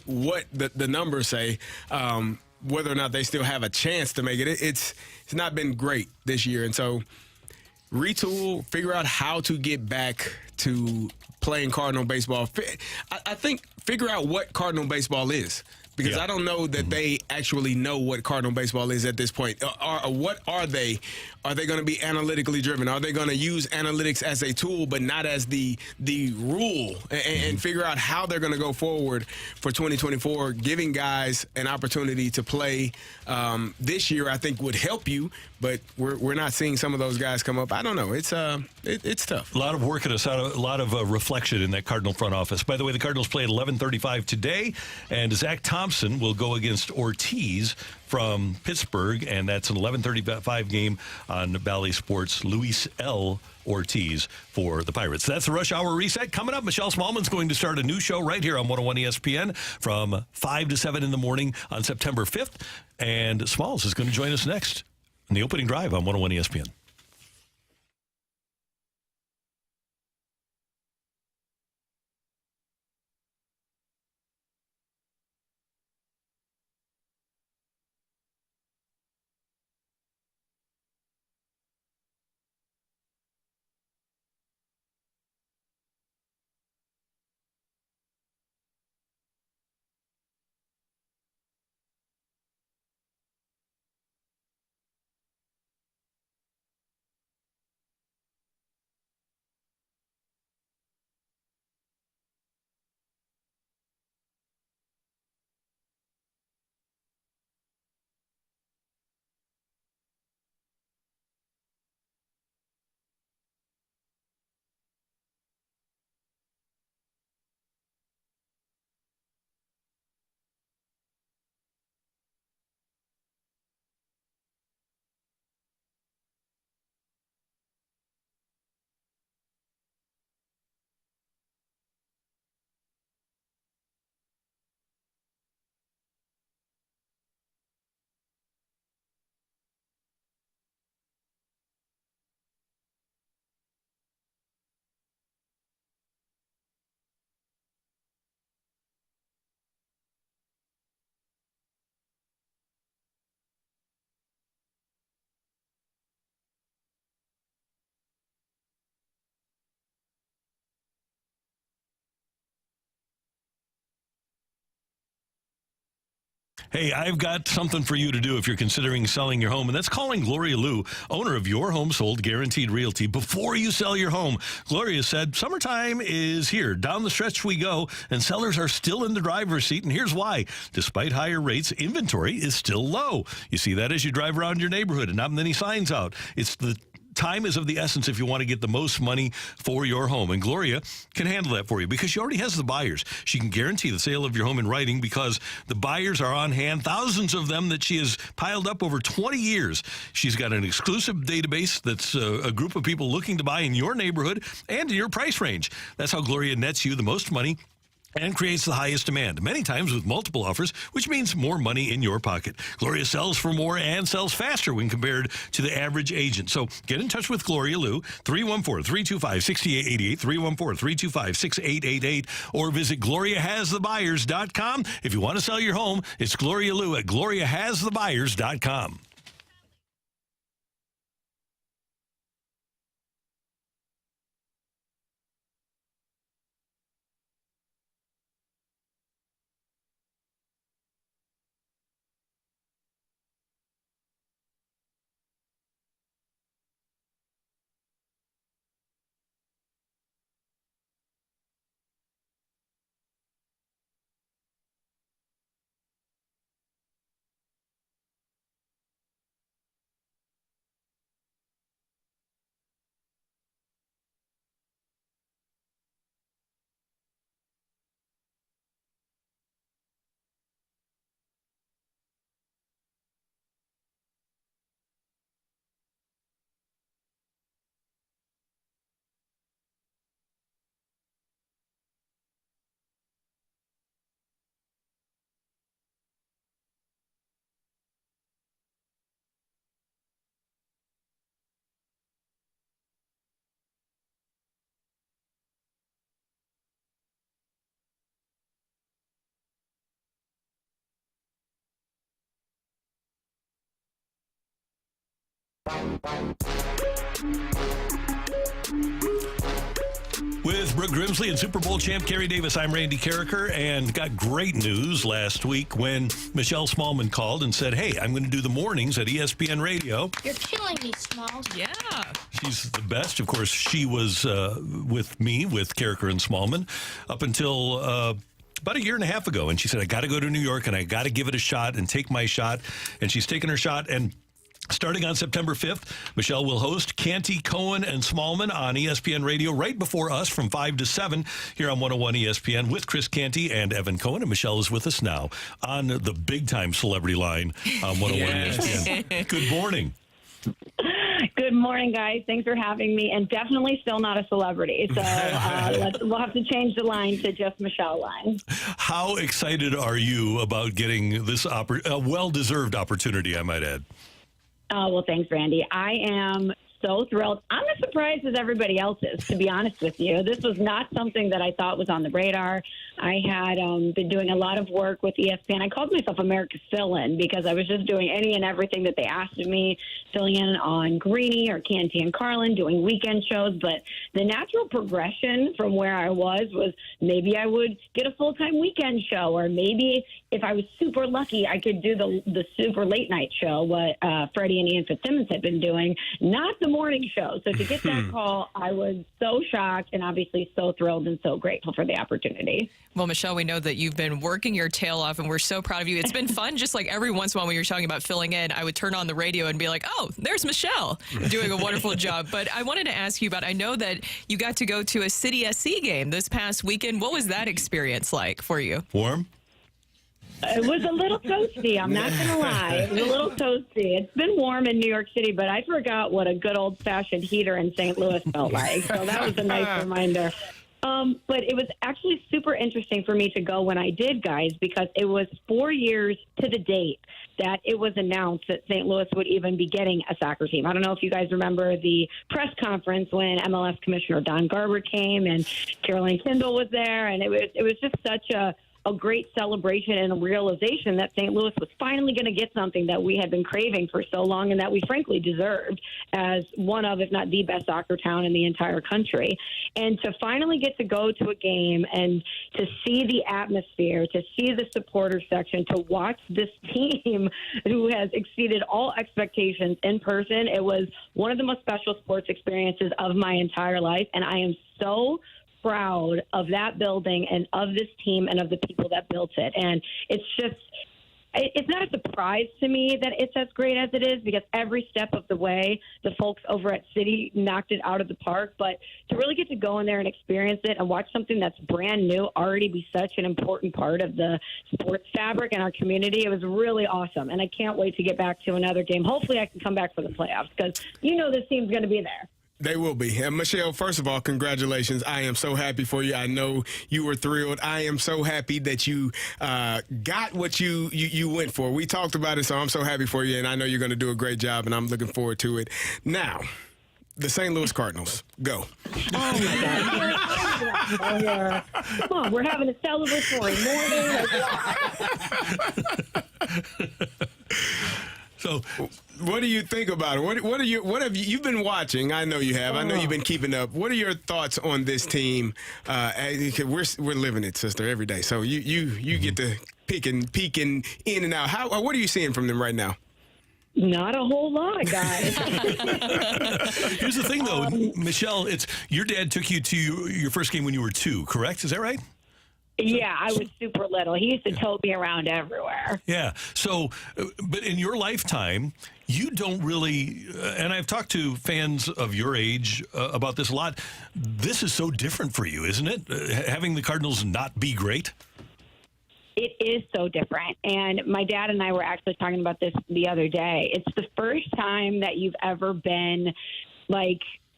what the numbers say. Whether or not they still have a chance to make it, it's not been great this year, and so retool, figure out how to get back to playing Cardinal baseball. I think figure out what Cardinal baseball is, because I don't know that they actually know what Cardinal baseball is at this point. What are they? Are they going to be analytically driven? Are they going to use analytics as a tool but not as the rule, and figure out how they're going to go forward for 2024, giving guys an opportunity to play this year, I think would help you, but we're not seeing some of those guys come up. I don't know. It's tough. A lot of work and a lot of reflection in that Cardinal front office. By the way, the Cardinals play at 11:35 today, and Zach Thompson will go against Ortiz from Pittsburgh, and that's an 11:35 game on Bally Sports. Luis L. Ortiz for the Pirates. That's the Rush Hour Reset. Coming up, Michelle Smallmon's going to start a new show right here on 101 ESPN from 5 to 7 in the morning on September 5th, and Smalls is going to join us next in the opening drive on 101 ESPN. Hey, I've got something for you to do if you're considering selling your home, and that's calling Gloria Liu, owner of Your Home Sold Guaranteed Realty, before you sell your home. Gloria said, summertime is here. Down the stretch we go, and sellers are still in the driver's seat, and here's why. Despite higher rates, inventory is still low. You see that as you drive around your neighborhood and not many signs out. It's the time is of the essence if you want to get the most money for your home. And Gloria can handle that for you because she already has the buyers. She can guarantee the sale of your home in writing because the buyers are on hand, thousands of them that she has piled up over 20 years. She's got an exclusive database that's a group of people looking to buy in your neighborhood and in your price range. That's how Gloria nets you the most money and creates the highest demand, many times with multiple offers, which means more money in your pocket. Gloria sells for more and sells faster when compared to the average agent. So get in touch with Gloria Liu, 314-325-6888, 314-325-6888, or visit GloriaHasTheBuyers.com. If you want to sell your home, it's Gloria Liu at GloriaHasTheBuyers.com. With Brooke Grimsley and Super Bowl champ Kerry Davis, I'm Randy Carricker, and got great news last week when Michelle Smallmon called and said, hey, I'm going to do the mornings at ESPN Radio. You're killing me, Smalls. Yeah. She's the best. Of course, she was with me, with Carricker and Smallmon, up until about a year and a half ago. And she said, I got to go to New York, and I got to give it a shot and take my shot. And she's taken her shot, and starting on September 5th, Michelle will host Canty, Cohen, and Smallmon on ESPN Radio right before us from 5 to 7 here on 101 ESPN with Chris Canty and Evan Cohen. And Michelle is with us now on the big-time celebrity line on 101 ESPN. Good morning. Good morning, guys. Thanks for having me. And definitely still not a celebrity. So we'll have to change the line to just Michelle line. How excited are you about getting this well-deserved opportunity, I might add? Oh, well, thanks, Randy. I am so thrilled. I'm as surprised as everybody else is, to be honest with you. This was not something that I thought was on the radar. I had been doing a lot of work with ESPN. I called myself America's fill-in because I was just doing any and everything that they asked of me, filling in on Greeny or Canty and Carlin, doing weekend shows. But the natural progression from where I was maybe I would get a full-time weekend show, or maybe if I was super lucky, I could do the super late-night show, what Freddie and Ian Fitzsimmons had been doing, not the morning show. So to get that call, I was so shocked and obviously so thrilled and so grateful for the opportunity. Well, Michelle, we know that you've been working your tail off, and we're so proud of you. It's been fun, just like every once in a while when you're talking about filling in, I would turn on the radio and be like, oh, there's Michelle doing a wonderful job. But I wanted to ask you about, I know that you got to go to a City SC game this past weekend. What was that experience like for you? Warm? It was a little toasty. I'm not going to lie. It was a little toasty. It's been warm in New York City, but I forgot what a good old-fashioned heater in St. Louis felt like. So that was a nice reminder. But it was actually super interesting for me to go when I did, guys, because it was 4 years to the date that it was announced that St. Louis would even be getting a soccer team. I don't know if you guys remember the press conference when MLS Commissioner Don Garber came and Caroline Kindle was there, and it was just such a a great celebration and a realization that St. Louis was finally going to get something that we had been craving for so long and that we frankly deserved as one of, if not the best soccer town in the entire country. And to finally get to go to a game and to see the atmosphere, to see the supporter section, to watch this team who has exceeded all expectations in person, it was one of the most special sports experiences of my entire life. And I am so proud of that building and of this team and of the people that built it. And it's not a surprise to me that it's as great as it is, because every step of the way, the folks over at City knocked it out of the park. But to really get to go in there and experience it and watch something that's brand new already be such an important part of the sports fabric in our community, it was really awesome. And I can't wait to get back to another game. Hopefully I can come back for the playoffs, because this team's going to be there. They will be. And Michelle, first of all, congratulations. I am so happy for you. I know you were thrilled. I am so happy that you got what you went for. We talked about it, so I'm so happy for you, and I know you're going to do a great job, and I'm looking forward to it. Now, the St. Louis Cardinals, go. Oh, my God. Oh, yeah. Come on, we're having a celebratory morning. So, what do you think about it? What have you've been watching? I know you have. I know you've been keeping up. What are your thoughts on this team? We're living it, sister, every day. So you get to peek in and out. What are you seeing from them right now? Not a whole lot, guys. Here's the thing, though, Michelle. It's your dad took you to your first game when you were 2, correct? Is that right? Yeah, I was super little. He used to tote me around everywhere. Yeah. So, but in your lifetime, you don't really, and I've talked to fans of your age about this a lot. This is so different for you, isn't it? Having the Cardinals not be great? It is so different. And my dad and I were actually talking about this the other day. It's the first time that you've ever been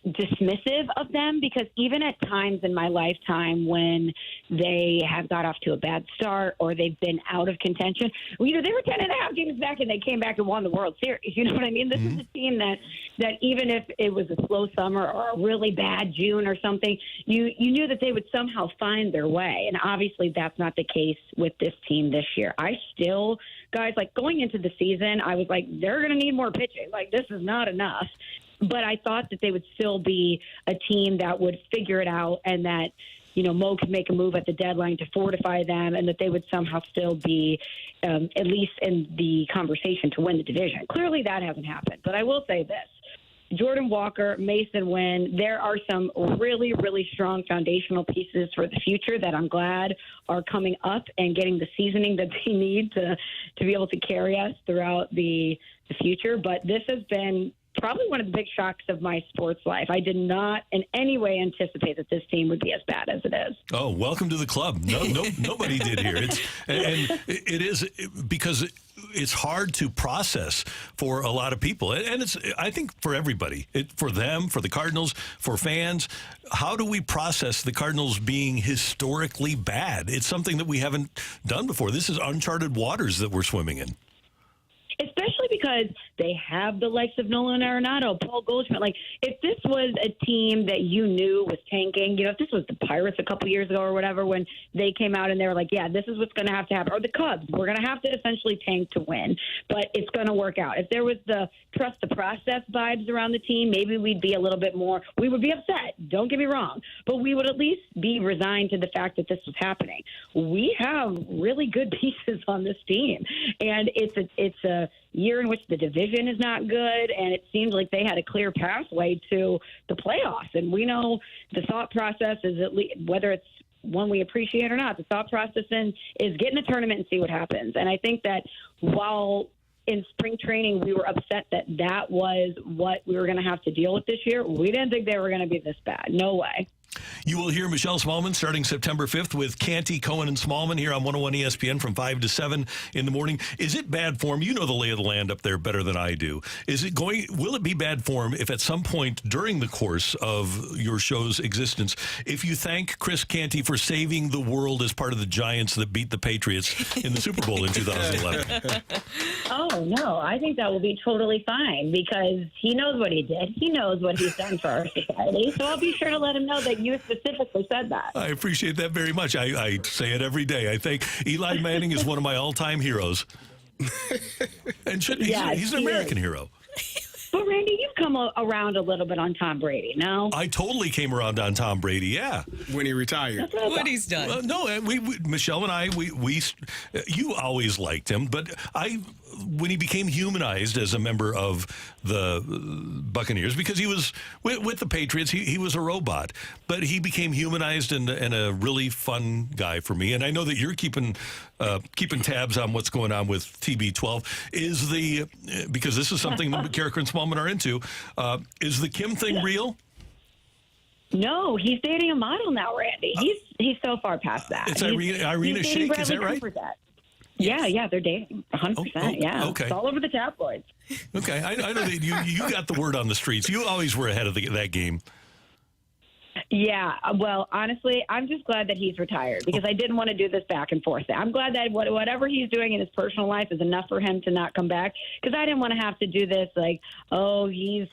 dismissive of them, because even at times in my lifetime when they have got off to a bad start or they've been out of contention, they were 10.5 games back and they came back and won the World Series. You know what I mean? This is a team that even if it was a slow summer or a really bad June or something, you knew that they would somehow find their way. And obviously that's not the case with this team this year. I still, guys, going into the season, I was like, they're going to need more pitching. This is not enough. But I thought that they would still be a team that would figure it out, and that, Mo could make a move at the deadline to fortify them, and that they would somehow still be at least in the conversation to win the division. Clearly that hasn't happened. But I will say this. Jordan Walker, Mason Wynn, there are some really, really strong foundational pieces for the future that I'm glad are coming up and getting the seasoning that they need to be able to carry us throughout the future. But this has been probably one of the big shocks of my sports life. I did not in any way anticipate that this team would be as bad as it is. Oh, welcome to the club. Nobody did here. It is because it's hard to process for a lot of people. And it's, I think, for everybody, for them, for the Cardinals, for fans. How do we process the Cardinals being historically bad? It's something that we haven't done before. This is uncharted waters that we're swimming in. Especially because they have the likes of Nolan Arenado, Paul Goldschmidt. If this was a team that you knew was tanking, if this was the Pirates a couple years ago or whatever, when they came out and they were like, yeah, this is what's going to have to happen, or the Cubs, we're going to have to essentially tank to win, but it's going to work out. If there was the trust the process vibes around the team, maybe we'd be a little bit more, we would be upset, don't get me wrong, but we would at least be resigned to the fact that this was happening. We have really good pieces on this team, and it's a year in which the division is not good, and it seems like they had a clear pathway to the playoffs. And we know the thought process is, at least, whether it's one we appreciate or not, the thought process is get in a tournament and see what happens. And I think that while in spring training we were upset that was what we were going to have to deal with this year, we didn't think they were going to be this bad. No way. You will hear Michelle Smallmon starting September 5th with Canty, Cohen, and Smallmon here on 101 ESPN from 5 to 7 in the morning. Is it bad form? You know the lay of the land up there better than I do. Will it be bad form if at some point during the course of your show's existence, if you thank Chris Canty for saving the world as part of the Giants that beat the Patriots in the Super Bowl in 2011? Oh, no. I think that will be totally fine because he knows what he did. He knows what he's done for our society. So I'll be sure to let him know that and you specifically said that. I appreciate that very much. I say it every day. I think Eli Manning is one of my all-time heroes. And he's an American hero. But, Randy, you've come around a little bit on Tom Brady, no? I totally came around on Tom Brady, yeah. When he retired. That's what he's done. Well, no, we Michelle and I, you always liked him, but when he became humanized as a member of the Buccaneers, because he was with the Patriots, he was a robot, but he became humanized and a really fun guy for me. And I know that you're keeping tabs on what's going on with TB12. Because this is something that Carricker and Smallmon are into. Is the Kim thing real? No, he's dating a model now, Randy. He's so far past that. It's Irina Shayk, is that right? Yeah, they're dating 100%. Yeah, okay. It's all over the tabloids. Okay, I know that you got the word on the streets. You always were ahead of that game. Yeah, well, honestly, I'm just glad that he's retired because I didn't want to do this back and forth. I'm glad that whatever he's doing in his personal life is enough for him to not come back because I didn't want to have to do this like, he's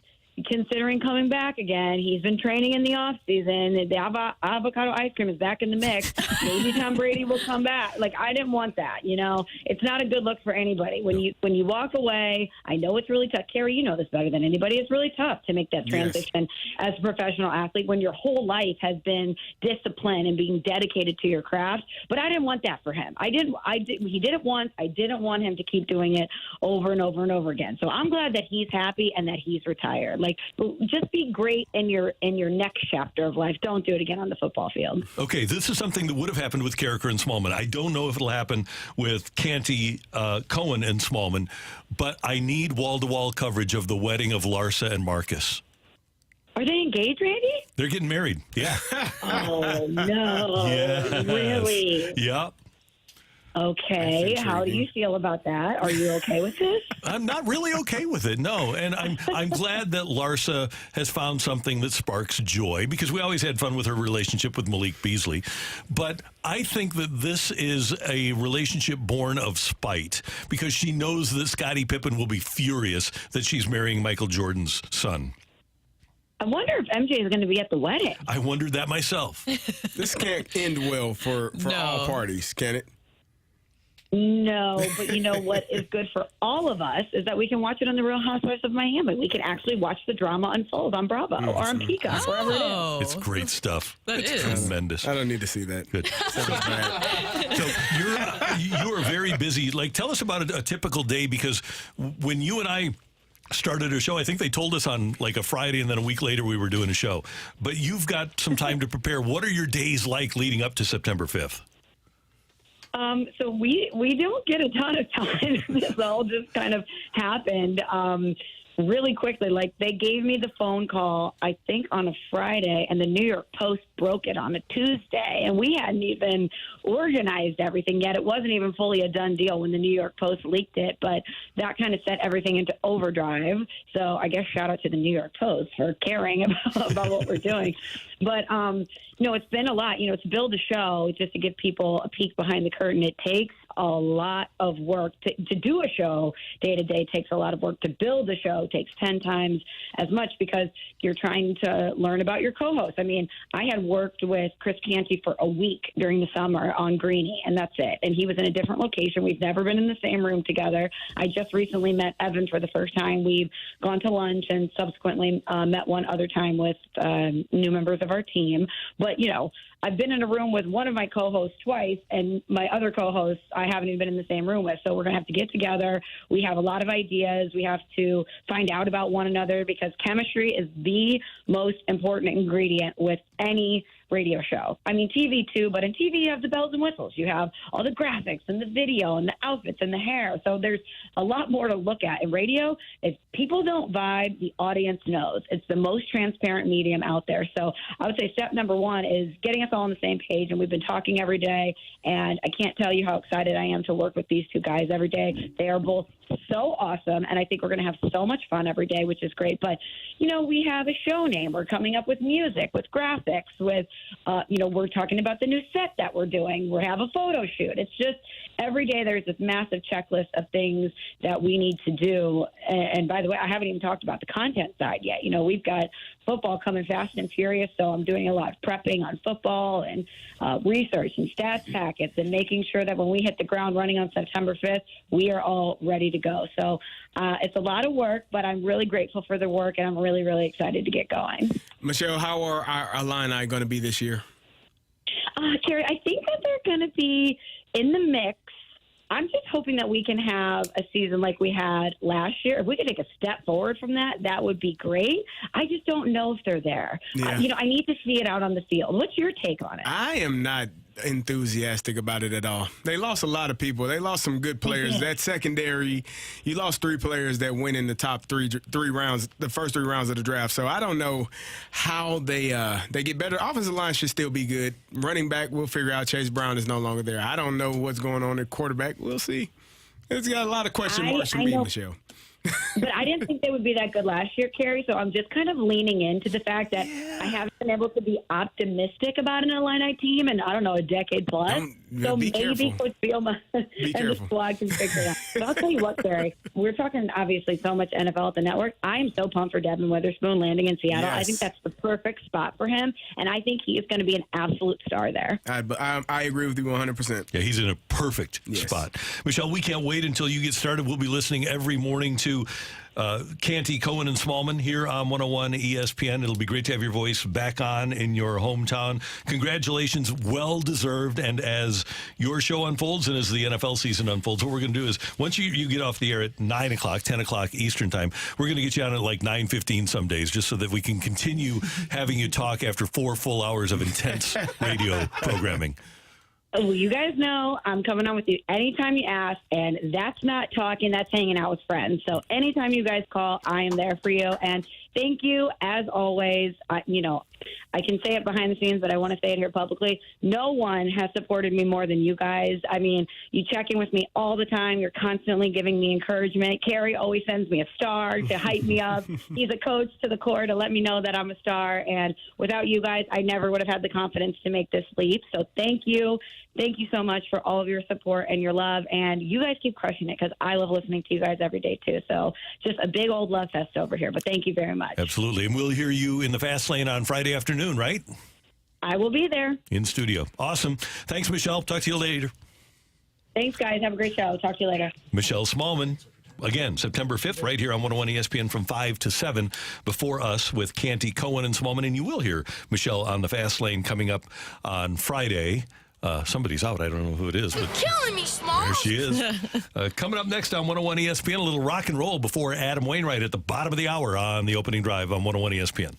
considering coming back again. He's been training in the off season. The avocado ice cream is back in the mix. Maybe Tom Brady will come back. Like, I didn't want that. It's not a good look for anybody. When you walk away, I know it's really tough. Carrie, you know this better than anybody. It's really tough to make that transition as a professional athlete when your whole life has been discipline and being dedicated to your craft. But I didn't want that for him. He did it once. I didn't want him to keep doing it over and over and over again. So I'm glad that he's happy and that he's retired. Like, just be great in your next chapter of life. Don't do it again on the football field. Okay, this is something that would have happened with Carricker and Smallmon. I don't know if it'll happen with Canty, Cohen, and Smallmon, but I need wall-to-wall coverage of the wedding of Larsa and Marcus. Are they engaged, Randy? They're getting married, yeah. Oh, no. Yes. Really? Yeah. Okay, how do you feel about that? Are you okay with this? I'm not really okay with it, no. And I'm glad that Larsa has found something that sparks joy because we always had fun with her relationship with Malik Beasley. But I think that this is a relationship born of spite because she knows that Scottie Pippen will be furious that she's marrying Michael Jordan's son. I wonder if MJ is going to be at the wedding. I wondered that myself. This can't end well for all parties, can it? No, but you know what is good for all of us is that we can watch it on The Real Housewives of Miami. We can actually watch the drama unfold on Bravo or on Peacock, wherever it is. It's great stuff. It's tremendous. I don't need to see that. Good. So you are very busy. Like, tell us about a typical day because when you and I started a show, I think they told us on like a Friday and then a week later we were doing a show. But you've got some time to prepare. What are your days like leading up to September 5th? So we don't get a ton of time. This all just kind of happened really quickly. Like, they gave me the phone call, I think, on a Friday, and the New York Post broke it on a Tuesday, and we hadn't even organized everything yet. It wasn't even fully a done deal when the New York Post leaked it, but that kind of set everything into overdrive. So I guess shout out to the New York Post for caring about what we're doing. But, it's been a lot. To build a show, just to give people a peek behind the curtain, it takes a lot of work. To do a show day to day takes a lot of work. To build a show takes 10 times as much because you're trying to learn about your co-host. I mean, I had worked with Chris Canty for a week during the summer on Greenie, and that's it. And he was in a different location. We've never been in the same room together. I just recently met Evan for the first time. We've gone to lunch and subsequently met one other time with new members of our team. But, I've been in a room with one of my co-hosts twice, and my other co-hosts I haven't even been in the same room with. So we're going to have to get together. We have a lot of ideas. We have to find out about one another because chemistry is the most important ingredient with any radio show. I mean, TV too, but in TV you have the bells and whistles. You have all the graphics and the video and the outfits and the hair. So there's a lot more to look at. In radio, if people don't vibe, the audience knows. It's the most transparent medium out there. So I would say step number one is getting us all on the same page, and we've been talking every day, and I can't tell you how excited I am to work with these two guys every day. They are both so awesome, and I think we're going to have so much fun every day, which is great. But, we have a show name. We're coming up with music, with graphics, with, we're talking about the new set that we're doing. We have a photo shoot. every day there's this massive checklist of things that we need to do. And by the way, I haven't even talked about the content side yet. We've got football coming fast and furious, so I'm doing a lot of prepping on football and research and stats packets and making sure that when we hit the ground running on September 5th, we are all ready to go. So it's a lot of work, but I'm really grateful for the work, and I'm really, really excited to get going. Michelle, how are our Illini going to be this year? Carrie, I think that they're going to be in the mix. I'm just hoping that we can have a season like we had last year. If we could take a step forward from that, that would be great. I just don't know if they're there. Yeah. I need to see it out on the field. What's your take on it? I am not enthusiastic about it at all. They lost a lot of people. They lost some good players. That secondary, you lost 3 players that went in the top three rounds, the first 3 rounds of the draft. So I don't know how they get better. Offensive line should still be good. Running back, we'll figure out. Chase Brown is no longer there. I don't know what's going on at quarterback. We'll see. It's got a lot of question marks for me, Michelle. But I didn't think they would be that good last year, Carrie, so I'm just kind of leaning into the fact that I haven't been able to be optimistic about an Illini team in, I don't know, a decade plus. So maybe Coach Bielema and the squad can figure it out. But I'll tell you what, Carrie, we're talking obviously so much NFL at the network. I am so pumped for Devin Witherspoon landing in Seattle. Yes. I think that's the perfect spot for him, and I think he is going to be an absolute star there. I agree with you 100%. Yeah, he's in a perfect spot. Michelle, we can't wait until you get started. We'll be listening every morning to Canty, Cohen, and Smallmon here on 101 ESPN. It'll be great to have your voice back on in your hometown. Congratulations, well-deserved. And as your show unfolds and as the NFL season unfolds, what we're going to do is once you get off the air at 9 o'clock, 10 o'clock Eastern time, we're going to get you on at like 9:15 some days just so that we can continue having you talk after 4 full hours of intense radio programming. Well, you guys know I'm coming on with you anytime you ask, and that's not talking, that's hanging out with friends. So anytime you guys call, I am there for you. And thank you, as always. I can say it behind the scenes, but I want to say it here publicly. No one has supported me more than you guys. I mean, you check in with me all the time. You're constantly giving me encouragement. Carrie always sends me a star to hype me up. He's a coach to the core to let me know that I'm a star. And without you guys, I never would have had the confidence to make this leap. So thank you. Thank you so much for all of your support and your love. And you guys keep crushing it because I love listening to you guys every day, too. So just a big old love fest over here. But thank you very much. Absolutely. And we'll hear you in the Fast Lane on Friday afternoon, right? I will be there. In studio. Awesome. Thanks, Michelle. Talk to you later. Thanks, guys. Have a great show. Talk to you later. Michelle Smallmon. Again, September 5th, right here on 101 ESPN from 5 to 7 before us with Canty, Cohen, and Smallmon. And you will hear Michelle on the Fast Lane coming up on Friday. Somebody's out. I don't know who it is. But killing me, Small. there she is. Coming up next on 101 ESPN, a little rock and roll before Adam Wainwright at the bottom of the hour on the opening drive on 101 ESPN.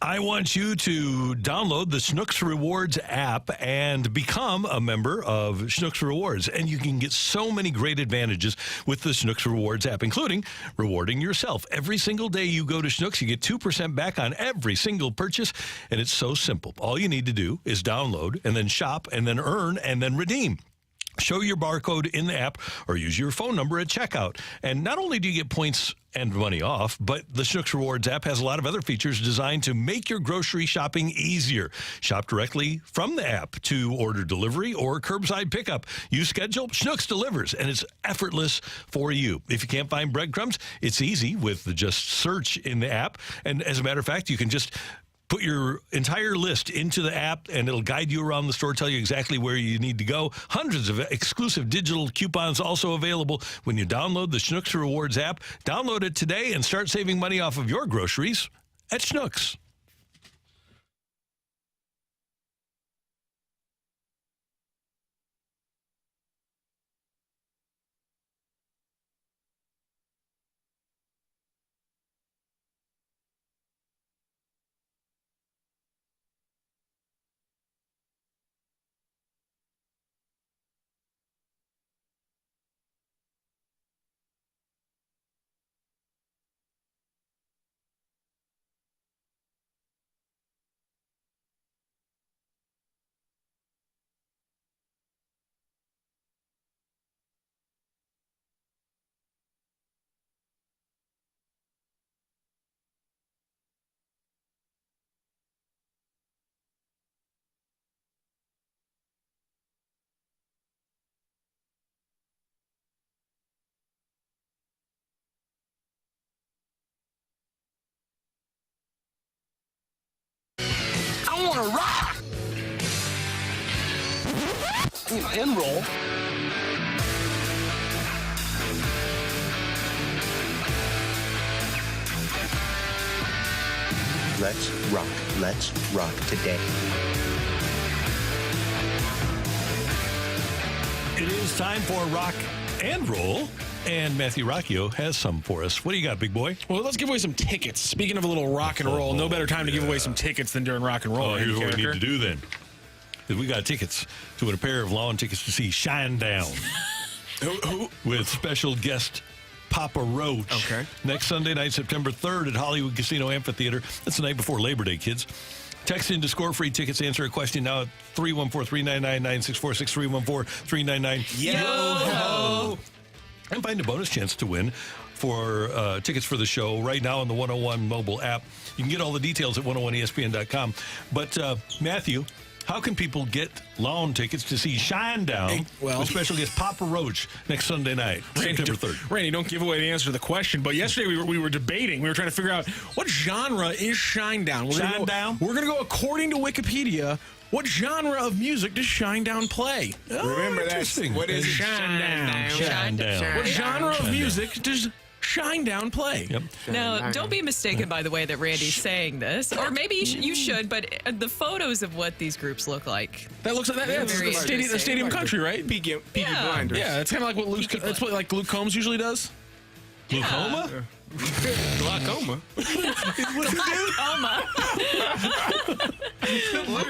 I want you to download the Schnucks Rewards app and become a member of Schnucks Rewards. And you can get so many great advantages with the Schnucks Rewards app, including rewarding yourself. Every single day you go to Schnucks, you get 2% back on every single purchase. And it's so simple. All you need to do is download and then shop and then earn and then redeem. Show your barcode in the app or use your phone number at checkout. And not only do you get points and money off, but the Schnucks Rewards app has a lot of other features designed to make your grocery shopping easier. Shop directly from the app to order delivery or curbside pickup. You schedule, Schnucks delivers, and it's effortless for you. If you can't find breadcrumbs, it's easy with the just search in the app. And as a matter of fact, you can just put your entire list into the app, and it'll guide you around the store, tell you exactly where you need to go. Hundreds of exclusive digital coupons also available when you download the Schnucks Rewards app. Download it today and start saving money off of your groceries at Schnucks. I want to rock. I need my end roll. Let's rock. Let's rock today. It is time for Rock and Roll. And Matthew Rocchio has some for us. What do you got, big boy? Well, let's give away some tickets. Speaking of a little rock and roll, no better time to give away some tickets than during rock and roll. Oh, here's what we need to do then. We got tickets to win a pair of lawn tickets to see Shinedown with special guest Papa Roach. Okay. Next Sunday night, September 3rd at Hollywood Casino Amphitheater. That's the night before Labor Day, kids. Text in to score free tickets. Answer a question now at 314-399-9646, 314-399. Yo-ho! And find a bonus chance to win for tickets for the show right now on the 101 mobile app. You can get all the details at 101ESPN.com. But, Matthew, how can people get lawn tickets to see Shinedown with special guest Papa Roach next Sunday night, September 3rd? Randy, don't give away the answer to the question, but yesterday we were debating. We were trying to figure out what genre is Shinedown. We're going to go according to Wikipedia. What genre of music does Shinedown play? Remember that. What is Shinedown? Shinedown. What genre of music does Shinedown play? Yep. Now, don't be mistaken by the way that Randy's saying this, or maybe you should, but the photos of what these groups look like. That looks like that. Yeah, it's the Stadium Country, right? Peaky Blinders. Yeah, it's kind of like what that's what like Luke Combs usually does. Glaucoma? Glaucoma? Glaucoma.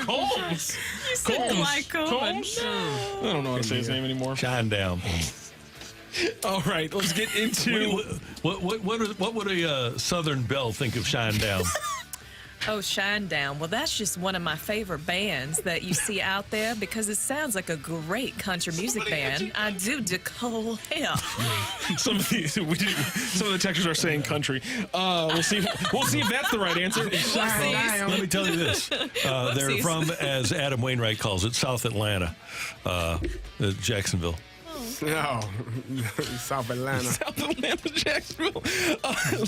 Combs. You said glaucoma. Combs? I don't know how to say his name anymore. Shinedown. All right, let's get into what would a Southern belle think of Shinedown? Oh, Shinedown. Well, that's just one of my favorite bands that you see out there because it sounds like a great country music band. I do declare. Some of the textures are saying country. We'll see if that's the right answer. Let me tell you this. They're from, as Adam Wainwright calls it, South Atlanta, Jacksonville. No, South Atlanta. South Atlanta, Jacksonville.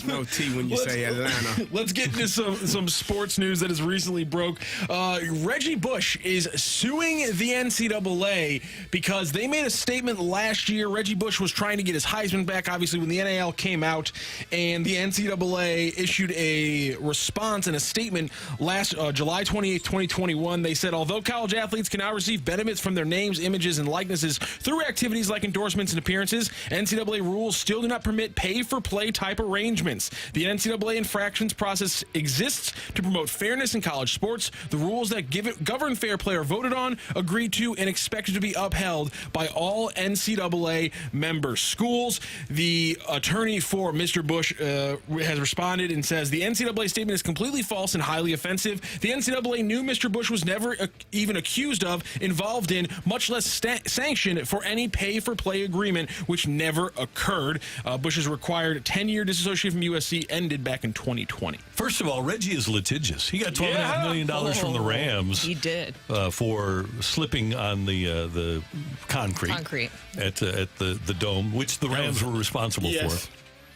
No T when you say Atlanta. Let's get into some sports news that has recently broke. Reggie Bush is suing the NCAA because they made a statement last year. Reggie Bush was trying to get his Heisman back, obviously, when the NIL came out, and the NCAA issued a response and a statement last July 28, 2021. They said, although college athletes can now receive benefits from their names, images, and likenesses through activities like check endorsements and appearances, NCAA rules still do not permit pay-for-play type arrangements. The NCAA infractions process exists to promote fairness in college sports. The rules that govern fair play are voted on, agreed to, and expected to be upheld by all NCAA member schools. The attorney for Mr. Bush has responded and says the NCAA statement is completely false and highly offensive. The NCAA knew Mr. Bush was never even accused of, involved in, much less sanctioned for any pay-for-play agreement, which never occurred. Bush's required 10-year disassociation from USC ended back in 2020. First of all, Reggie is litigious. He got $12.5 million from the Rams. He did. For slipping on the concrete at the dome, which the Rams were responsible for.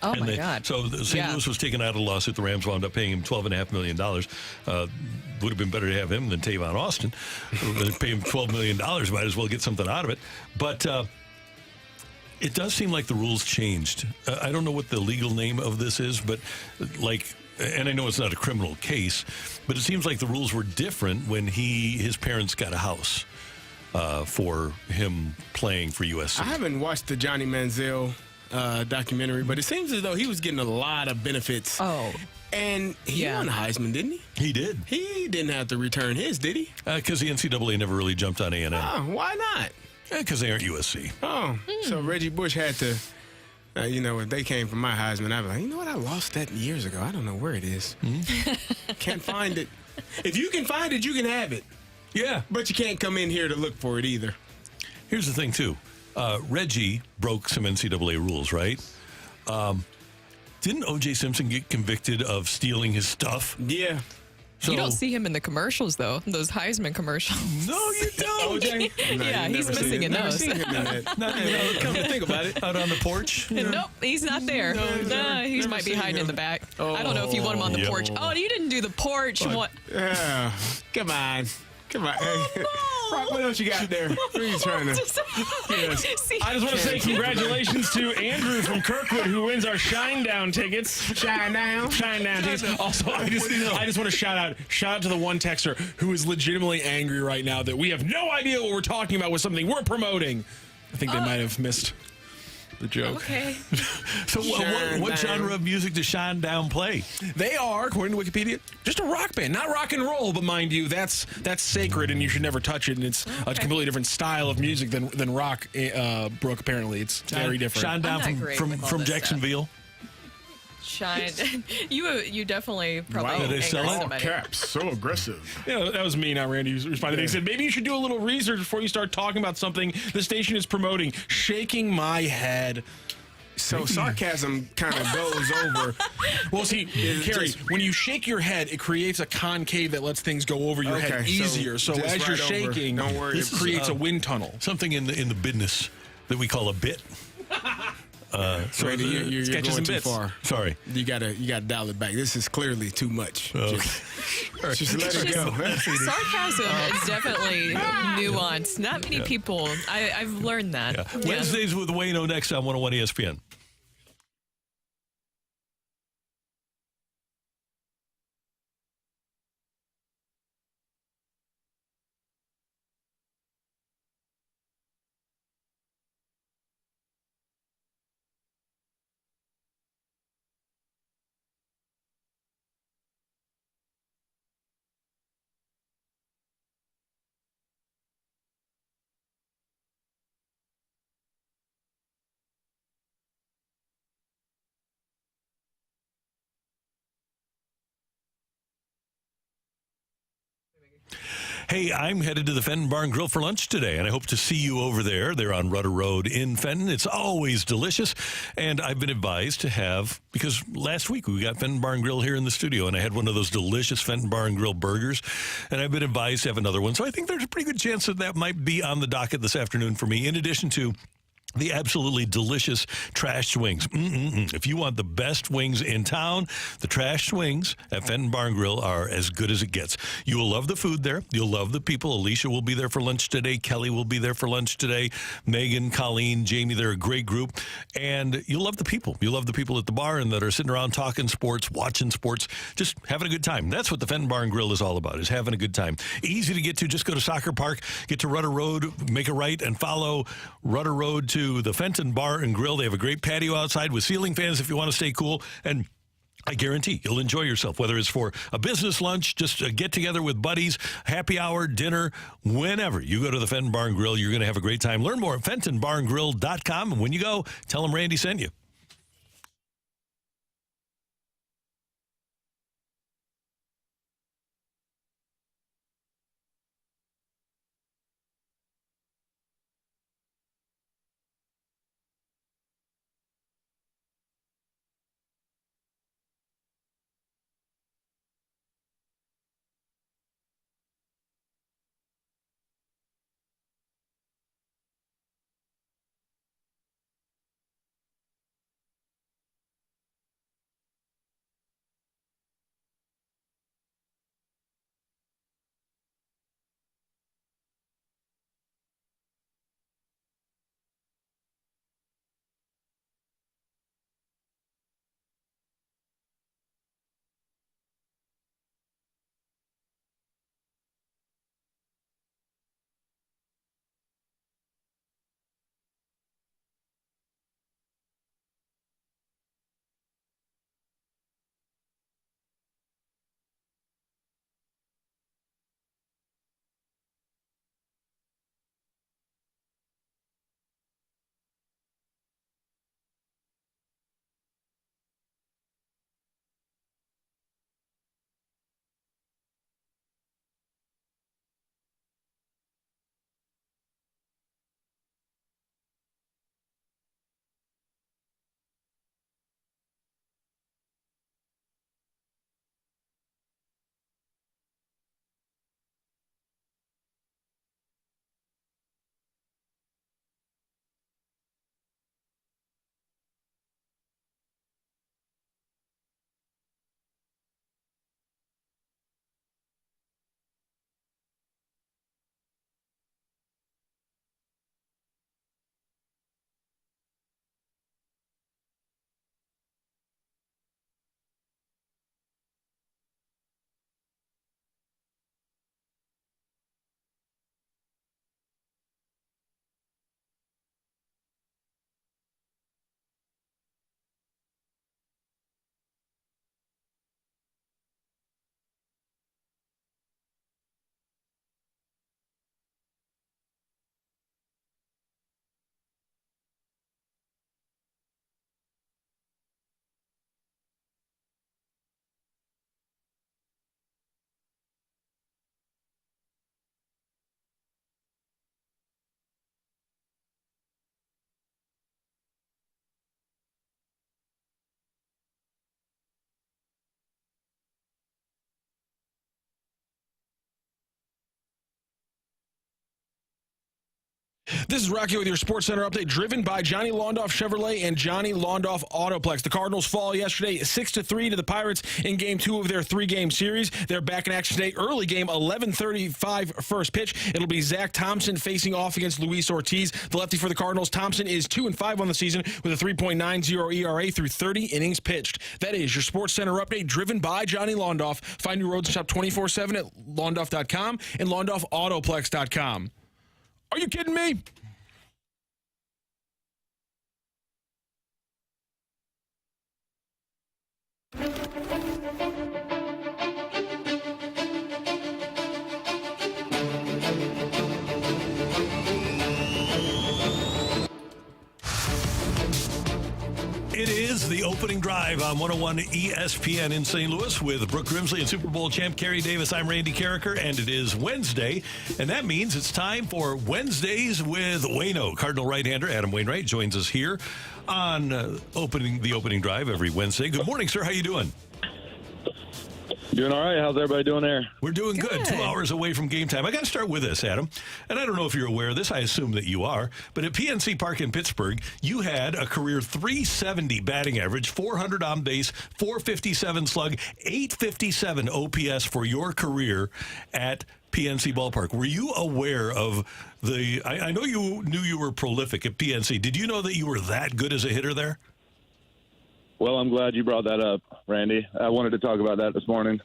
Oh, my God. So St. Louis was taken out of the lawsuit. The Rams wound up paying him $12.5 million. Would have been better to have him than Tavon Austin. Pay him $12 million. Might as well get something out of it. But it does seem like the rules changed. I don't know what the legal name of this is, but and I know it's not a criminal case, but it seems like the rules were different when his parents got a house for him playing for USC. I haven't watched the Johnny Manziel documentary, but it seems as though he was getting a lot of benefits. Oh. And he won Heisman, didn't he? He did. He didn't have to return his, did he? Because the NCAA never really jumped on A&M. Oh, why not? Because they aren't USC. Oh, so Reggie Bush had to, if they came for my Heisman, I'd be like, you know what? I lost that years ago. I don't know where it is. Can't find it. If you can find it, you can have it. Yeah. But you can't come in here to look for it either. Here's the thing, too. Reggie broke some NCAA rules, right? Didn't O.J. Simpson get convicted of stealing his stuff? Yeah. So, you don't see him in the commercials, though, those Heisman commercials. No, you don't. O.J.? Yeah, he's missing in those. Not even come to think about it. Out on the porch? Nope, he's not there. He might be hiding in the back. I don't know if you want him on the porch. Oh, you didn't do the porch. What? Come on. Rocc, what else you got there? What are you trying to? Yes. I just want to say congratulations to Andrew from Kirkwood who wins our Shine Down tickets. Shine Down tickets. Also, I just want to shout out to the one texter who is legitimately angry right now that we have no idea what we're talking about with something we're promoting. I think they might have missed the joke. Okay. So what genre of music does Shine Down play? They are, according to Wikipedia, just a rock band. Not rock and roll, but mind you, that's sacred and you should never touch it. And it's a completely different style of music than rock, Brooke, apparently. It's very different. Shine Down from Jacksonville. Shine. You definitely probably. Wow, they sell all caps. So aggressive. Yeah, that was me, not Randy, who responded. He said, maybe you should do a little research before you start talking about something the station is promoting. Shaking my head. So sarcasm kind of goes over. Well, see, Carrie, when you shake your head, it creates a concave that lets things go over your head easier. So as you're shaking, don't worry, it creates a wind tunnel. Something in the business that we call a bit. Randy, you're going too far. Sorry. You gotta dial it back. This is clearly too much. Just let it go. Sarcasm is definitely nuanced. Not many people. I've learned that. Yeah. Wednesdays with Waino next on 101 ESPN. Hey, I'm headed to the Fenton Barn Grill for lunch today, and I hope to see you over there. They're on Rudder Road in Fenton. It's always delicious, and I've been advised to have, because last week we got Fenton Barn Grill here in the studio, and I had one of those delicious Fenton Barn Grill burgers, and I've been advised to have another one. So I think there's a pretty good chance that might be on the docket this afternoon for me, in addition to the absolutely delicious trashed wings. If you want the best wings in town, the trashed wings at Fenton Barn Grill are as good as it gets. You will love the food there. You'll love the people. Alicia will be there for lunch today. Kelly will be there for lunch today. Megan, Colleen, Jamie, they're a great group. And you'll love the people. You'll love the people at the bar and that are sitting around talking sports, watching sports, just having a good time. That's what the Fenton Barn Grill is all about, is having a good time. Easy to get to. Just go to Soccer Park, get to Rudder Road, make a right, and follow Rudder Road to to the Fenton Bar and Grill. They have a great patio outside with ceiling fans if you want to stay cool. And I guarantee you'll enjoy yourself, whether it's for a business lunch, just a get-together with buddies, happy hour, dinner, whenever. You go to the Fenton Bar and Grill, you're going to have a great time. Learn more at FentonBarandGrill.com. And when you go, tell them Randy sent you. This is Rocky with your Sports Center update, driven by Johnny Londoff Chevrolet and Johnny Londoff Autoplex. The Cardinals fall yesterday 6-3 to the Pirates in Game 2 of their 3-game series. They're back in action today. Early game, 11:35 first pitch. It'll be Zach Thompson facing off against Luis Ortiz. The lefty for the Cardinals, Thompson, is 2-5 on the season with a 3.90 ERA through 30 innings pitched. That is your Sports Center update, driven by Johnny Londoff. Find your roads and shop 24/7 at londoff.com and londoffautoplex.com. Are you kidding me? It is the opening drive on 101 ESPN in St. Louis with Brooke Grimsley and Super Bowl champ Kerry Davis. I'm Randy Carricker, and it is Wednesday, and that means it's time for Wednesdays with Waino. Cardinal right-hander Adam Wainwright joins us here on the opening drive every Wednesday. Good morning, sir. How you doing? Doing all right. How's everybody doing there? We're doing good. 2 hours away from game time. I got to start with this, Adam. And I don't know if you're aware of this. I assume that you are. But at PNC Park in Pittsburgh, you had a career .370 batting average, 400 on base, .457 slug, .857 OPS for your career at PNC Ballpark. Were you aware of the... I know you knew you were prolific at PNC. Did you know that you were that good as a hitter there? Well, I'm glad you brought that up, Randy. I wanted to talk about that this morning.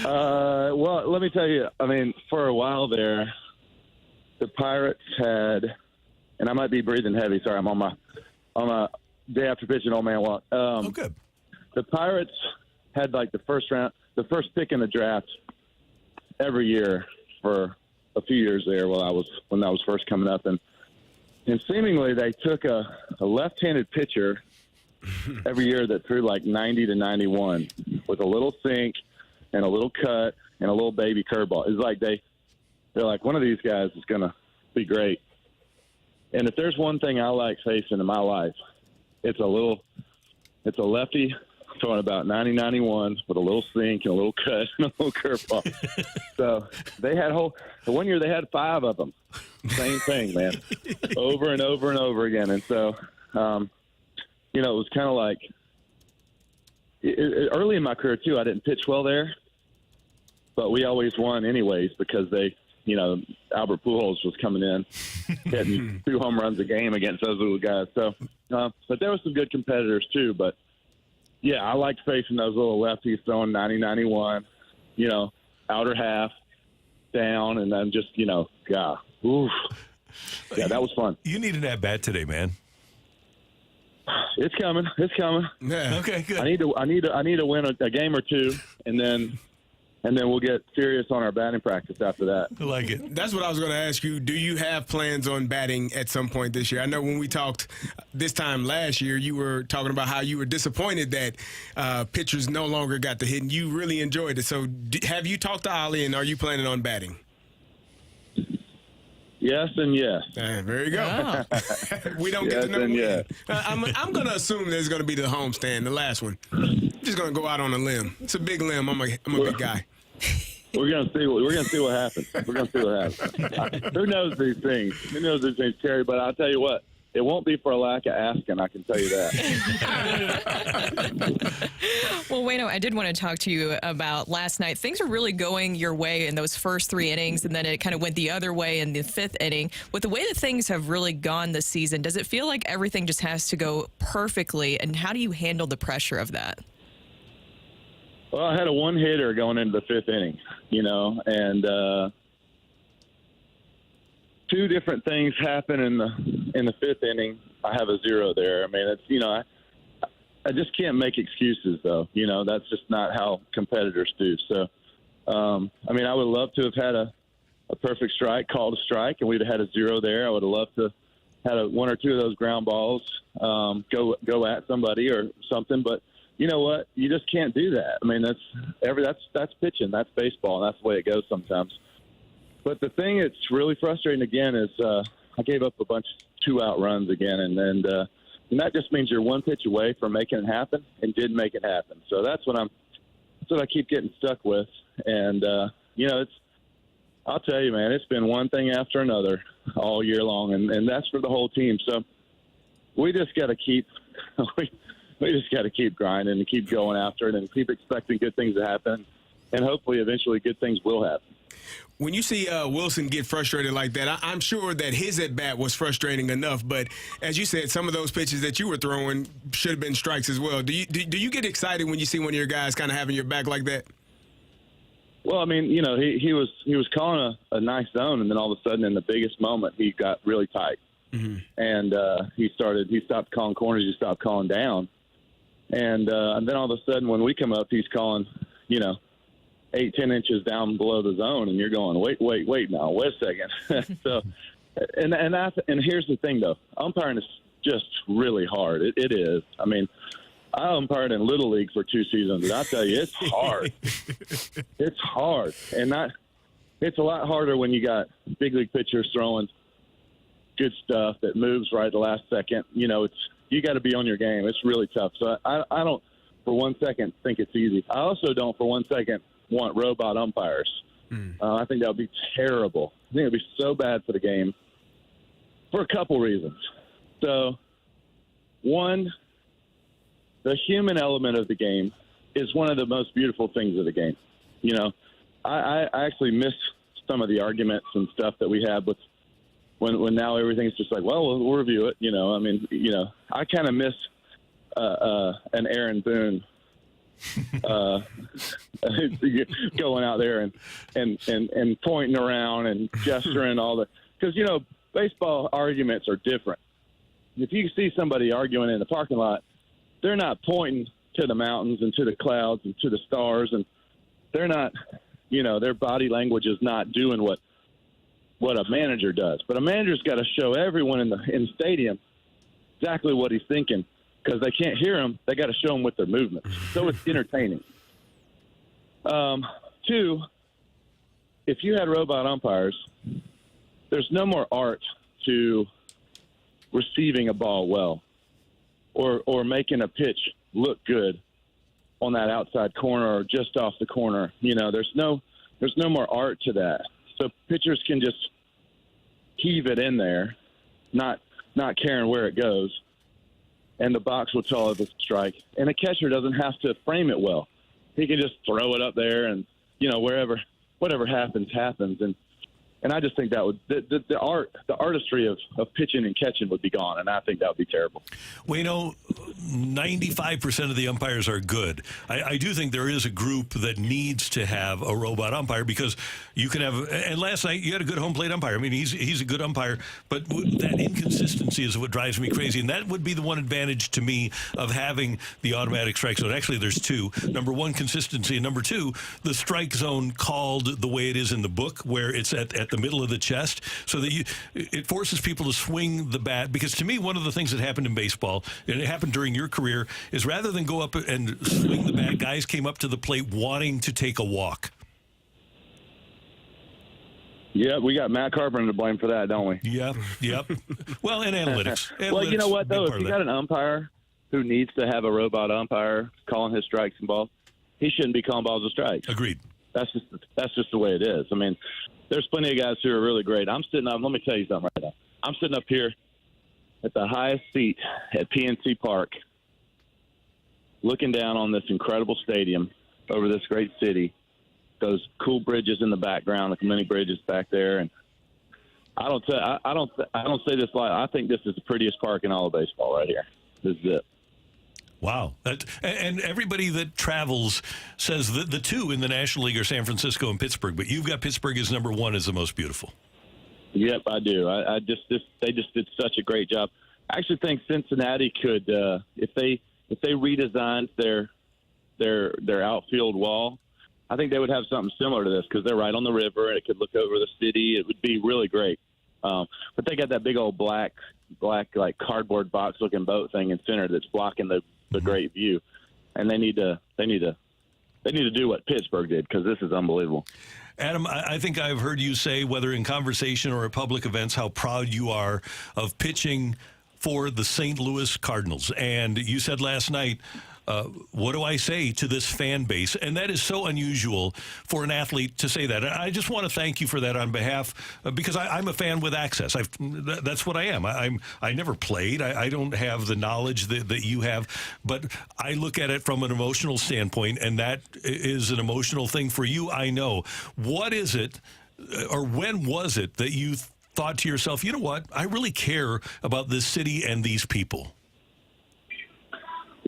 Well, let me tell you, I mean, for a while there, the Pirates had, and I might be breathing heavy. Sorry, I'm on my day after pitching old man walk. Good. The Pirates had like the first pick in the draft every year for a few years there when I was first coming up, and seemingly they took a left-handed pitcher every year that threw like 90 to 91 with a little sink and a little cut and a little baby curveball. It's like they're like, one of these guys is going to be great. And if there's one thing I like facing in my life, it's a lefty throwing about 90, 91 with a little sink and a little cut and a little curveball. So they had one year they had 5 of them. Same thing, man, over and over and over again. And so, it was kind of like early in my career too. I didn't pitch well there, but we always won anyways because Albert Pujols was coming in, hitting 2 home runs a game against those little guys. So, but there were some good competitors too. But yeah, I liked facing those little lefties throwing 90, 91, outer half down, and then just God, oof. Yeah, that was fun. You need an at bat today, man. It's coming. Yeah. Okay, good. I need to win a game or two, and then we'll get serious on our batting practice after that. I like it. That's what I was going to ask you. Do you have plans on batting at some point this year? I know when we talked this time last year, you were talking about how you were disappointed that pitchers no longer got the hit, and you really enjoyed it. So have you talked to Ollie, and are you planning on batting? Yes and yes. There you go. Oh. We don't get to know. Yes. I'm going to assume there's going to be the homestand, the last one. I'm just going to go out on a limb. It's a big limb. I'm a big guy. We're gonna see what happens. Who knows these things, Terry? But I'll tell you what, it won't be for a lack of asking. I can tell you that. Well, Waino, I did want to talk to you about last night. Things were really going your way in those first 3 innings, and then it kind of went the other way in the 5th inning. With the way that things have really gone this season, does it feel like everything just has to go perfectly? And how do you handle the pressure of that? Well, I had a 1-hitter going into the 5th inning, and 2 different things happen in the 5th inning. I have a 0 there. I mean, it's I just can't make excuses though. That's just not how competitors do. So, I mean, I would love to have had a perfect strike, called a strike, and we'd have had a 0 there. I would have loved to had 1 or 2 of those ground balls go at somebody or something, but. You know what? You just can't do that. I mean, that's pitching. That's baseball, and that's the way it goes sometimes. But the thing that's really frustrating again is I gave up a bunch of 2-out runs again, and that just means you're 1 pitch away from making it happen, and didn't make it happen. So that's what I keep getting stuck with. And I'll tell you, man, it's been one thing after another all year long, and that's for the whole team. So we just got to keep. We just got to keep grinding and keep going after it and keep expecting good things to happen. And hopefully eventually good things will happen. When you see Willson get frustrated like that, I'm sure that his at-bat was frustrating enough. But as you said, some of those pitches that you were throwing should have been strikes as well. Do you get excited when you see one of your guys kind of having your back like that? Well, I mean, he was calling a nice zone, and then all of a sudden in the biggest moment he got really tight. Mm-hmm. And he stopped calling corners, he stopped calling down. And then all of a sudden, when we come up, he's calling, 8-10 inches down below the zone, and you're going, wait now, wait a second. So, and here's the thing though, umpiring is just really hard. It is. I mean, I umpired in Little League for 2 seasons, and I tell you, it's hard. It's hard, and it's a lot harder when you got big league pitchers throwing good stuff that moves right at the last second. You got to be on your game. It's really tough. So I don't for 1 second think it's easy. I also don't for 1 second want robot umpires. I think that would be terrible. I think it would be so bad for the game for a couple reasons. So, one, the human element of the game is one of the most beautiful things of the game. I actually miss some of the arguments and stuff that we have with when now everything's just like, well, we'll review it. I kind of miss an Aaron Boone going out there and pointing around and gesturing all the. because, baseball arguments are different. If you see somebody arguing in the parking lot, they're not pointing to the mountains and to the clouds and to the stars, and they're not, their body language is not doing what a manager does. But a manager's got to show everyone in the stadium exactly what he's thinking, because they can't hear him. They got to show them with their movements. So it's entertaining. Two, if you had robot umpires, there's no more art to receiving a ball well or making a pitch look good on that outside corner or just off the corner. There's no more art to that. So pitchers can just heave it in there, not caring where it goes, and the box will tell if it's a strike. And the catcher doesn't have to frame it well. He can just throw it up there, and whatever happens. And I just think that would the artistry of pitching and catching would be gone, and I think that would be terrible. Waino, 95% of the umpires are good. I do think there is a group that needs to have a robot umpire, because you can have. And last night you had a good home plate umpire. I mean, he's a good umpire, but that inconsistency is what drives me crazy, and that would be the one advantage to me of having the automatic strike zone. Actually, there's two. Number one, consistency, and number two, the strike zone called the way it is in the book, where it's at the middle of the chest, so that it forces people to swing the bat. Because to me, one of the things that happened in baseball, and it happened during your career, is rather than go up and swing the bat, guys came up to the plate wanting to take a walk. Yeah, we got Matt Carpenter to blame for that, don't we? Yep. Well, and analytics. Well, you know what, though? If you got an umpire who needs to have a robot umpire calling his strikes and balls, he shouldn't be calling balls and strikes. Agreed. That's just the way it is. I mean, there's plenty of guys who are really great. I'm sitting up. Let me tell you something right now. I'm sitting up here at the highest seat at PNC Park, looking down on this incredible stadium over this great city. Those cool bridges in the background, the community bridges back there, and I don't say this like I think this is the prettiest park in all of baseball right here. This is it. Wow. And everybody that travels says that the two in the National League are San Francisco and Pittsburgh, but you've got Pittsburgh as number one as the most beautiful. Yep, I do. They just did such a great job. I actually think Cincinnati could, if they redesigned their outfield wall, I think they would have something similar to this, because they're right on the river and it could look over the city. It would be really great. But they got that big old black like cardboard box looking boat thing in center that's blocking the great view, and they need to do what Pittsburgh did, because this is unbelievable. Adam, I think I've heard you say, whether in conversation or at public events, how proud you are of pitching for the St. Louis Cardinals. And you said last night, what do I say to this fan base? And that is so unusual for an athlete to say that. And I just want to thank you for that on behalf, because I'm a fan with access. That's what I am. I never played. I don't have the knowledge that you have, but I look at it from an emotional standpoint, and that is an emotional thing for you, I know. What is it, or when was it, that you thought to yourself, you know what, I really care about this city and these people?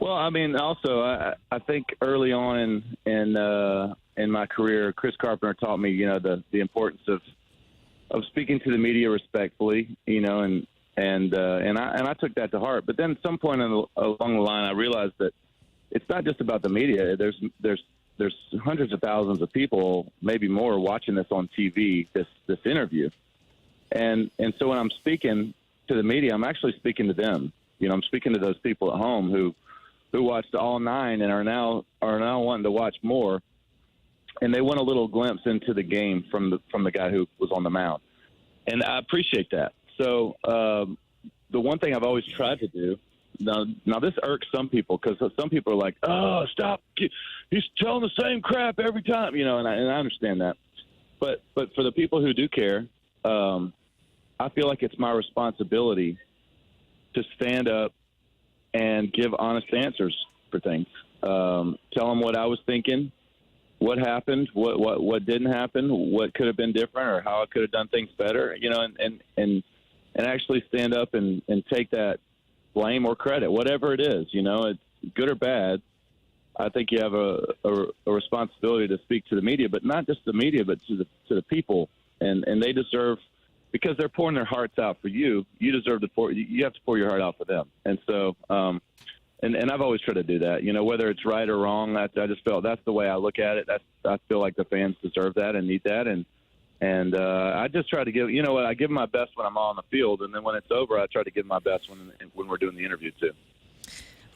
Well, I mean, also, I think early on in my career, Chris Carpenter taught me, the importance of speaking to the media respectfully, and I took that to heart. But then at some point along the line, I realized that it's not just about the media. There's hundreds of thousands of people, maybe more, watching this on TV, this interview, and so when I'm speaking to the media, I'm actually speaking to them. I'm speaking to those people at home who watched all 9 and are now wanting to watch more, and they want a little glimpse into the game from the guy who was on the mound, and I appreciate that. So the one thing I've always tried to do, now this irks some people, because some people are like, "Oh, stop! He's telling the same crap every time," and I understand that, but for the people who do care, I feel like it's my responsibility to stand up and give honest answers for things. Tell them what I was thinking, what happened, what didn't happen, what could have been different, or how I could have done things better, and actually stand up and take that blame or credit, whatever it is, it's good or bad. I think you have a responsibility to speak to the media, but not just the media, but to the people, and they deserve because they're pouring their hearts out for you. You deserve to pour. You have to pour your heart out for them. And so, and I've always tried to do that. You know, whether it's right or wrong, I just felt that's the way I look at it. I feel like the fans deserve that and need that. And I just try to give. You know what? I give my best when I'm on the field, and then when it's over, I try to give my best when we're doing the interview too.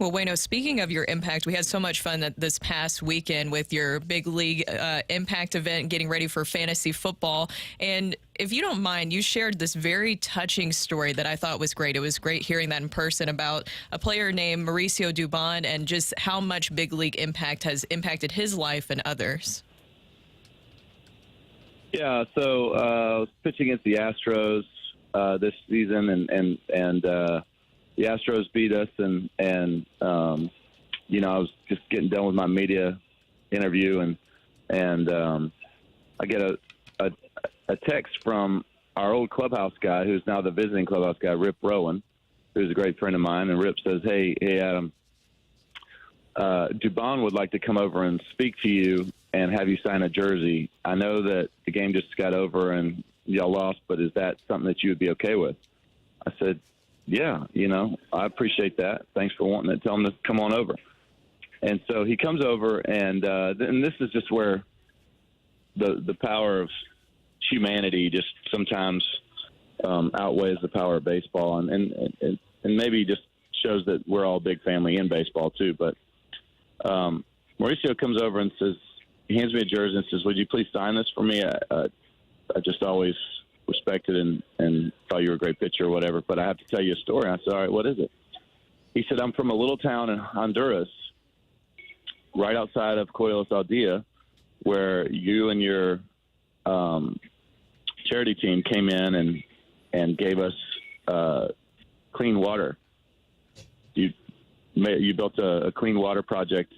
Well, Waino, speaking of your impact, we had so much fun this past weekend with your big league impact event, getting ready for fantasy football. And if you don't mind, you shared this very touching story that I thought was great. It was great hearing that in person about a player named Mauricio Dubon and just how much big league impact has impacted his life and others. Yeah, so I was pitching against the Astros this season, and the Astros beat us, and you know, I was just getting done with my media interview, and I get a text from our old clubhouse guy, who's now the visiting clubhouse guy, Rip Rowan, who's a great friend of mine, and Rip says, "Hey, Adam, Dubon would like to come over and speak to you and have you sign a jersey. I know that the game just got over and y'all lost, but is that something that you would be okay with?" I said, "Yeah, you know, I appreciate that. Thanks for wanting to tell him to come on over." And so he comes over, and this is just where the power of humanity just sometimes outweighs the power of baseball, and maybe just shows that we're all a big family in baseball too. But Mauricio comes over and says, he hands me a jersey and says, "Would you please sign this for me? I just always respected and thought you were a great pitcher or whatever, but I have to tell you a story." I said, "All right, what is it?" He said, "I'm from a little town in Honduras, right outside of Coyos Aldea, where you and your charity team came in and gave us clean water. You built a clean water project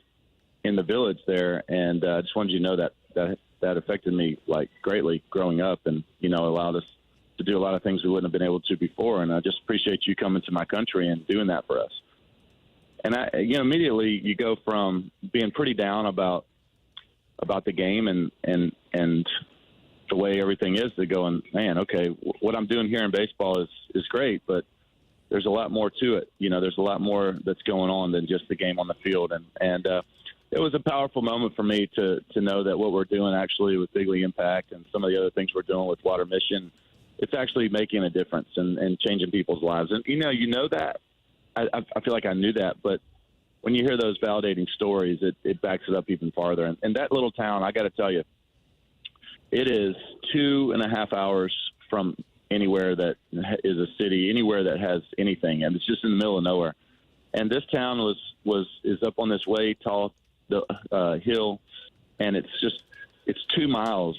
in the village there, and I just wanted you to know that affected me like greatly growing up, and you know, allowed us to do a lot of things we wouldn't have been able to before. And I just appreciate you coming to my country and doing that for us." And immediately you go from being pretty down about the game and the way everything is to going, man, okay, what I'm doing here in baseball is great, but there's a lot more to it. You know, there's a lot more that's going on than just the game on the field. And it was a powerful moment for me to know that what we're doing actually with Big League Impact and some of the other things we're doing with Water Mission, it's actually making a difference and changing people's lives. And, you know that. I feel like I knew that, but when you hear those validating stories, it backs it up even farther. And that little town, I got to tell you, it is 2.5 hours from anywhere that is a city, anywhere that has anything, and it's just in the middle of nowhere. And this town is up on this way tall hill, and it's 2 miles.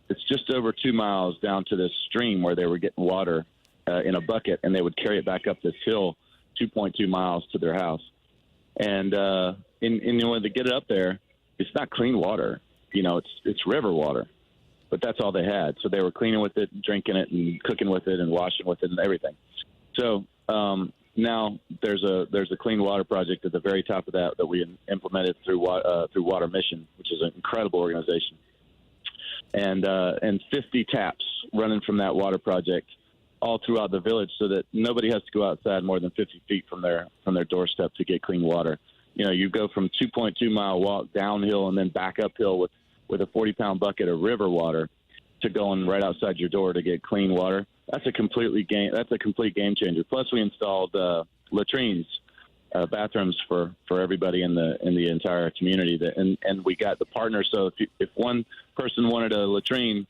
It's just over 2 miles down to this stream where they were getting water in a bucket, and they would carry it back up this hill 2.2 miles to their house. And when they get it up there, it's not clean water. You know, it's river water. But that's all they had. So they were cleaning with it, drinking it, and cooking with it, and washing with it, and everything. So now there's a clean water project at the very top of that we implemented through Water Mission, which is an incredible organization, and 50 taps running from that water project all throughout the village, so that nobody has to go outside more than 50 feet from their doorstep to get clean water. You know, you go from 2.2 mile walk downhill and then back uphill with a 40-pound bucket of river water to going right outside your door to get clean water. That's a complete game changer. Plus, we installed latrines, bathrooms for everybody in the entire community. And we got the partners. So if one person wanted a latrine,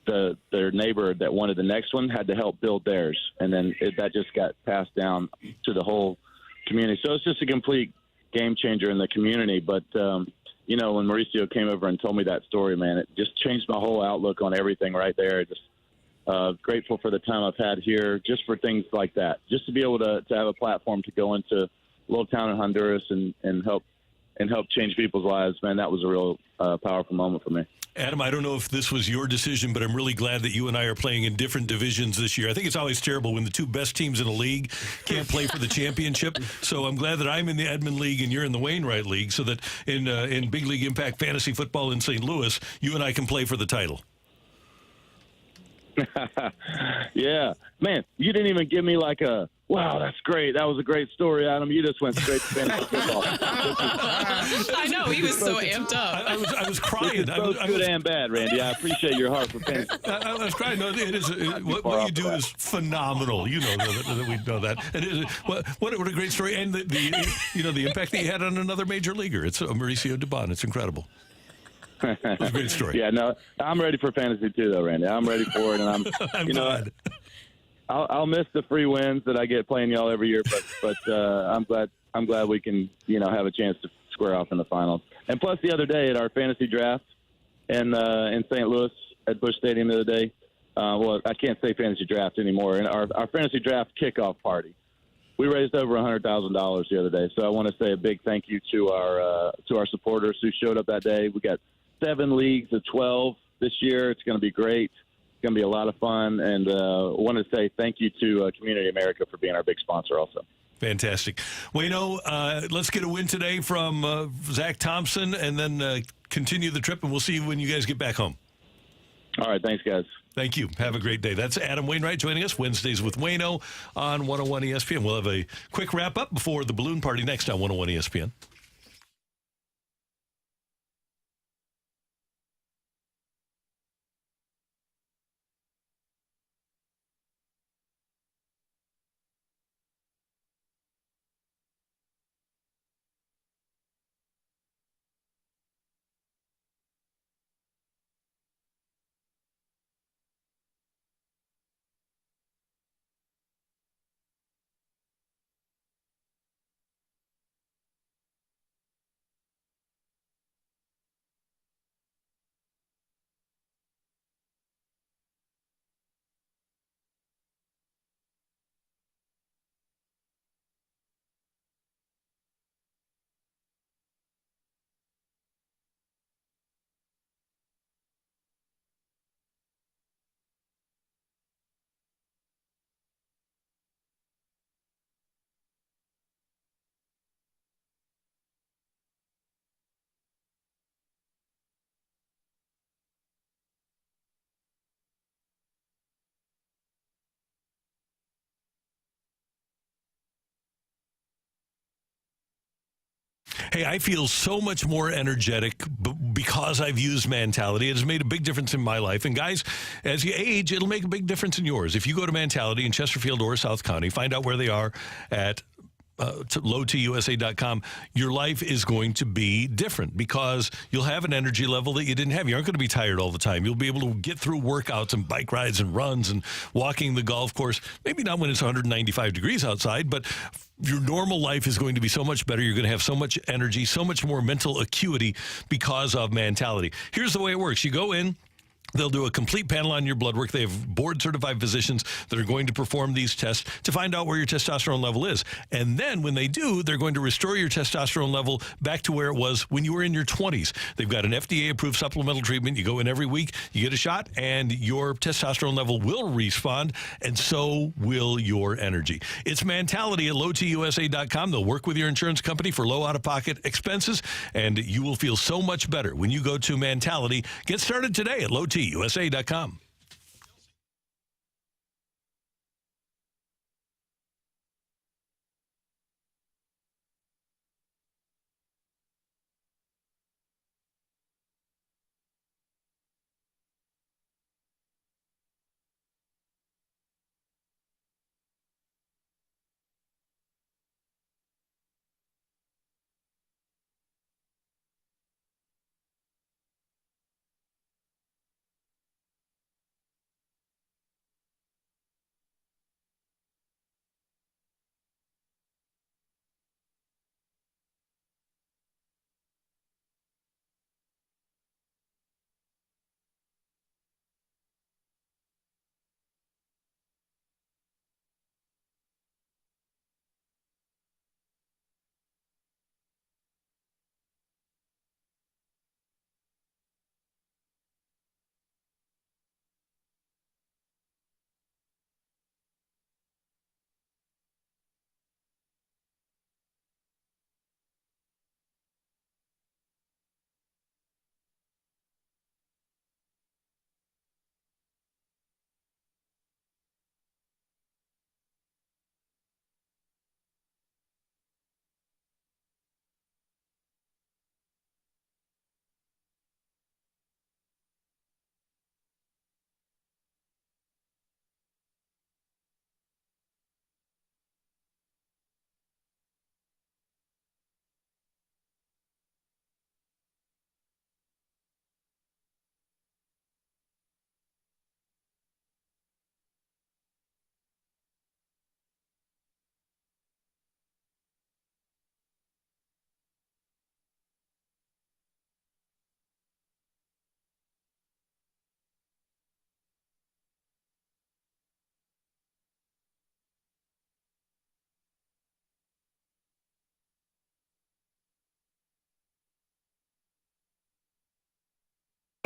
their neighbor that wanted the next one had to help build theirs, and then that just got passed down to the whole community. So it's just a complete game changer in the community. But you know, when Mauricio came over and told me that story, man, it just changed my whole outlook on everything right there. Just grateful for the time I've had here, just for things like that, just to be able to have a platform to go into a little town in Honduras and help change people's lives. Man, that was a real powerful moment for me. Adam, I don't know if this was your decision, but I'm really glad that you and I are playing in different divisions this year. I think it's always terrible when the two best teams in a league can't play for the championship. So I'm glad that I'm in the Edmond League and you're in the Wainwright League, so that in Big League Impact Fantasy Football in St. Louis, you and I can play for the title. Yeah, man, you didn't even give me like a, wow, that's great. That was a great story, Adam. You just went straight to fantasy football. I know, he was so amped up. I was crying. This is both good and bad, Randy. I appreciate your heart for fantasy. I was crying. No, it is what you do is phenomenal. You know that we know that. It is what a great story, and the impact that he had on another major leaguer. It's Mauricio Dubon. It's incredible. It was a great story. Yeah, no, I'm ready for fantasy too, though, Randy. I'm ready for it, and I'm glad. I'll miss the free wins that I get playing y'all every year, but I'm glad we can have a chance to square off in the finals. And plus, the other day at our fantasy draft in St. Louis at Busch Stadium the other day, well, I can't say fantasy draft anymore. In our fantasy draft kickoff party, we raised over $100,000 the other day. So I want to say a big thank you to our supporters who showed up that day. We got 7 leagues of 12 this year. It's going to be great. It's going to be a lot of fun, and I want to say thank you to Community America for being our big sponsor also. Fantastic. Waino, let's get a win today from Zach Thompson, and then continue the trip, and we'll see you when you guys get back home. All right, thanks, guys. Thank you. Have a great day. That's Adam Wainwright joining us Wednesdays with Waino on 101 ESPN. We'll have a quick wrap-up before the balloon party next on 101 ESPN. Hey, I feel so much more energetic because I've used Mentality. It has made a big difference in my life. And guys, as you age, it'll make a big difference in yours. If you go to Mentality in Chesterfield or South County, find out where they are at lowtusa.com, your life is going to be different because you'll have an energy level that you didn't have. You aren't going to be tired all the time. You'll be able to get through workouts and bike rides and runs and walking the golf course. Maybe not when it's 195 degrees outside, but your normal life is going to be so much better. You're going to have so much energy, so much more mental acuity because of Mentality. Here's the way it works. You go in. They'll do a complete panel on your blood work. They have board-certified physicians that are going to perform these tests to find out where your testosterone level is. And then when they do, they're going to restore your testosterone level back to where it was when you were in your 20s. They've got an FDA-approved supplemental treatment. You go in every week, you get a shot, and your testosterone level will respond, and so will your energy. It's Mentality at lowtusa.com. They'll work with your insurance company for low out-of-pocket expenses, and you will feel so much better when you go to Mentality. Get started today at lowtusa.com.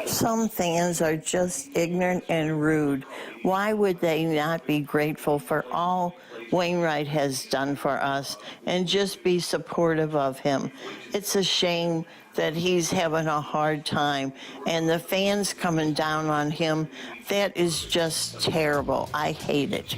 Some fans are just ignorant and rude. Why would they not be grateful for all Wainwright has done for us and just be supportive of him? It's a shame that he's having a hard time, and the fans coming down on him, that is just terrible. I hate it.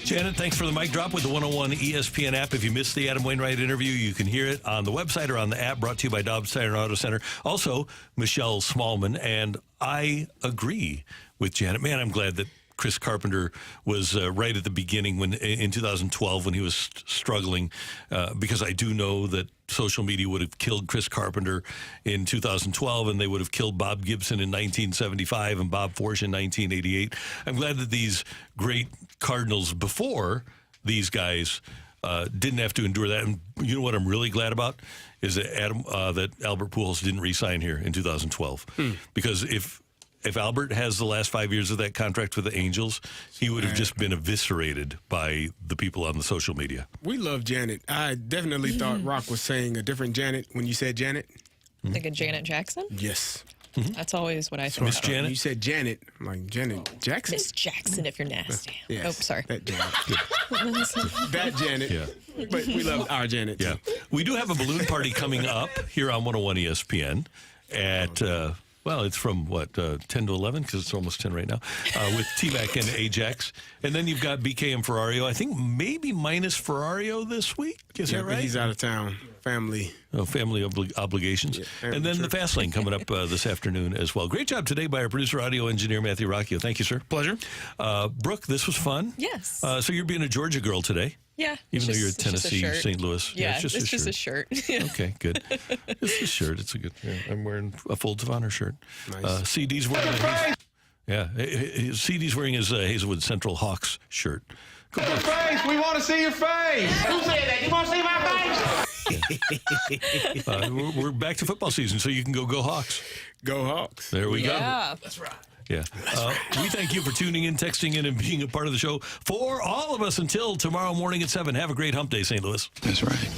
Janet, thanks for the mic drop with the 101 ESPN app. If you missed the Adam Wainwright interview, you can hear it on the website or on the app, brought to you by Dobbs Tire and Auto Center. Also, Michelle Smallmon, and I agree with Janet. Man, I'm glad that Chris Carpenter was right at the beginning when in 2012 when he was struggling, because I do know that social media would have killed Chris Carpenter in 2012, and they would have killed Bob Gibson in 1975 and Bob Forsch in 1988. I'm glad that these great Cardinals before these guys didn't have to endure that. And you know what I'm really glad about is that that Albert Pujols didn't re-sign here in 2012, because if Albert has the last 5 years of that contract with the Angels, he would have just been eviscerated by the people on the social media. We love Janet. I definitely thought Rocc was saying a different Janet when you said Janet. Like a Janet Jackson? Yes. That's always what I thought. Miss Janet? You said Janet. I'm like, Janet Jackson? Miss Jackson, if you're nasty. Yes. Oh, sorry. That Janet. That Janet. Yeah. But we love our Janet. Yeah. We do have a balloon party coming up here on 101 ESPN at... well, it's from, 10 to 11, because it's almost 10 right now, with T-Mac and Ajax. And then you've got BK and Ferrario. I think maybe minus Ferrario this week. Is that right? He's out of town. Family. Oh, family obligations. Yeah, and then the Fast Lane coming up this afternoon as well. Great job today by our producer, audio engineer, Matthew Rocchio. Thank you, sir. Pleasure. Brooke, this was fun. Yes. So you're being a Georgia girl today. Yeah. Even though you're at Tennessee, St. Louis. Yeah, it's just a shirt. Okay, good. It's a shirt. It's a good. I'm wearing a Folds of Honor shirt. Nice. CD's wearing CD's wearing his Hazelwood Central Hawks shirt. Go Your face. We want to see your face. Who said that? You want to see my face? We're back to football season, so you can go Hawks. Go Hawks. There we go. Yeah. That's right. Yeah. We thank you for tuning in, texting in, and being a part of the show. For all of us until tomorrow morning at 7. Have a great hump day, St. Louis. That's right.